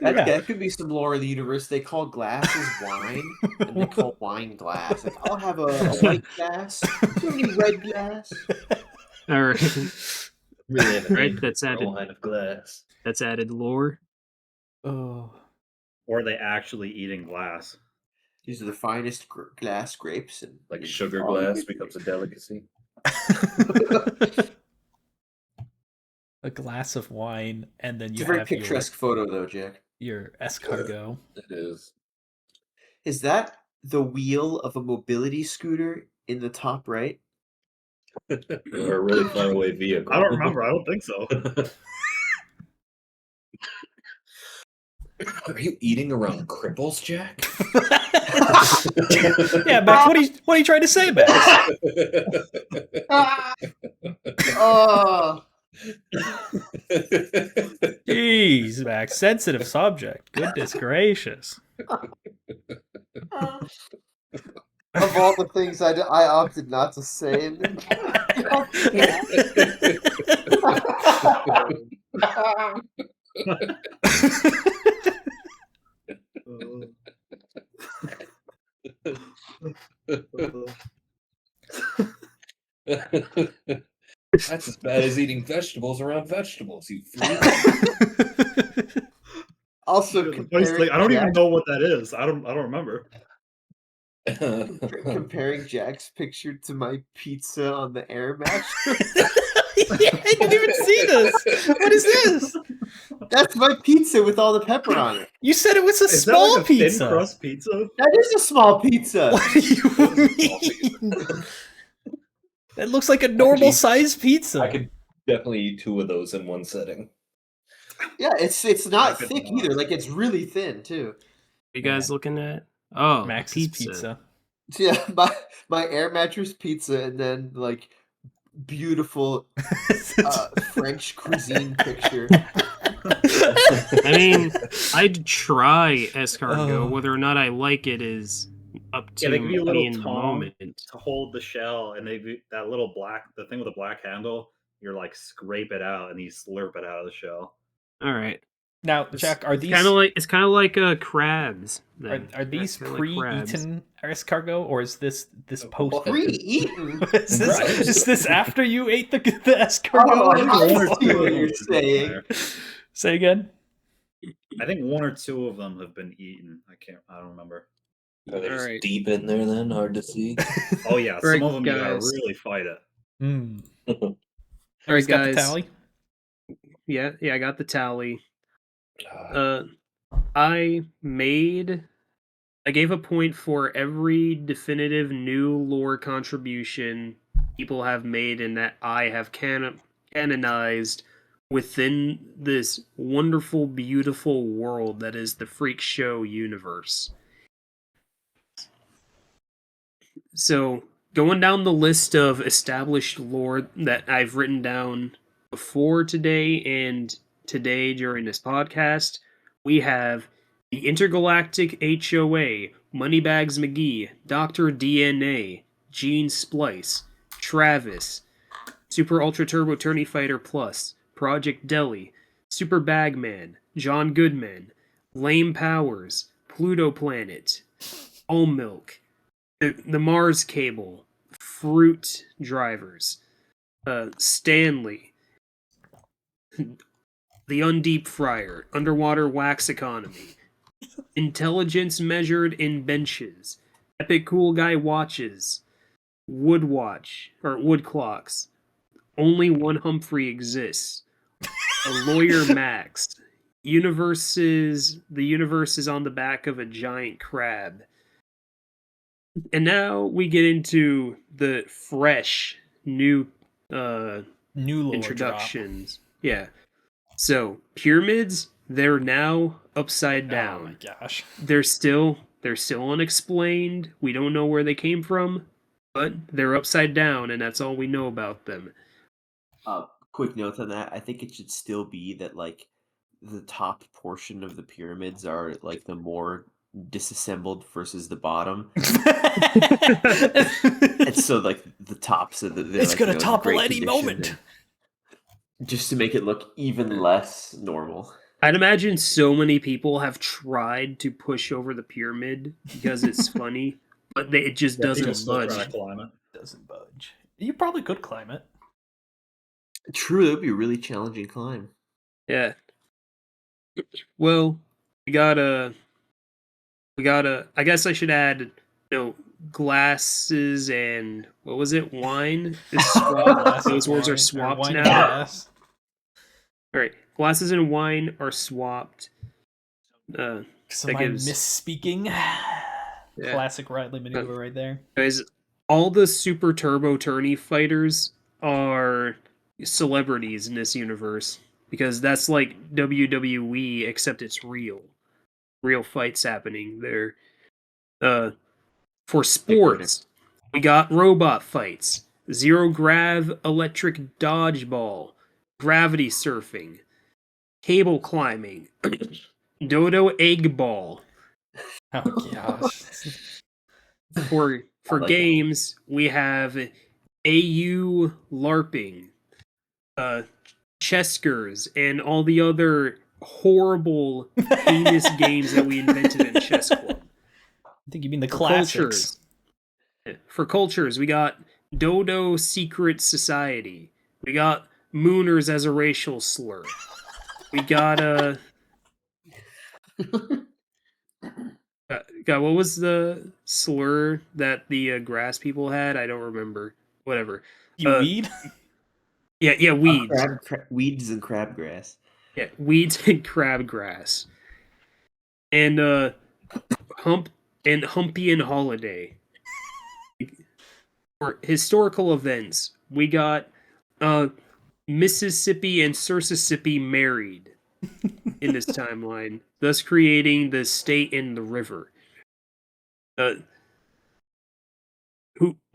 That could be some lore of the universe. They call glasses wine, and they call wine glass. Like, I'll have a white glass. Do you have any red glass? All right. Really have a Right, name that's for a added. wine of glass. That's added lore. Oh. Or are they actually eating glass? These are the finest glass grapes, and Like sugar glass becomes a delicacy. A glass of wine, and then It's you a very have picturesque photo, though, Jack. your escargot. It is. Is that the wheel of a mobility scooter in the top right? Or a really far away vehicle. I don't remember. I don't think so. Are you eating around cripples, Jack? Yeah, Max. What are you trying to say, Max? Oh, Jeez, Max. Sensitive subject. Goodness gracious. of all the things I opted not to say. That's as bad as eating vegetables around vegetables, you freak. Also, Honestly, I don't even know what that is. I don't remember. comparing Jack's picture to my pizza on the air mattress. Yeah, I didn't even see this. What is this? That's my pizza with all the pepper on it. You said it was a Is small that like a pizza. thin crust pizza? That is a small pizza. What do you mean? That looks like a normal size pizza. I could definitely eat 2 of those in one setting. Yeah, it's not could thick not. either. Like it's really thin too. You guys looking at? Oh, Max's pizza. Yeah, my air mattress pizza, and then like beautiful French cuisine picture. I mean, I'd try escargot. Oh. Whether or not I like it is up to Yeah, they give you a little me in the tongue moment. to hold the shell, and that little the thing with the black handle. You're like scrape it out, and you slurp it out of the shell. All right. Now, Jack, are these It's kind of like crabs? Then. are these Kinda like crabs. pre-eaten escargot, or is this post? What? Pre-eaten. Is this after you ate the escargot? Oh, I One or see two what of you're them saying. there. Say again. I think 1 or 2 of them have been eaten. I don't remember. Are they just Alright. deep in there then? Hard to see. Oh yeah, Right, some of them you gotta guys. really fight it. All right, He's got guys. the tally. Yeah, I got the tally. I gave a point for every definitive new lore contribution people have made and that I have canonized within this wonderful, beautiful world that is the Freak Show Universe. So, going down the list of established lore that I've written down before today and today during this podcast, we have the Intergalactic HOA, Moneybags McGee, Dr. DNA, Gene Splice, Travis, Super Ultra Turbo Tourney Fighter Plus, Project Deli, Super Bagman, John Goodman, Lame Powers, Pluto Planet, All Milk, the Mars Cable, Fruit Drivers, Stanley, the Undeep Fryer, Underwater Wax Economy, Intelligence Measured in Benches, Epic Cool Guy Watches, Wood Watch, or Wood Clocks, Only One Humphrey Exists, A Lawyer Max, the universe is on the back of a giant crab. And now we get into the fresh new New lore introductions. Yeah. So pyramids, they're now upside drop. Oh down. my gosh. They're still unexplained. We don't know where they came from, but they're upside down, and that's all we know about them. Quick note on that. I think it should still be that like the top portion of the pyramids are like the more disassembled versus the bottom. And so like the tops of the It's like, gonna in topple great any condition, moment. and just to make it look even less normal. I'd imagine so many people have tried to push over the pyramid because it's funny, but it just Yeah, people doesn't still trying budge. to climb it. Doesn't budge. You probably could climb it. True, that would be a really challenging climb. Yeah. Well, we gotta. I guess I should add, glasses and what was it? Wine is swapped. Glasses, Those words wine, are or swapped wine now. and glass. All right, glasses and wine are swapped. So That my gives- misspeaking. Yeah. Classic Riley maneuver right there. Guys, all the Super Turbo Tourney fighters are celebrities in this universe because that's like WWE, except it's real fights happening there. For sports, we got robot fights, zero grav electric dodgeball, gravity surfing, cable climbing, dodo egg ball. Oh gosh. For I like games, we have AU LARPing, Cheskers, and all the other horrible, heinous games that we invented in Chess Club. I think you mean the For classics. For cultures, we got Dodo Secret Society. We got Mooners as a racial slur. We got what was the slur that the grass people had? I don't remember. Whatever. You weed? Yeah, weeds. Weeds and crabgrass. Yeah, weeds and crabgrass. And Humpy and Holiday. For historical events, we got Mississippi and Sursissippi married in this timeline, thus creating the state and the river.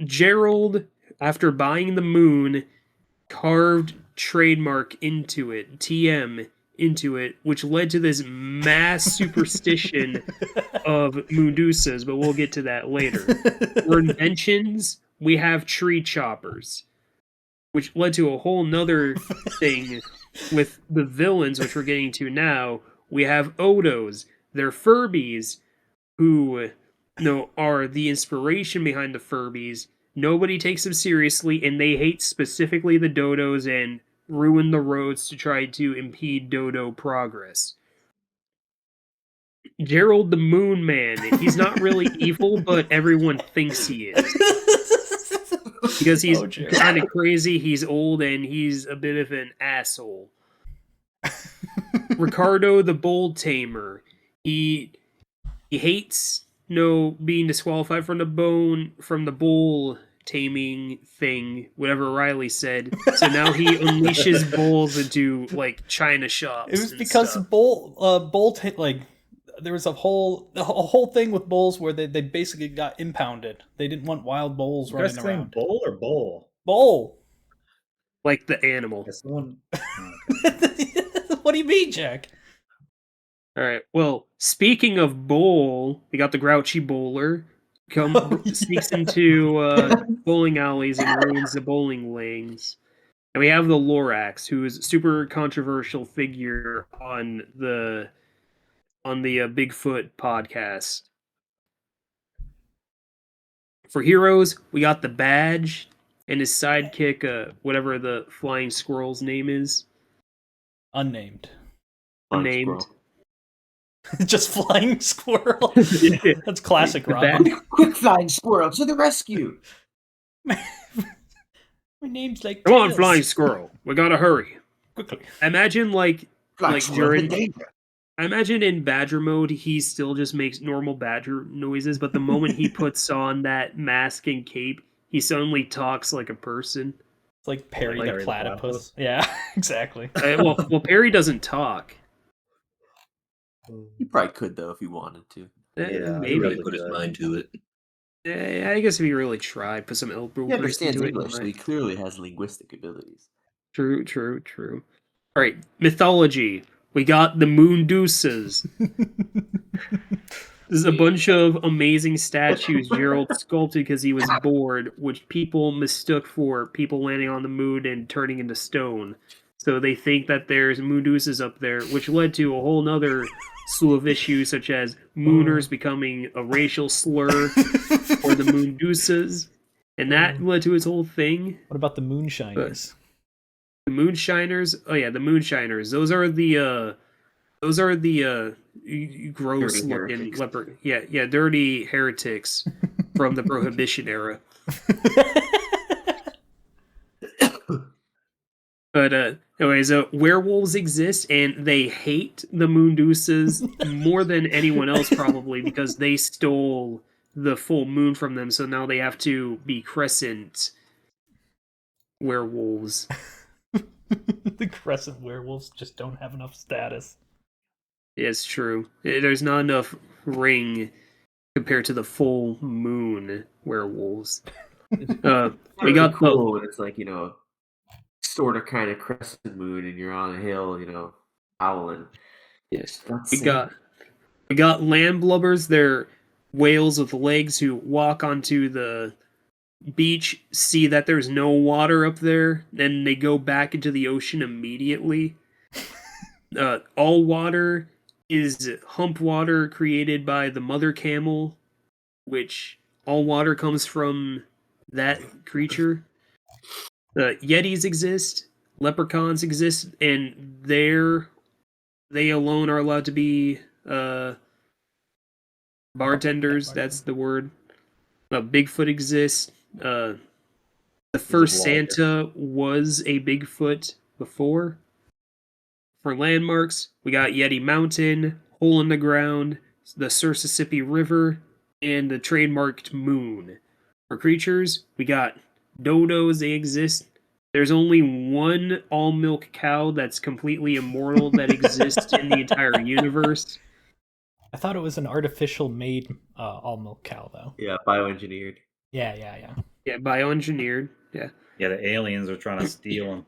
Gerald, after buying the moon, carved trademark into it, TM into it, which led to this mass superstition of Mundusas, but we'll get to that later. For inventions, we have tree choppers, which led to a whole nother thing with the villains, which we're getting to now. We have Odos, they're Furbies, who are the inspiration behind the Furbies. Nobody takes them seriously, and they hate specifically the Dodos and ruin the roads to try to impede Dodo progress. Gerald the Moon Man, he's not really evil, but everyone thinks he is. Because he's kind of crazy, he's old, and he's a bit of an asshole. Ricardo the Bull Tamer, he hates being disqualified from the bull taming thing, whatever Riley said. So now he unleashes bulls into like china shops. It was because there was a whole thing with bulls where they basically got impounded. They didn't want wild bulls You guys running saying around. bull or bowl? Bull. like the animal. It's the one. What do you mean, Jack? All right. Well, speaking of bowl, we got the grouchy bowler sneaks into bowling alleys and ruins the bowling lanes. And we have the Lorax, who is a super controversial figure on the Bigfoot podcast. For heroes, we got the Badge and his sidekick, whatever the flying squirrel's name is. Unnamed. Unnamed. Just flying squirrel. Yeah. That's classic The Rob. Quick, flying squirrel to the rescue! My name's like Come on, Tails. flying squirrel. We gotta hurry. Quickly. Imagine like Flying squirrel in during. danger. I imagine in Badger mode, he still just makes normal Badger noises, but the moment he puts on that mask and cape, he suddenly talks like a person. It's like Perry Like the Perry the platypus. platypus. Yeah, exactly. Well, Perry doesn't talk. He probably could though if he wanted to. Yeah, Maybe. He really put his mind to it. I guess if he really tried, put some elbow He grease understands into English, it. so he clearly has linguistic abilities. True. All right, mythology. We got the Moondeuces. This is a bunch of amazing statues Gerald sculpted because he was bored, which people mistook for people landing on the moon and turning into stone. So they think that there's Moondeuces up there, which led to a whole nother slew of issues, such as Mooners becoming a racial slur for the Moondeuces. And that led to his whole thing. What about the Moonshiners? The Moonshiners. Oh yeah, the Moonshiners. Those are the gross Dirty looking heretics. leopard. Yeah, dirty heretics from the Prohibition era. But anyways, werewolves exist, and they hate the Moondeuces more than anyone else probably because they stole the full moon from them. So now they have to be crescent werewolves. The crescent werewolves just don't have enough status. It's true. There's not enough ring compared to the full moon werewolves. We Really got cool when it's like, sort of kind of crescent moon and you're on a hill, howling. Yes. That's We got landlubbers. They're whales with legs who walk onto the beach, see that there's no water up there, then they go back into the ocean immediately. All water is hump water created by the mother camel, which all water comes from that creature. Yetis exist, leprechauns exist, and they alone are allowed to be bartenders. That's the word. Bigfoot exists. The first lawyer. Santa was a Bigfoot before. For landmarks, we got Yeti Mountain, Hole in the Ground, the Sursissippi River, and the trademarked moon. For creatures, we got dodos. They exist. There's only one all-milk cow that's completely immortal that exists in the entire universe. I thought it was an artificial made all milk cow though. Yeah, bioengineered. Yeah. Yeah, bioengineered. Yeah. Yeah, the aliens are trying to steal them.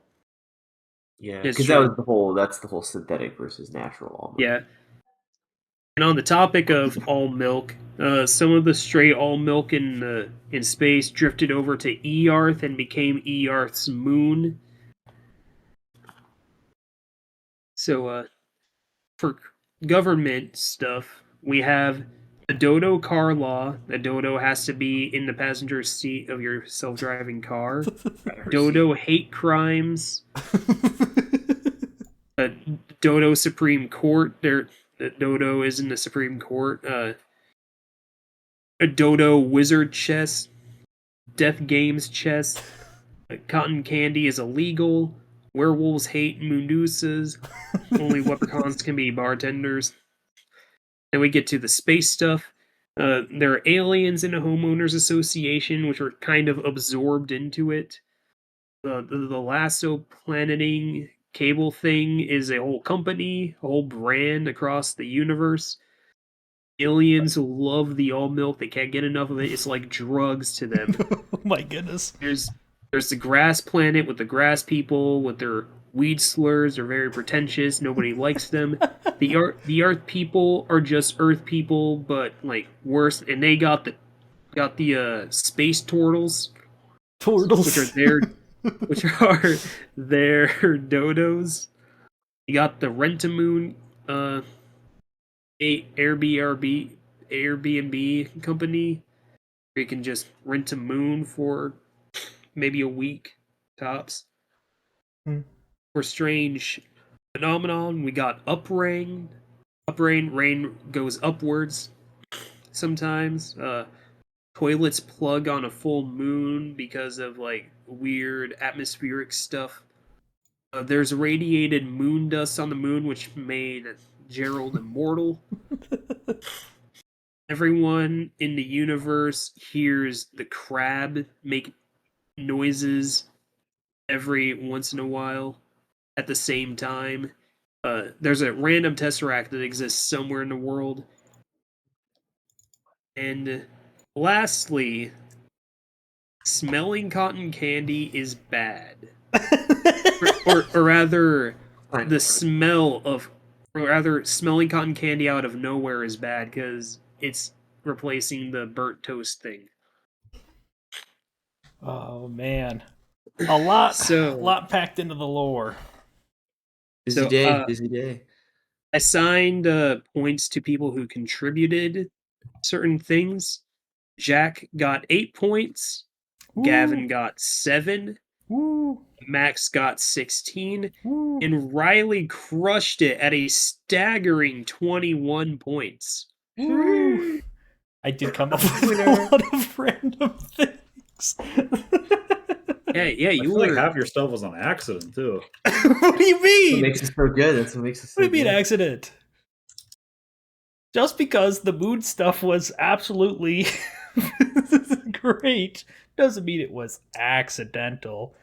Yeah, It's because true. that's the whole synthetic versus natural almond. Yeah. And on the topic of all milk, some of the stray all milk in space drifted over to Earth and became Earth's moon. So, for government stuff, we have the Dodo car law. The Dodo has to be in the passenger seat of your self-driving car. Dodo hate crimes. Dodo Supreme Court. Dodo is in the Supreme Court. A Dodo Wizard chess. Death Games chess. Cotton candy is illegal. Werewolves hate Moondeuces. Only leprechauns can be bartenders. Then we get to the space stuff. There are aliens in a homeowners association, which are kind of absorbed into it. The lasso planeting cable thing is a whole company, a whole brand across the universe. Aliens love the all milk. They can't get enough of it. It's like drugs to them. Oh my goodness. There's the grass planet with the grass people with their weed slurs are very pretentious. Nobody likes them. The Earth people are just Earth people, but like worse. And they got the space turtles, Turtles. which are their dodos. You got the Rent-A-Moon, Airbnb company. Where you can just rent a moon for maybe a week tops. For strange phenomenon, we got uprain. Rain goes upwards sometimes. Toilets plug on a full moon because of like weird atmospheric stuff. There's radiated moon dust on the moon, which made Gerald immortal. Everyone in the universe hears the crab make noises every once in a while at the same time. There's a random tesseract that exists somewhere in the world. And lastly, smelling cotton candy is bad. or rather, the smell of, or rather, smelling cotton candy out of nowhere is bad because it's replacing the burnt toast thing. Oh man, a lot packed into the lore. Busy day. I signed points to people who contributed certain things. Jack got 8 points. Woo. Gavin got 7. Woo. Max got 16. Woo. And Riley crushed it at a staggering 21 points. Woo. I did come up with a lot of random things. Yeah, I you feel were. like half your stuff was on accident too. What do you mean? What makes it so good? That's what makes it so What do you mean good. accident? Just because the mood stuff was absolutely great doesn't mean it was accidental.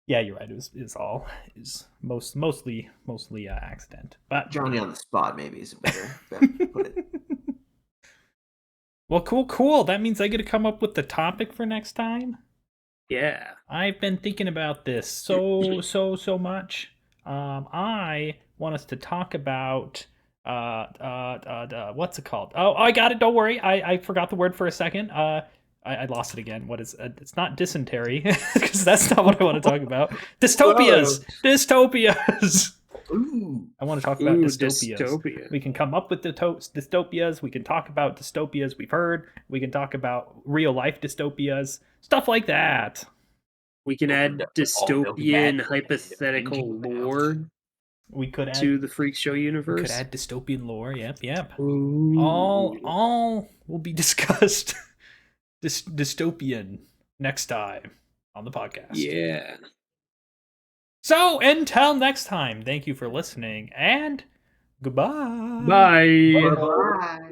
Yeah, you're right. It was mostly accident. But Johnny on the spot maybe is a better way to put it. Well, cool. That means I get to come up with the topic for next time. Yeah. I've been thinking about this so much. I want us to talk about what's it called? Oh, I got it. Don't worry. I forgot the word for a second. I lost it again. What is it's not dysentery because that's not what I want to talk about. Dystopias. Ooh. I want to talk about dystopias. Dystopia. We can come up with the dystopias. We can talk about dystopias we've heard. We can talk about real life dystopias. Stuff like that. We can add dystopian hypothetical lore We could add to the Freak Show universe. We could add dystopian lore. Yep. Ooh. All will be discussed dystopian next time on the podcast. Yeah. So until next time, thank you for listening and goodbye. Bye. Bye.